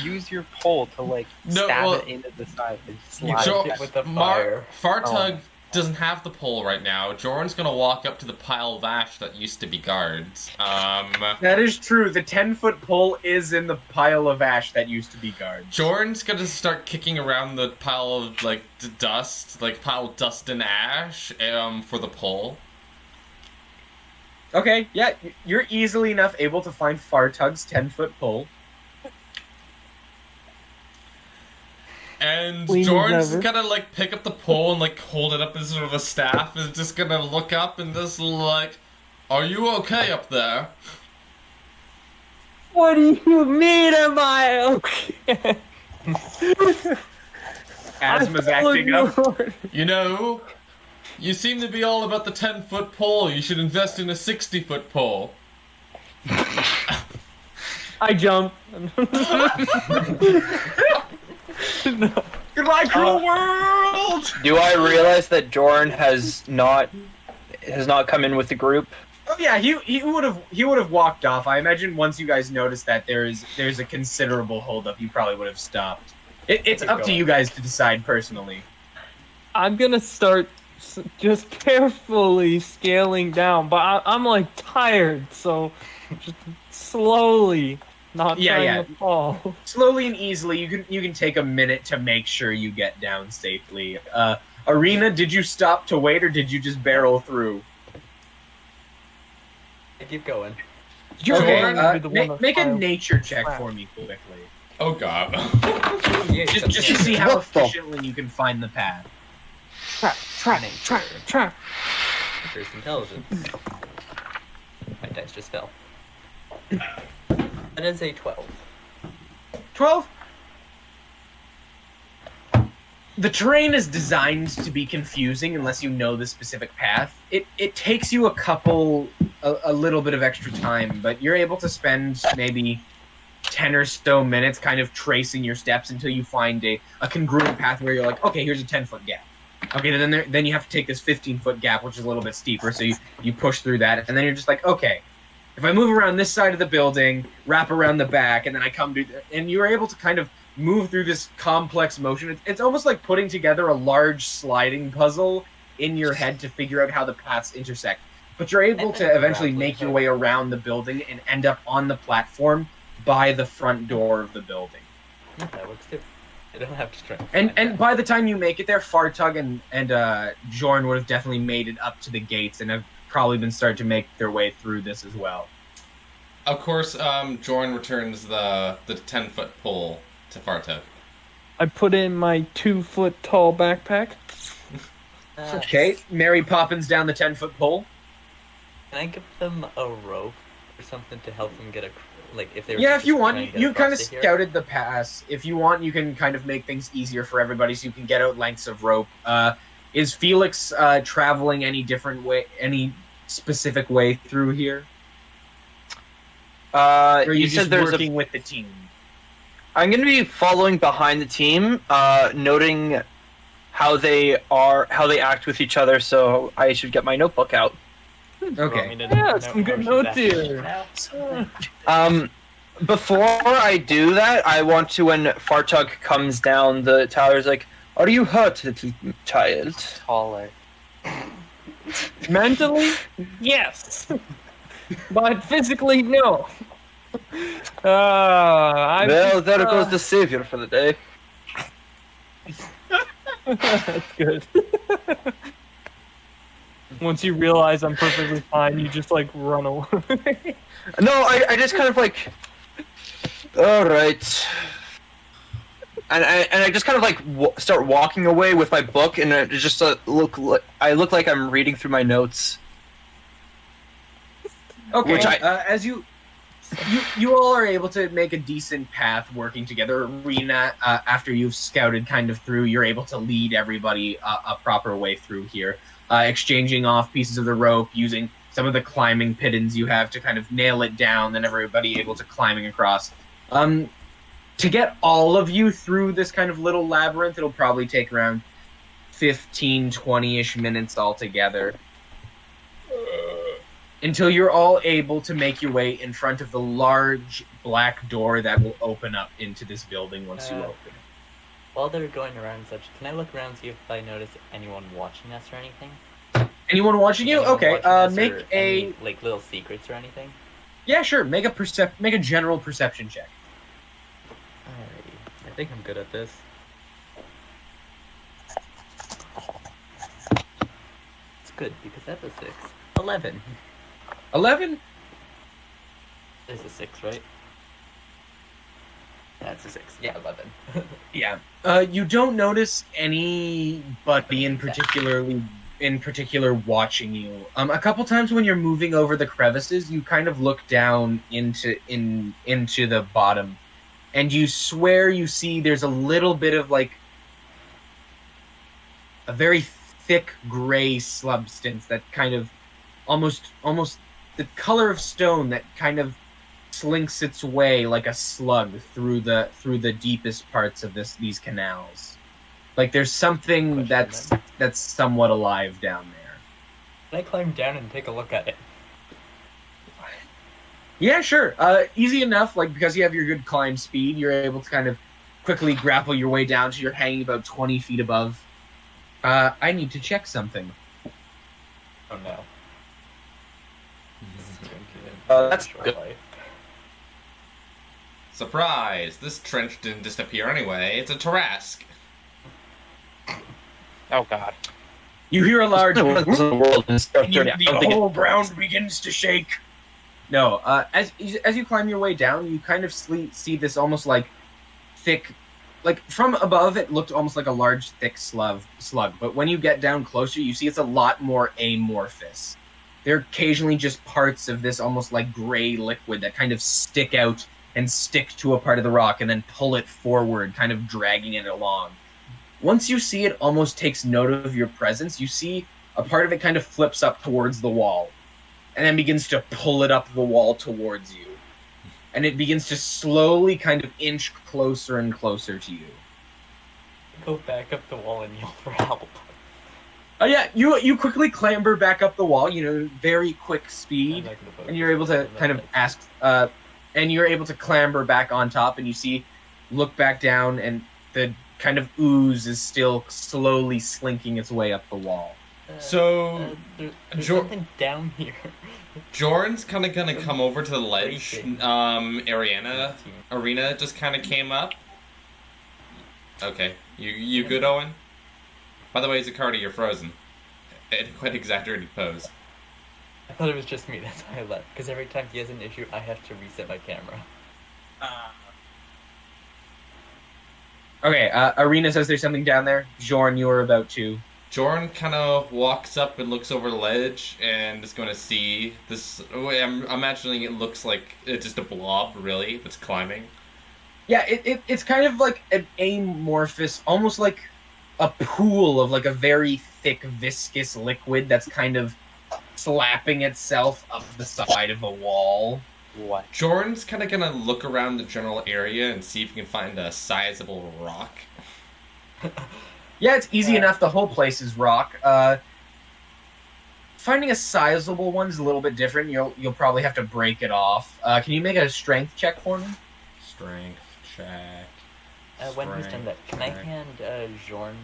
use your pole to like
No,
stab
well,
it into the side and slide
Jo-
it.
with the fire.
Fartug doesn't have the pole right now. Jorn's gonna walk up to the pile of ash that used to be guards.
That is true. The 10-foot pole is in the pile of ash that used to be guards.
Jorn's gonna start kicking around the pile of like dust, like pile of dust and ash, for the pole.
Okay, yeah, you're easily enough able to find Fartug's 10-foot pole.
And
We
Jorn's
never-
gonna like pick up the pole and like hold it up as sort of a staff, and just gonna look up and just like, "Are you okay up there?"
What do you mean, am I okay?
Asthma's
I followed
acting up.
your order.
You know, you seem to be all about the 10-foot pole. You should invest in a 60-foot pole.
I jump.
Goodbye, cruel world!
Do I realize that Jorn has not come in with the group?
Oh yeah, he would have walked off. I imagine once you guys notice that there's a considerable holdup, you probably would have stopped. It's up to you guys to decide personally.
I'm gonna start just carefully scaling down, but I'm like tired, so just slowly, not
Yeah,
trying
yeah.
to fall.
Slowly and easily, you can take a minute to make sure you get down safely. Arena, did you stop to wait, or did you just barrel through?
Keep going.
You're
Okay,
going to be the one that
make a
files.
nature check for me quickly.
Oh god.
Yeah,
Just to see how
What the-
efficiently you can find the path.
Trap.
First intelligence. My dice just fell. That is a 12.
12? The terrain is designed to be confusing unless you know the specific path. It takes you a little bit of extra time, but you're able to spend maybe 10 or so minutes kind of tracing your steps until you find a congruent path where you're like, okay, here's a 10-foot gap. Okay, then you have to take this 15-foot gap, which is a little bit steeper, so you push through that, and then you're just like, okay, if I move around this side of the building, wrap around the back, and then I come to... And you're able to kind of move through this complex motion. It's almost like putting together a large sliding puzzle in your head to figure out how the paths intersect. But you're able to eventually make your way around the building and end up on the platform by the front door of the building.
That works too. I don't have to try.
And by the time you make it there, Fartug and Jorn would have definitely made it up to the gates and have probably been starting to make their way through this as well.
Of course, Jorn returns the 10-foot pole to Fartug.
I put in my 2-foot tall backpack.
Okay, Mary Poppins down the 10-foot pole.
Can I give them a rope or something to help them get if they were
Yeah,
to
if you
just
want,
try and get
you kind of
across to here?
scouted the pass. If you want, you can kind of make things easier for everybody, so you can get out lengths of rope. Is Felix traveling any different way, any specific way through here? Or are you
You
just
said there's
working with the team?
I'm going to be following behind the team, noting how they act with each other. So I should get my notebook out.
Okay.
Yeah, some good notes here.
Before I do that, I want to, when Fartug comes down the towers, like, "Are you hurt, little child?"
Taller.
Mentally, yes. But physically, no.
Well, there goes the savior for the day.
That's good. Once you realize I'm perfectly fine, you just like run away.
No, I just kind of like, all right, and I just kind of like start walking away with my book, and it just I look like I'm reading through my notes.
Okay.
Which
You all are able to make a decent path working together. Arena, after you've scouted kind of through, you're able to lead everybody a proper way through here, exchanging off pieces of the rope, using some of the climbing pittons you have to kind of nail it down, then everybody able to climbing across. To get all of you through this kind of little labyrinth, it'll probably take around 15, 20-ish minutes altogether. Until you're all able to make your way in front of the large black door that will open up into this building once you open it.
While they're going around and such, can I look around and see if I notice anyone watching us or anything?
Anyone watching you?
Anyone
Okay,
watching us
make
or
a...
any, like, little secrets or anything?
Yeah, sure. Make a general perception check.
Alrighty. I think I'm good at this. It's good, because that's a 6. 11.
11?
There's a 6, right? That's a 6. Yeah, 11.
Yeah. You don't notice anybody in particular watching you. A couple times when you're moving over the crevices, you kind of look down into the bottom, and you swear you see there's a little bit of like a very thick gray substance that kind of almost the color of stone that kind of slinks its way like a slug through the deepest parts of these canals. Like there's something that's somewhat alive down there.
Can I climb down and take a look at it?
Yeah, sure. Easy enough. Like because you have your good climb speed, you're able to kind of quickly grapple your way down so you're hanging about 20 feet above. I need to check something.
Oh no.
That's good.
Surprise! This trench didn't disappear anyway. It's a Tarrasque.
Oh god.
You hear a large
The world and stuff,
and
I don't
the
think
whole
it-
ground begins to shake. No, as you climb your way down, you kind of see this almost like thick, like from above it looked almost like a large thick slug. But when you get down closer, you see it's a lot more amorphous. There are occasionally just parts of this almost like gray liquid that kind of stick out and stick to a part of the rock and then pull it forward, kind of dragging it along. Once you see it almost takes note of your presence, you see a part of it kind of flips up towards the wall and then begins to pull it up the wall towards you. And it begins to slowly kind of inch closer and closer to you.
Go back up the wall and yell for help.
Oh yeah, you quickly clamber back up the wall, very quick speed, and you're able to kind of ask, and you're able to clamber back on top, and you look back down, and the kind of ooze is still slowly slinking its way up the wall.
So,
there's
Jor-
something down here.
Jorn's kind of gonna come over to the ledge. Arena just kind of came up. Okay, you good, Owen? By the way, Zacardi, you're frozen. Quite exaggerated pose.
I thought it was just me, that's why I left. Because every time he has an issue, I have to reset my camera.
Okay, Arena says there's something down there. Jorn, you are about to.
Jorn kind of walks up and looks over the ledge and is going to see this. I'm imagining it looks like it's just a blob, really, that's climbing.
Yeah, it's kind of like an amorphous, almost like a pool of like a very thick, viscous liquid that's kind of slapping itself up the side of a wall.
What?
Jorn's kind of going to look around the general area and see if he can find a sizable rock.
Yeah, it's easy enough. The whole place is rock. Finding a sizable one's a little bit different. You'll probably have to break it off. Can you make a strength check for me?
Strength check.
When he's done that, can I hand Jorn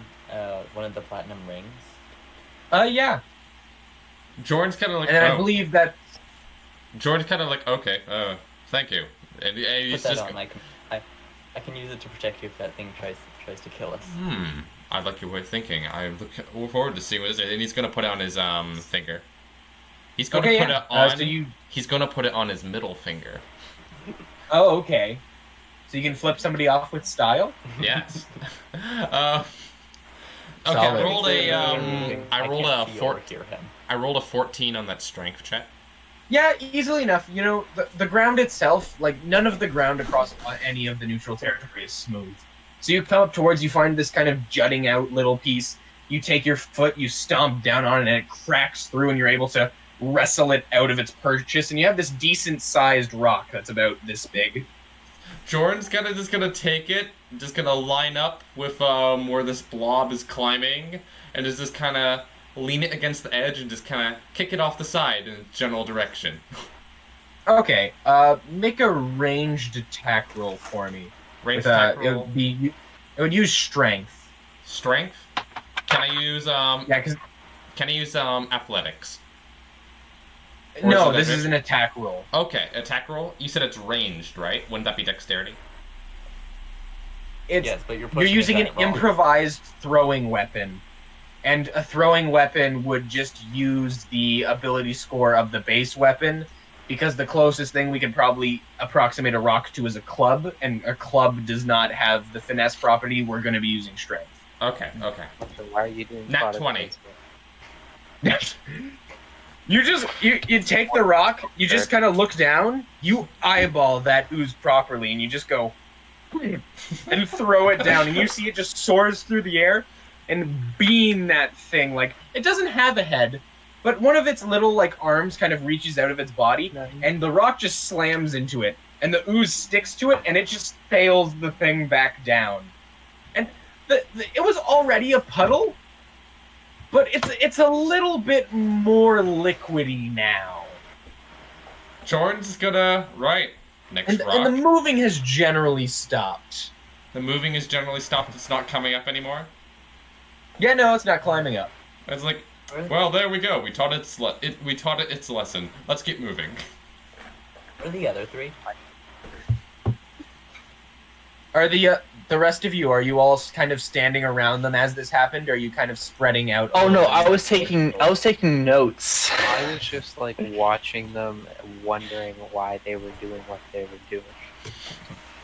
one of the platinum rings?
Yeah.
Jorn's kind of like,
Uh,
And I believe that...
Jorn's kind of like, okay, thank you. And he's
Put that
just...
on. I can use it to protect you if that thing tries to kill us.
I like your way of thinking. I look forward to seeing what it is. And he's going to put it on his finger. He's going to put it on... He's going to put it on his middle finger.
Oh, okay. So you can flip somebody off with style?
Yes. Okay, I rolled a 14 on that strength check.
Yeah, easily enough. You know, the ground itself, like, none of the ground across any of the neutral territory is smooth. So you come up towards, you find this kind of jutting out little piece. You take your foot, you stomp down on it, and it cracks through, and you're able to wrestle it out of its purchase. And you have this decent-sized rock that's about this big.
Jorn's just gonna take it, just gonna line up with where this blob is climbing, and just kind of lean it against the edge and just kind of kick it off the side in a general direction.
Okay, make a ranged attack roll for me.
Ranged
With,
attack roll.
It would use strength.
Strength? Can I use
Yeah, because
Can I use athletics? Or
no,
is it
this
a-
is an attack roll.
Okay, attack roll. You said it's ranged, right? Wouldn't that be dexterity?
It's
Yes, but you're
you're
pushing
using an
it wrong.
improvised throwing weapon, and a throwing weapon would just use the ability score of the base weapon, because the closest thing we could probably approximate a rock to is a club, and a club does not have the finesse property. We're going to be using strength.
Okay.
So why are you doing
Nat
product
20.
placement?
You take the rock, you just kind of look down, you eyeball that ooze properly, and you just go and throw it down, and you see it just soars through the air and beam that thing. Like, it doesn't have a head, but one of its little like arms kind of reaches out of its body, and the rock just slams into it, and the ooze sticks to it, and it just fails the thing back down. And it was already a puddle, but it's a little bit more liquidy now.
Jorn's gonna next
And,
rock.
and the moving has generally stopped.
The moving is generally stopped. It's not coming up anymore.
Yeah, no, it's not climbing up.
It's like, well, there we go. We taught it its lesson. Let's keep moving.
Where are the other three?
Are the rest of you, are you all kind of standing around them as this happened, or are you kind of spreading out?
Oh no,
over
I
them?
was taking notes.
I was just like watching them, wondering why they were doing what they were doing.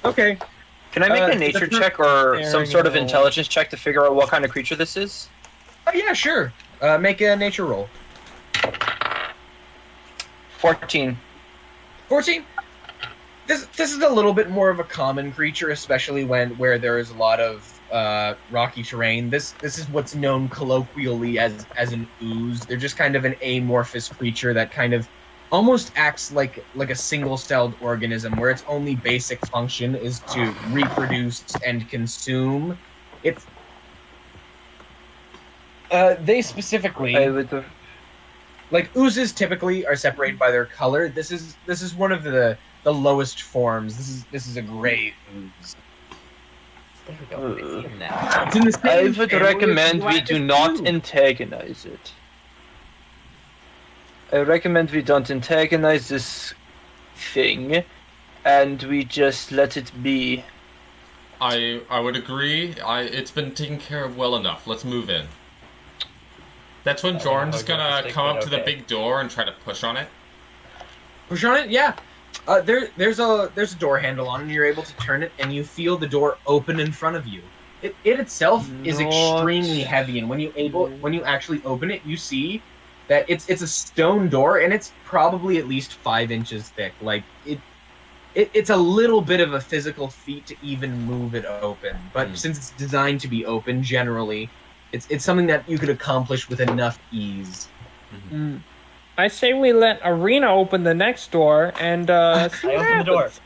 Okay.
Can I make a
the
nature
per-
check or some sort of
staring
intelligence check to figure out what kind of creature this is?
Oh, yeah, sure. Make a nature roll.
14.
14? This is a little bit more of a common creature, especially where there is a lot of rocky terrain. This is what's known colloquially as an ooze. They're just kind of an amorphous creature that kind of almost acts like a single-celled organism, where its only basic function is to reproduce and consume. It's they specifically like oozes typically are separated by their color. This is one of the lowest forms. This is a gray ooze.
There we go. I see him now.
It's in the
I
same
would
family as
recommend we do not
Blue.
antagonize it. I recommend we don't antagonize this thing, and we just let it be.
I would agree. It's been taken care of well enough. Let's move in. That's when Jorn's
okay,
gonna
stick
come
with
up to the
okay.
big door and try to push on it.
Push on it, yeah. There's a door handle on it, and you're able to turn it, and you feel the door open in front of you. It itself is
Not-
extremely heavy, and when you actually open it, you see that it's a stone door, and it's probably at least 5 inches thick. Like it's a little bit of a physical feat to even move it open, but since it's designed to be open, generally, it's something that you could accomplish with enough ease.
I say we let Arena open the next door and
I
see what
opened the door.
happens.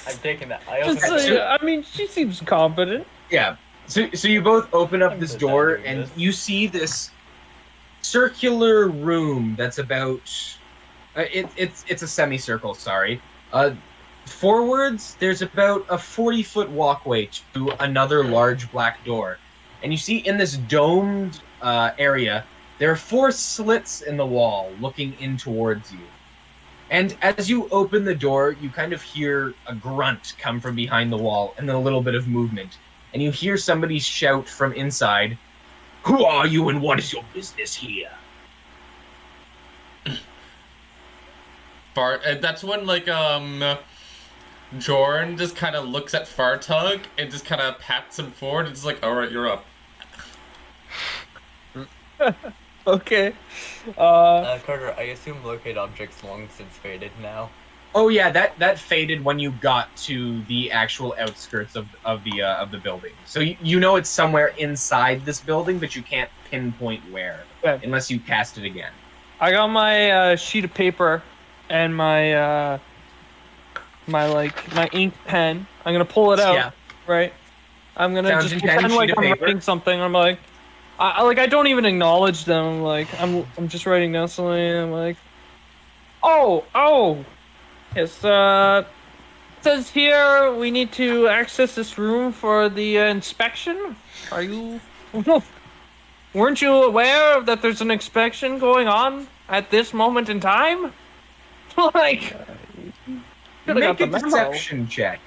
I'm taking that. I opened
Just,
the door.
I mean, she seems competent.
Yeah. So you both open up
I'm
this
good at
door,
doing
and
this.
you see this circular room that's about. It's a semicircle. Sorry. Forwards, there's about a 40-foot walkway to another large black door, and you see in this domed area there are 4 slits in the wall looking in towards you. And as you open the door, you kind of hear a grunt come from behind the wall, and then a little bit of movement. And you hear somebody shout from inside, "Who are you and what is your business here?"
That's when Jorn just kind of looks at Fartug and just kind of pats him forward and just like, all right, you're up.
Okay.
Carter, I assume locate objects long since faded now.
Oh yeah, that faded when you got to the actual outskirts of the building. So you know it's somewhere inside this building, but you can't pinpoint where
Okay.
unless you cast it again.
I got my sheet of paper and my my ink pen. I'm gonna pull it out,
Yeah.
right? I'm gonna
Fountain
just
pen,
pretend like
sheet of
I'm
paper.
writing something. I'm like, I don't even acknowledge them. I'm like, I'm just writing down something. I'm like, oh, yes. Says here we need to access this room for the inspection. Are you? Weren't you aware that there's an inspection going on at this moment in time? Like,
Make a deception check.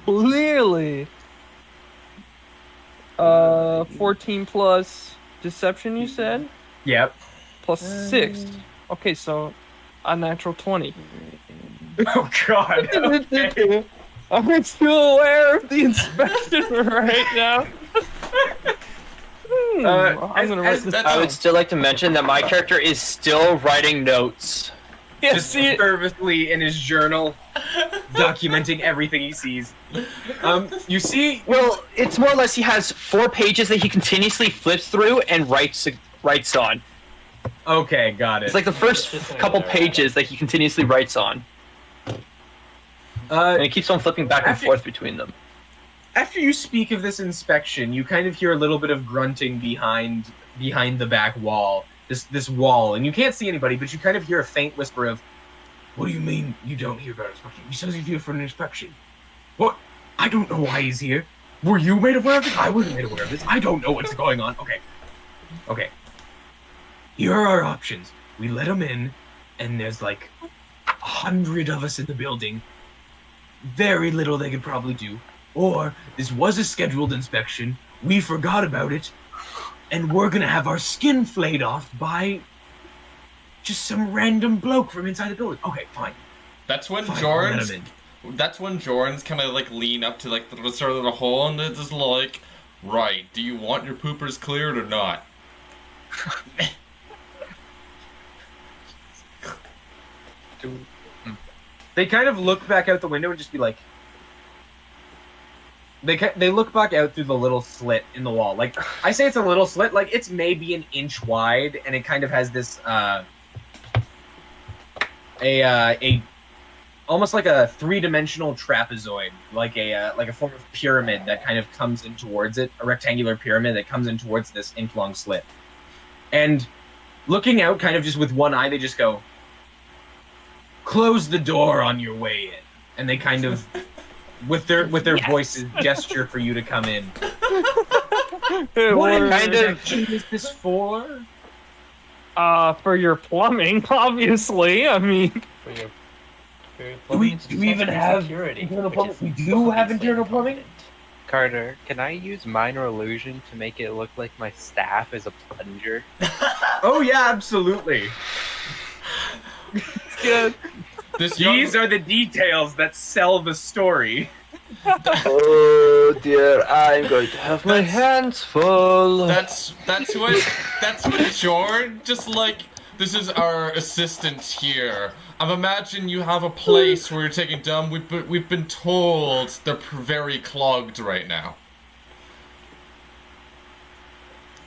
Clearly. 14 plus deception, you said?
Yep.
Plus 6. Okay, so a natural 20.
Oh god. Okay.
I'm still aware of the inspection right now. I'm gonna write this
that's-
I
down.
would still like to mention that my character is still writing notes.
Yeah,
Just
see,
nervously in his journal, documenting everything he sees. You see,
Well, it's more or less he has 4 pages that he continuously flips through and writes on.
okay, got it.
It's like the first couple pages that he continuously writes on, and he keeps on flipping back and
After-
forth between them.
After you speak of this inspection, you kind of hear a little bit of grunting behind the back wall. This wall, and you can't see anybody, but you kind of hear a faint whisper of, "What do you mean you don't hear about inspection? He says he's here for an inspection. What? I don't know why he's here. Were you made aware of this? I wasn't made aware of this. I don't know what's going on." Okay. Here are our options. We let him in, and there's like 100 of us in the building. Very little they could probably do. Or this was a scheduled inspection. We forgot about it. And we're gonna have our skin flayed off by just some random bloke from inside the building. Okay, fine.
That's when
Fine, we'll let
Jorn's.
him in.
That's when Jorn's kind of like lean up to like the sort of the hole and it's just like, right? Do you want your poopers cleared or not?
They kind of look back out the window and just be like, they look back out through the little slit in the wall. Like, I say it's a little slit, like it's maybe an inch wide, and it kind of has this a almost like a 3-dimensional trapezoid, like a form of pyramid that kind of comes in towards it, a rectangular pyramid that comes in towards this inch-long slit. And looking out, kind of just with one eye, they just go, "Close the door on your way in," and they kind of, with their
Yes.
voices, gesture for you to come in.
It
What
works.
kind of-
inspection is this for?
For your plumbing, obviously. I mean,
For your
Do we
plumbing
even have
security,
internal
which
plumbing?
is
We do have
obviously
internal plumbing?
important.
Carter, can I use minor illusion to make it look like my staff is a plunger?
Oh yeah, absolutely.
good.
This young,
These are the details that sell the story.
Oh dear, I'm going to have my hands full.
that's what Jorn. Just like this is our assistant here. I've imagined you have a place where you're taking dump. We've been told they're very clogged right now.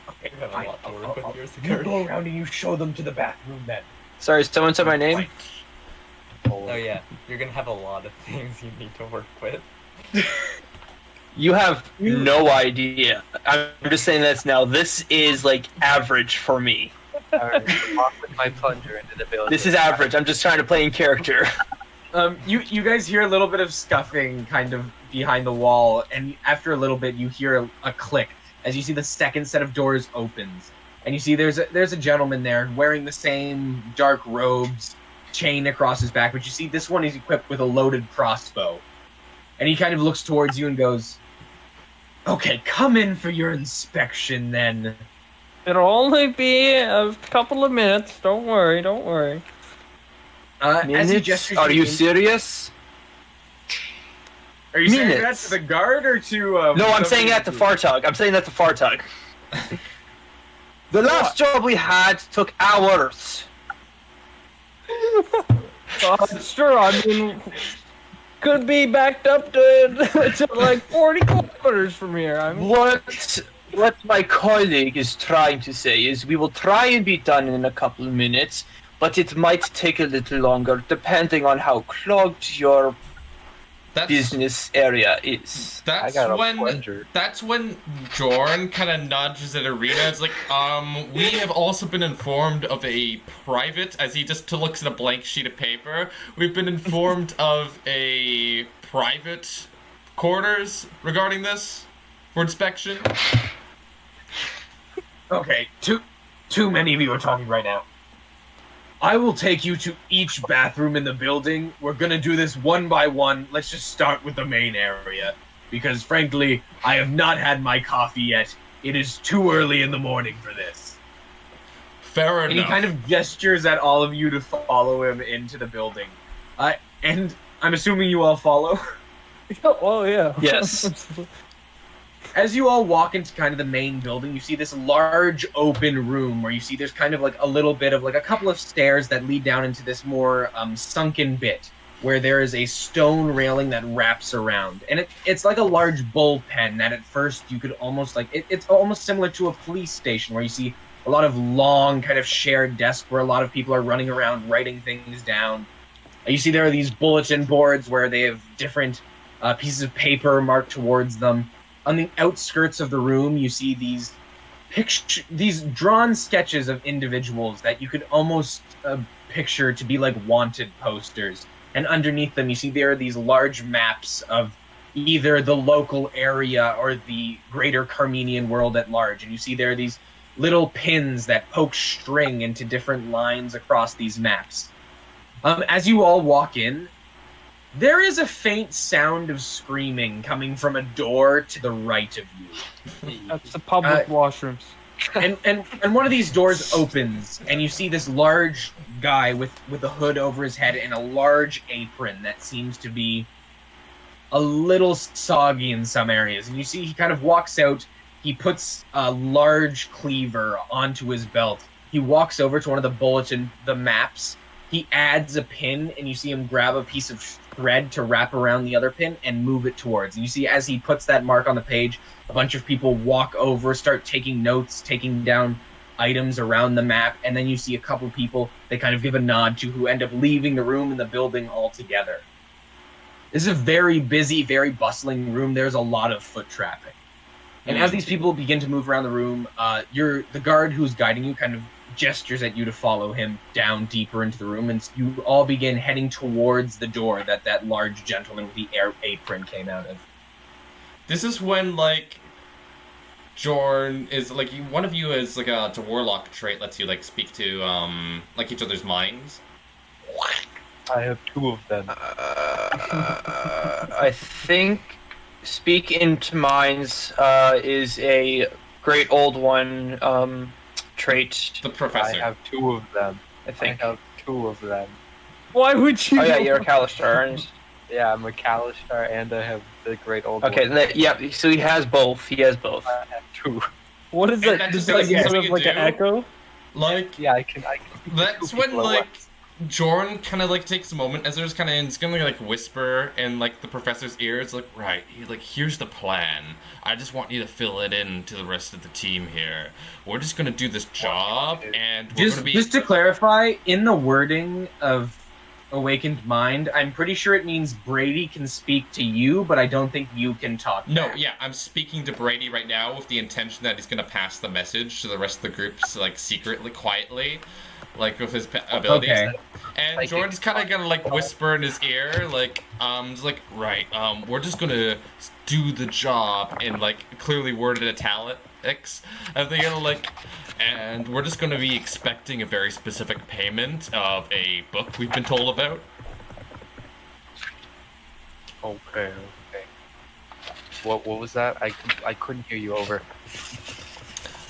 Okay,
You have a
fine.
lot to work with your
You
security.
go around and you show them to the bathroom then.
Sorry, someone said my name?
Oh yeah, you're gonna have a lot of things you need to work with.
You have no idea. I'm just saying this now. This is like average for me.
Alright, walk with my plunger into the building.
This is average. I'm just trying to play in character.
You guys hear a little bit of scuffing kind of behind the wall, and after a little bit you hear a click as you see the second set of doors opens. And you see there's a gentleman there wearing the same dark robes, chain across his back, but you see this one is equipped with a loaded crossbow. And he kind of looks towards you and goes, "Okay, come in for your inspection then."
It'll only be a couple of minutes. Don't worry. Don't worry.
As he
Minutes?
gestures
Are you
in-
serious?
Are you saying that
Minutes.
to the guard or to?
No, I'm
somebody
saying that to
who-
Fartug. I'm saying that to Fartug. The last job we had took hours.
Sure, I mean, could be backed up to like 40 kilometers from here. I mean,
What my colleague is trying to say is we will try and be done in a couple of minutes, but it might take a little longer depending on how clogged your business area is.
That's when Jorn kind of nudges at Arena. It's like, we have also been informed of a private, as he just looks at a blank sheet of paper, we've been informed of a private quarters regarding this for inspection.
Okay, too many of you are talking right now. I will take you to each bathroom in the building. We're gonna do this one by one. Let's just start with the main area. Because frankly, I have not had my coffee yet. It is too early in the morning for this.
Fair enough.
And he kind of gestures at all of you to follow him into the building. And I'm assuming you all follow?
oh yeah.
Yes.
As you all walk into kind of the main building, you see this large open room where you see there's kind of like a little bit of like a couple of stairs that lead down into this more sunken bit where there is a stone railing that wraps around. And it's like a large bullpen that at first you could almost like, it's almost similar to a police station where you see a lot of long kind of shared desks where a lot of people are running around writing things down. You see there are these bulletin boards where they have different pieces of paper marked towards them. On the outskirts of the room, you see these drawn sketches of individuals that you could almost picture to be like wanted posters. And underneath them, you see there are these large maps of either the local area or the greater Carminian world at large. And you see there are these little pins that poke string into different lines across these maps. As you all walk in, there is a faint sound of screaming coming from a door to the right of you.
That's the public washrooms.
And one of these doors opens, and you see this large guy with a hood over his head and a large apron that seems to be a little soggy in some areas. And you see he kind of walks out, he puts a large cleaver onto his belt. He walks over to one of the maps. He adds a pin, and you see him grab a piece of thread to wrap around the other pin and move it towards. And you see as he puts that mark on the page, a bunch of people walk over, start taking notes, taking down items around the map, and then you see a couple people they kind of give a nod to who end up leaving the room and the building altogether. This is a very busy, very bustling room. There's a lot of foot traffic. And as these people begin to move around the room, the guard who's guiding you kind of gestures at you to follow him down deeper into the room, and you all begin heading towards the door that large gentleman with the apron came out of.
This is when, like, Jorn is, like, one of you is, like, a Warlock trait lets you, like, speak to, like, each other's minds.
I have 2 of them.
I think speak into minds is a great old one trait.
The professor.
I have 2 of them.
I think.
I have 2 of them.
Why would you?
Oh yeah, you're a Calistar.
Yeah, I'm a Calistar, and I have the great old one.
Okay, yeah, so he has both. He has both.
I have 2.
What is that?
that's
Just
just
like
what
sort
you
of like an
do.
echo?
Like,
Yeah, I can
that's when, like, Jorn kind of, like, takes a moment as there's kind of, it's gonna, like, whisper in, like, the professor's ears, like, right, like, here's the plan. I just want you to fill it in to the rest of the team here. We're just gonna do this job, and we're gonna be...
Just to clarify, in the wording of Awakened Mind, I'm pretty sure it means Bradey can speak to you, but I don't think you can talk
No,
back.
yeah, I'm speaking to Bradey right now with the intention that he's gonna pass the message to the rest of the groups, like, secretly, quietly, like, with his abilities.
Okay.
And Jordan's kind of gonna, like, whisper in his ear, like, just like, right, we're just gonna do the job in, like, clearly worded italics. And they're gonna, like, and we're just gonna be expecting a very specific payment of a book we've been told about.
Okay. What was that? I couldn't hear you over.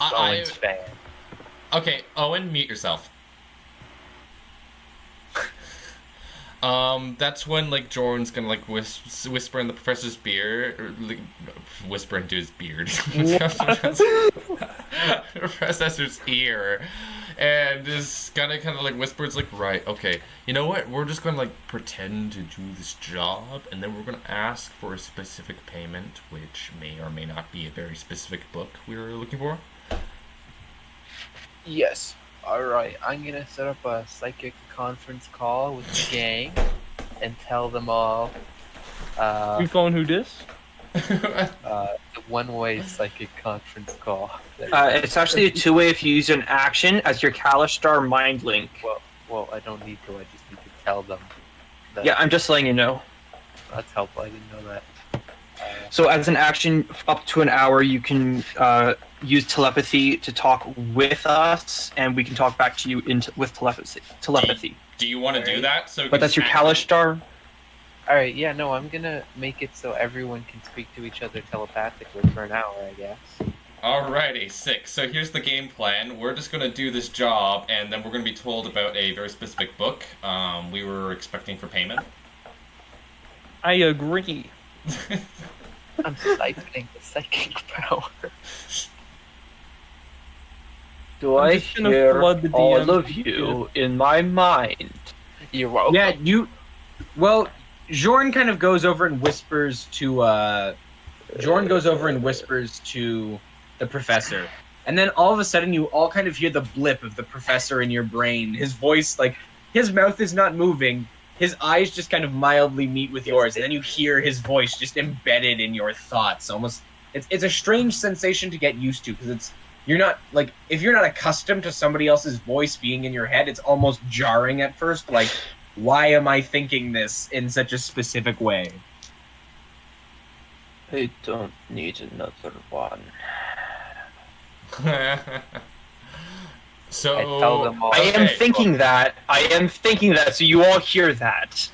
Owen's fan.
Okay, Owen, mute yourself. That's when, like, Jorn's gonna, like, whisper in the professor's beard, or, like, whisper into his beard. Professor's ear, and just kind of like whispers like, right, okay, you know what? We're just gonna like pretend to do this job, and then we're gonna ask for a specific payment, which may or may not be a very specific book we were looking for.
Yes. Alright, I'm gonna set up a psychic conference call with the gang and tell them all
You phone who dis?
the one-way psychic conference call.
It's actually a two-way if you use an action as your Kalistar mind link.
Well, I don't need to. I just need to tell them. That
Yeah, I'm just letting you know.
That's helpful. I didn't know that.
So as an action up to an hour, you can use telepathy to talk with us, and we can talk back to you with telepathy.
Do you want to do that? So,
But that's your Kalistar.
Alright, yeah, no, I'm gonna make it so everyone can speak to each other telepathically for an hour, I guess.
Alrighty, sick. So here's the game plan. We're just gonna do this job, and then we're gonna be told about a very specific book. We were expecting for payment.
I agree.
I'm siphoning the psychic power.
Do
I'm
I
just gonna
hear
flood the
all
DM.
of you in my mind?
You're welcome.
Yeah, well, Jorn kind of goes over and whispers to the professor. And then all of a sudden you all kind of hear the blip of the professor in your brain. His voice, like, his mouth is not moving. His eyes just kind of mildly meet with yours, and then you hear his voice just embedded in your thoughts. Almost, it's a strange sensation to get used to, because you're not, like, if you're not accustomed to somebody else's voice being in your head, it's almost jarring at first, like, why am I thinking this in such a specific way?
I don't need another one.
So
I tell them all.
I am thinking that. So you all hear that.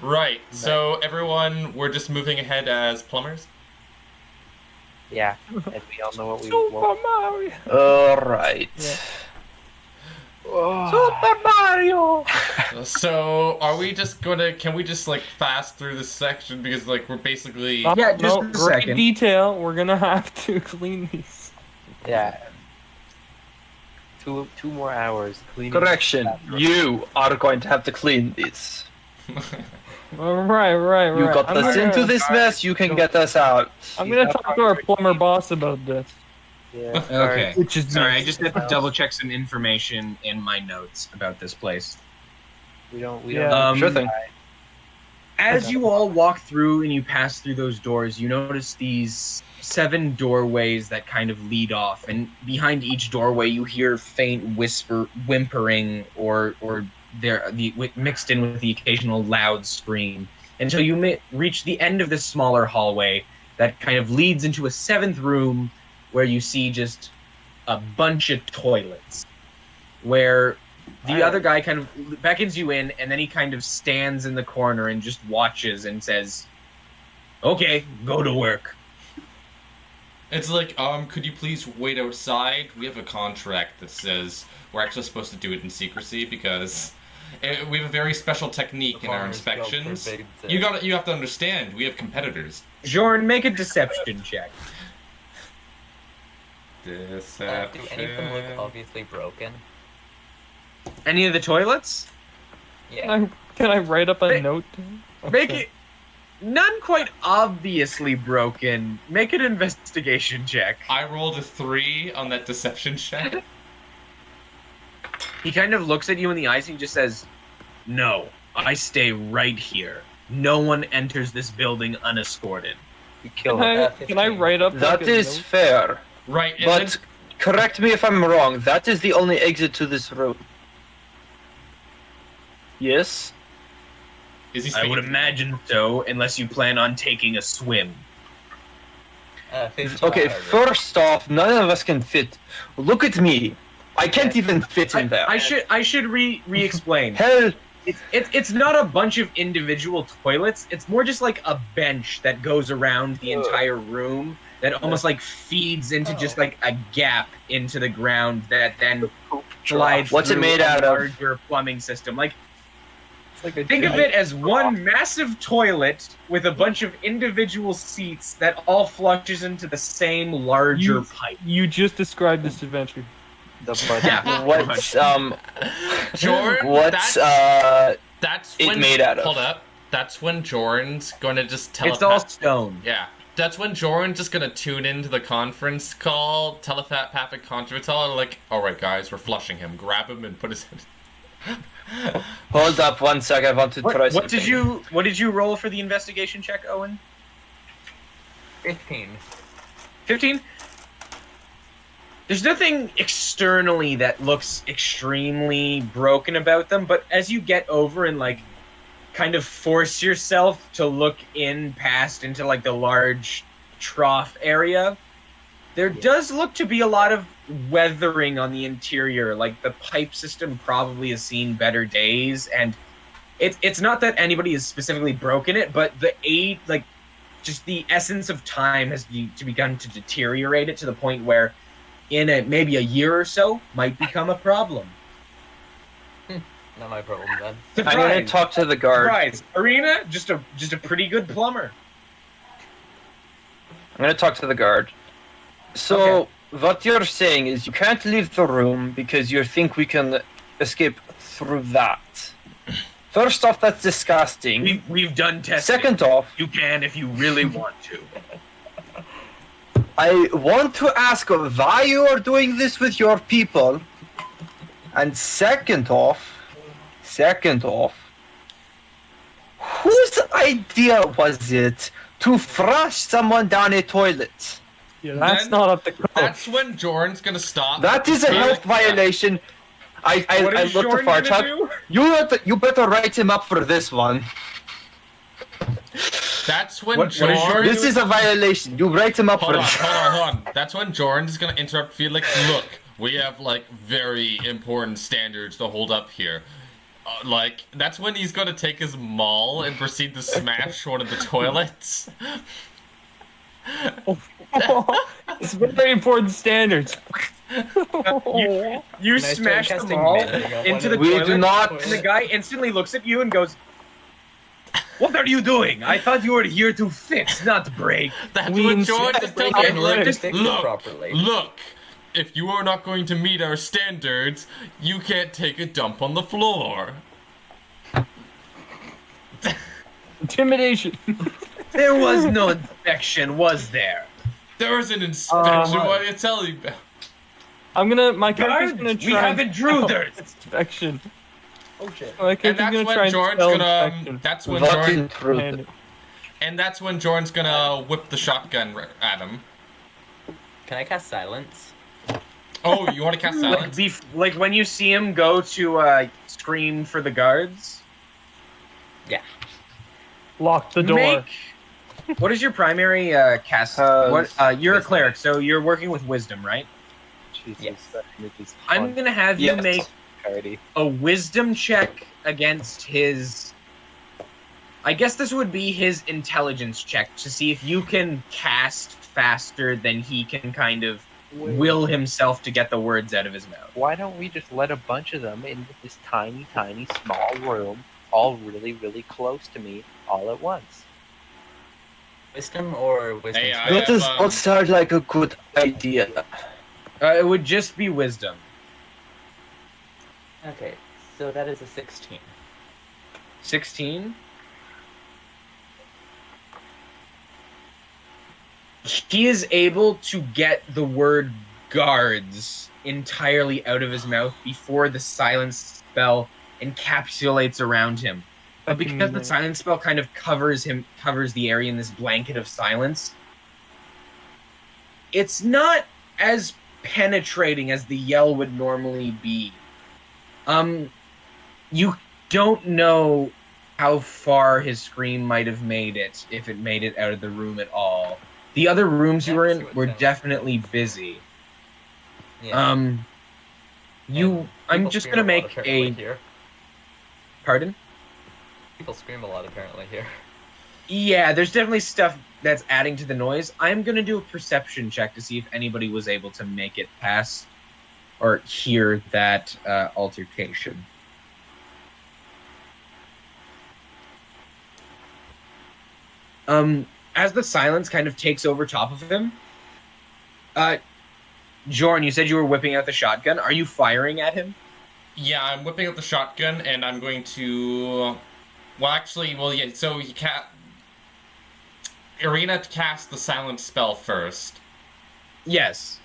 Right. So everyone, we're just moving ahead as plumbers.
Yeah, and we all know what we
Super
want.
Mario.
Alright.
Yeah.
Super Mario!
So are we just gonna? Can we just like fast through this section because like we're basically?
Yeah, just
no,
a
great
second.
detail. We're gonna have to clean these.
Yeah. Two more hours cleaning.
Correction, you are going to have to clean this.
Right.
You got
I'm
us
gonna-
into this mess, you can get us out.
I'm gonna talk to our plumber boss about this.
Yeah.
Okay.
Which is
Sorry, I
nice.
just have to double check some information in my notes about this place.
We don't.
Sure thing.
As you all walk through and you pass through those doors, you notice these 7 doorways that kind of lead off, and behind each doorway you hear faint whimpering, or mixed in with the occasional loud scream, until you reach the end of this smaller hallway that kind of leads into a 7th room, where you see just a bunch of toilets, where the other guy kind of beckons you in, and then he kind of stands in the corner and just watches and says, "Okay, go to work."
It's like, could you please wait outside? We have a contract that says we're actually supposed to do it in secrecy because we have a very special technique in our inspections. You have to understand, we have competitors.
Jorn, make a deception check.
Do any of them look obviously broken?
Any of the toilets?
Yeah.
Can I write up a
Make-
note?
Make it... None quite obviously broken. Make an investigation check.
I rolled a 3 on that deception check.
He kind of looks at you in the eyes and he just says, "No, I stay right here. No one enters this building unescorted."
We kill
Can I write up
That
like a
is
note?
fair,
Right, and
but correct me if I'm wrong, that is the only exit to this room. Yes?
is he
I would
speaking?
imagine so, unless you plan on taking a swim.
52
Okay,
hours.
first off, none of us can fit. Look at me. I can't even fit in there.
I should re-explain.
Hell,
It's not a bunch of individual toilets. It's more just like a bench that goes around the entire room that almost like feeds into just like a gap into the ground that then slides.
What's it
through
made
a
out of?
larger plumbing system. Like
like a
Think of it as one massive toilet with a bunch of individual seats that all flushes into the same larger pipe.
You just described this adventure.
The budget.
Yeah.
What's
Jorn,
what's
that's
it
when,
made out of?
Hold up. That's when Jorn's going to just
It's all stone.
Yeah. That's when Jorn's just going to tune into the conference call, telepathic conference call, and like, alright guys, we're flushing him. Grab him and put his head...
Hold up 1 sec, I want to try
What
something.
did you roll for the investigation check, Owen?
15.
15? There's nothing externally that looks extremely broken about them, but as you get over and like kind of force yourself to look into like the large trough area, there does look to be a lot of weathering on the interior. Like the pipe system probably has seen better days, and it's not that anybody has specifically broken it, but just the essence of time has begun to deteriorate it to the point where in maybe a year or so might become a problem.
Not my problem then.
Surprise!
I'm gonna talk to the guard.
Surprise! Arena, just a pretty good plumber.
I'm gonna talk to the guard. So, what you're saying is you can't leave the room because you think we can escape through that. First off, that's disgusting.
We've done testing.
Second off,
You can if you really want to.
I want to ask why you are doing this with your people. And second off, whose idea was it to flush someone down a toilet?
Yeah, that's
Then-
not up to code.
That's when Jorn's going to stop.
That is a
Felix-
health violation. I
What is
looked
Jorn
at far
gonna
child.
do?
You better write him up for this one.
That's when
What is
Jorn...
This is a violation. You write him up
Hold
for
on,
this.
hold on. That's when Jorn's going to interrupt Felix. Look, we have, like, very important standards to hold up here. That's when he's going to take his maul and proceed to smash one of the toilets.
It's very important standards.
You
Nice
smash
job
them
casting
all
mending on
into
one
the
of
We
toilet,
do not-
and the guy instantly looks at you and goes, "What are you doing? I thought you were here to fix, not break."
That's
We
what
insist
Jorn
that
is
break
telling
it
him.
right
Like,
to fix it properly.
look, if you are not going to meet our standards, you can't take a dump on the floor.
Intimidation.
There was no inspection, was there?
There was an inspection, what are you telling me?
My character's
Guards,
gonna
we
try
have intruders.
inspection.
Oh shit.
My
And
character's
that's
gonna
when
try and
Jorn's
spell
gonna,
inspection.
that's when
What
Jorn,
intruder?
And
that's when Jorn's gonna whip the shotgun at him.
Can I cast silence?
Oh, you want to cast silence?
Like when you see him go to scream for the guards.
lock the door.
What is your primary cast? You're a cleric, so you're working with wisdom, right?
Jesus,
Yes.
that image is
I'm gonna have you
Yes.
make
parody.
a wisdom check against his. I guess this would be his intelligence check to see if you can cast faster than he can kind of will himself to get the words out of his mouth.
Why don't we just let a bunch of them into this tiny, tiny, small room, all really, really close to me, all at once?
Wisdom or wisdom?
Hey,
spell?
I
That does
have,
not sound like a good idea.
It would just be wisdom.
Okay, so that is a 16.
16. He is able to get the word guards entirely out of his mouth before the silence spell encapsulates around him. But because the silence spell kind of covers the area in this blanket of silence, it's not as penetrating as the yell would normally be. You don't know how far his scream might have made it, if it made it out of the room at all. The other rooms you were in were definitely busy.
Yeah.
I'm
People
just
scream
gonna
a lot
make
apparently
a
here.
pardon.
People scream a lot apparently here.
Yeah, there's definitely stuff that's adding to the noise. I'm gonna do a perception check to see if anybody was able to make it past or hear that altercation. As the silence kind of takes over top of him, Jorn, you said you were whipping out the shotgun. Are you firing at him?
Yeah, I'm whipping out the shotgun, and I'm going to... yeah, so you can't... Irina cast the silent spell first.
Yes.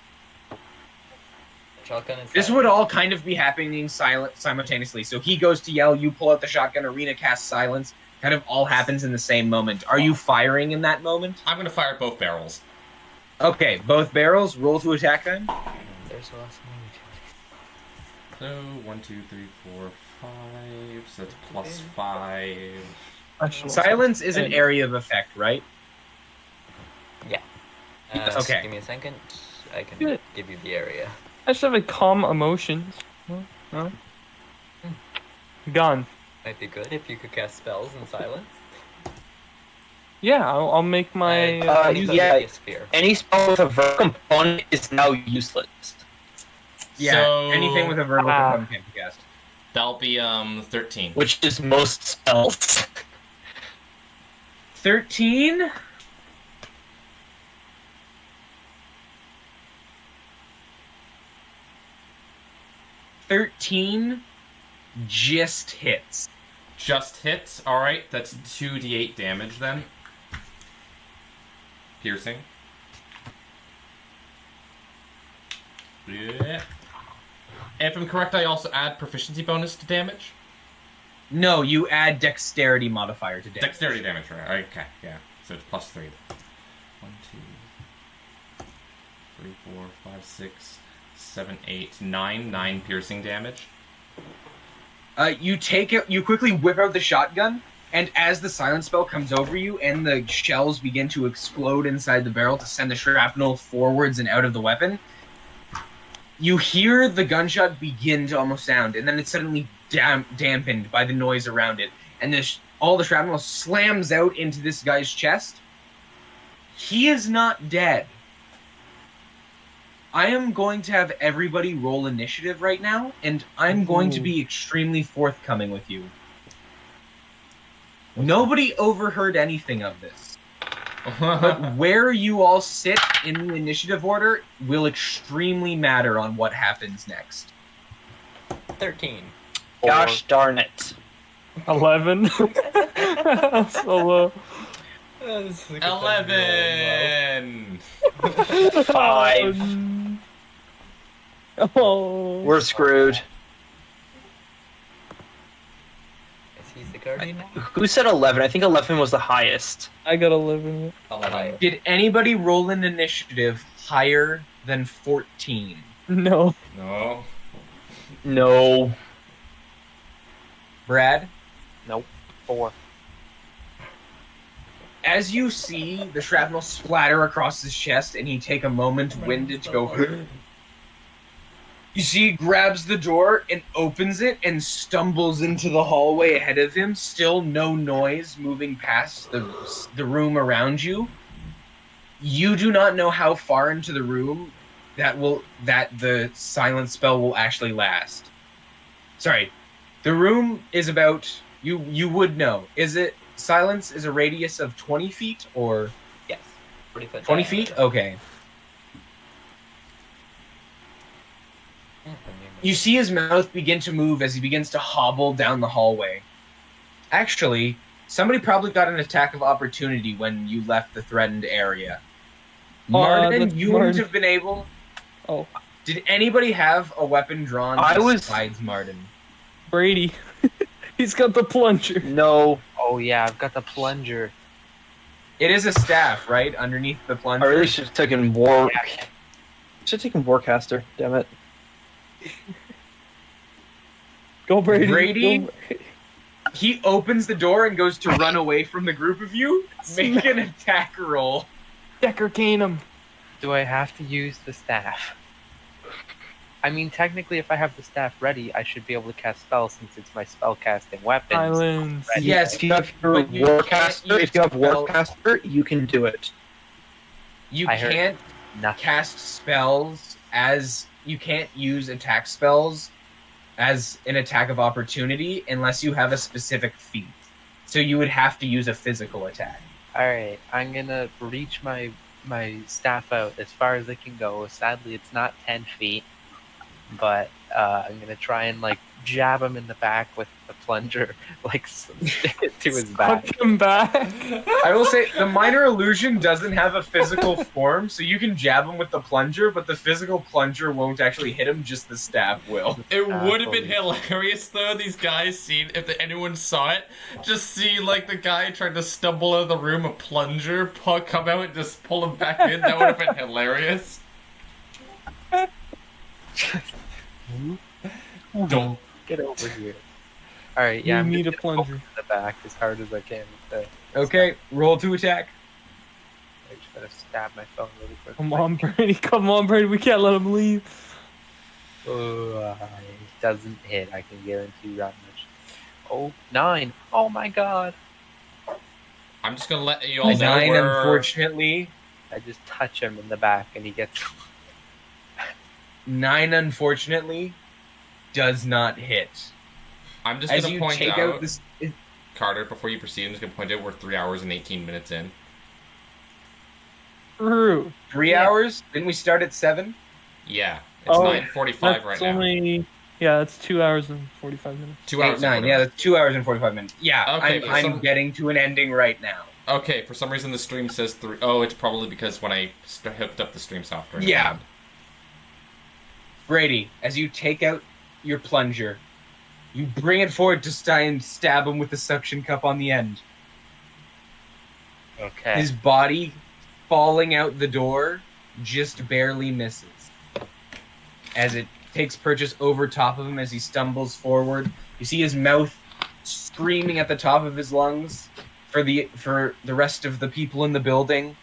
Shotgun is
This
silent.
would all kind of be happening simultaneously. So he goes to yell, you pull out the shotgun, Irina casts silence. Kind of all happens in the same moment. Are you firing in that moment?
I'm going to fire both barrels.
Okay, both barrels. Roll to attack then.
There's the last one.
So, 1, 2, 3, 4, 5. So that's plus 5.
Silence is an area of effect, right?
Yeah.
Okay.
Give me a second. I can
Good.
give you the area.
I just have a calm emotions. No? Gone.
Might be good if you could cast spells in silence.
Yeah, I'll make my.
yeah.
Sphere.
Any spell with a verb component is now useless.
Yeah,
So-
anything with a verbal component can't be cast.
That'll be 13.
Which is most spells.
13? Just hits.
Just hits. Alright, that's 2d8 damage then. Piercing. Yeah. And if I'm correct, I also add proficiency bonus to damage?
No, you add dexterity modifier to damage.
Dexterity damage, right? Okay, yeah. So it's plus 3. 1, 2, 3, 4, 5, 6, 7, 8, 9. 9 piercing damage.
You take it. You quickly whip out the shotgun, and as the silence spell comes over you, and the shells begin to explode inside the barrel to send the shrapnel forwards and out of the weapon, you hear the gunshot begin to almost sound, and then it's suddenly dampened by the noise around it, and all the shrapnel slams out into this guy's chest. He is not dead. I am going to have everybody roll initiative right now, and I'm going to be extremely forthcoming with you. Nobody overheard anything of this. But where you all sit in the initiative order will extremely matter on what happens next.
13.
Gosh darn it.
11. So low.
11!
5.
Oh.
We're screwed.
Is he the guardian now?
Who said 11? I think 11 was the highest.
I got 11.
11.
Did anybody roll an initiative higher than 14?
No.
No.
No.
Brad?
4.
As you see the shrapnel splatter across his chest and you take a moment winded to go, you see he grabs the door and opens it and stumbles into the hallway ahead of him, still no noise moving past the room around you. You do not know how far into the room that the silent spell will actually last. Sorry. The room is about, you would know. Silence is a radius of 20 feet or
Yes. 20 foot
20
diameter.
feet? Okay. You see his mouth begin to move as he begins to hobble down the hallway. Actually, somebody probably got an attack of opportunity when you left the threatened area. Martin,
that's
you wouldn't
Martin.
have been able...
Oh.
Did anybody have a weapon drawn besides Martin?
Bradey. He's got the plunger.
No.
Oh yeah, I've got the plunger.
It is a staff, right? Underneath the
I
plunger?
really should have taken War. Should have taken Warcaster. Damn it.
Go Brady.
Brady?
Go.
He opens the door and goes to run away from the group of you. Make an attack roll.
Decker cane him.
Do I have to use the staff? I mean, technically, if I have the staff ready, I should be able to cast spells since it's my spell casting weapon.
Silence.
Yes,
If you have your
but you can't
Warcaster,
use
if you have
spell-
Warcaster, you can do it.
You
I heard
can't
Nothing.
cast spells as you can't use attack spells as an attack of opportunity unless you have a specific feat. So you would have to use a physical attack.
Alright, I'm gonna reach my staff out as far as it can go. Sadly, it's not 10 feet, but I'm gonna try and like jab him in the back with the plunger, like stick it to his back.
Fuck him back.
I will say the minor illusion doesn't have a physical form, so you can jab him with the plunger, but the physical plunger won't actually hit him, just the staff will.
It would have been hilarious though. These guys seen if anyone saw it, just see like the guy trying to stumble out of the room, a plunger come out and just pull him back in. That would have been hilarious. Don't
Get over here. Alright, yeah,
You
I'm
need
just
a
gonna
plunger.
poke him in the back as hard as I can with the
Okay, roll to attack.
I just gotta stab my phone really quick.
Come on, Brady. Come on, Brady. We can't let him leave.
It doesn't hit, I can guarantee you that much. Oh, 9. Oh my god.
I'm just gonna let you all know
9,
where...
unfortunately.
I just touch him in the back and he gets
9, unfortunately, does not hit.
I'm just
As
gonna
you
point
take
out,
out this...
Carter, before you proceed, I'm just gonna point out we're 3 hours and 18 minutes in.
True.
3 hours? Didn't we start at 7?
Yeah, it's
Oh,
9:45 right
That's
now.
only... Yeah, that's 2 hours and 45 minutes.
2 hours.
8, 9.
and
Yeah, that's 2 hours and 45 minutes. Yeah,
Okay, but
I'm getting to an ending right now.
Okay, for some reason the stream says 3. Oh, it's probably because when I hooked up the stream software.
Yeah. Brady, as you take out your plunger, you bring it forward to try and stab him with the suction cup on the end.
Okay.
His body falling out the door just barely misses. As it takes purchase over top of him as he stumbles forward. You see his mouth screaming at the top of his lungs for the rest of the people in the building.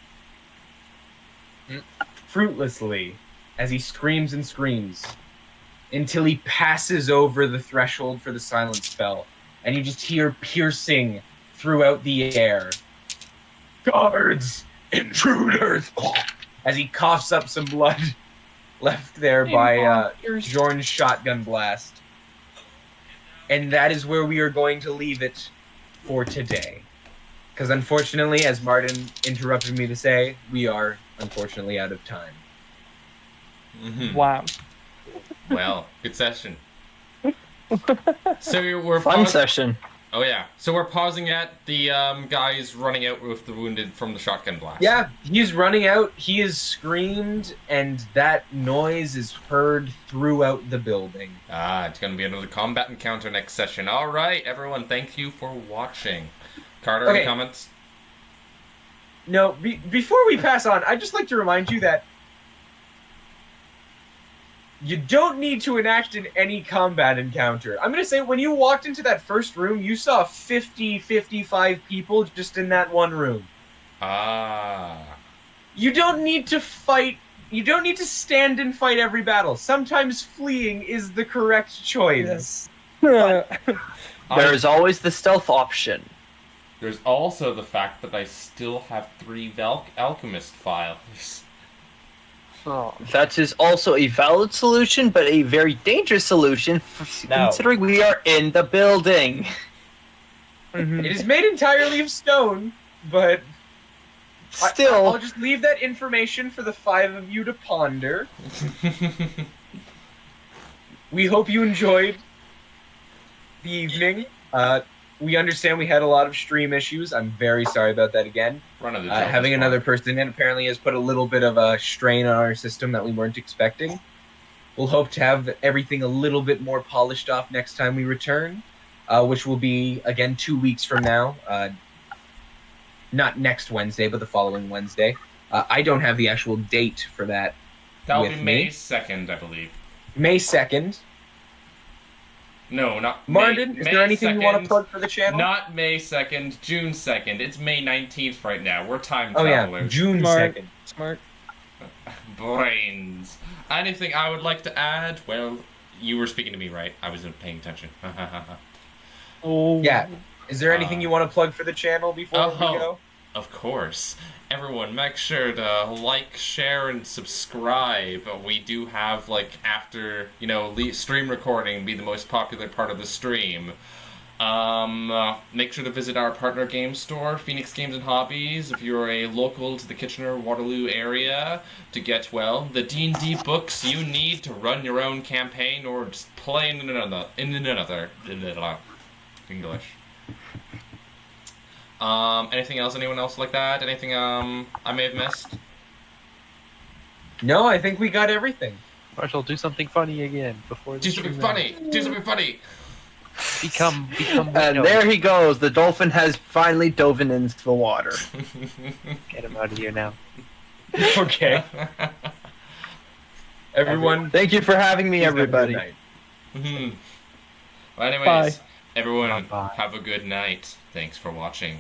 Fruitlessly, as he screams and screams, until he passes over the threshold for the silent spell. And you just hear piercing throughout the air. Guards! Intruders! As he coughs up some blood left there by Jorn's shotgun blast. And that is where we are going to leave it for today. Because unfortunately, as Martin interrupted me to say, we are unfortunately out of time.
Mm-hmm.
Wow.
Well, good session. So we're
Fun session.
Oh yeah. So we're pausing at the guys running out with the wounded from the shotgun blast.
Yeah, he's running out, he is screamed, and that noise is heard throughout the building.
Ah, it's gonna be another combat encounter next session. Alright, everyone, thank you for watching. Carter, any
Okay.
comments?
No, before we pass on, I'd just like to remind you that you don't need to enact in any combat encounter. I'm going to say, when you walked into that first room, you saw 50, 55 people just in that one room.
Ah.
You don't need to fight. You don't need to stand and fight every battle. Sometimes fleeing is the correct choice.
There is always the stealth option.
There's also the fact that I still have 3 alchemist files.
Oh.
That is also a valid solution, but a very dangerous solution,
No.
considering we are in the building.
It is made entirely of stone, but
Still,
I'll just leave that information for the 5 of you to ponder. We hope you enjoyed the evening. We understand we had a lot of stream issues. I'm very sorry about that again.
Run of the jump
Having
is
another
fine.
person in apparently has put a little bit of a strain on our system that we weren't expecting. We'll hope to have everything a little bit more polished off next time we return, which will be, again, 2 weeks from now. Not next Wednesday, but the following Wednesday. I don't have the actual date for that.
That'll
with
be May
me.
2nd, I believe.
May 2nd.
No, not
Martin,
May,
is
May
there anything you want
2nd,
to plug for the channel?
Not May 2nd, June 2nd. It's May 19th right now. We're time
Oh, yeah,
travelers.
June
Smart.
2nd.
Smart.
Brains. Anything I would like to add? Well, you were speaking to me, right? I wasn't paying attention.
Oh.
Yeah. Is there anything you want to plug for the channel before we go?
Of course. Everyone, make sure to like, share, and subscribe. We do have, like, after, stream recording be the most popular part of the stream. Make sure to visit our partner game store, Phoenix Games and Hobbies, if you're a local to the Kitchener Waterloo area, to get, well, the D&D books you need to run your own campaign or just play in another English. Anything else? Anyone else like that? Anything I may have missed?
No, I think we got everything.
Marshall, do something funny again before.
Do something funny. Do something funny.
Become.
And there he goes. The dolphin has finally dove into the water.
Get him out of here now.
Okay. Everyone,
Thank you for having me,
please have a good
everybody.
night.
Well, anyways,
Bye.
everyone,
Bye-bye.
have a good night. Thanks for watching.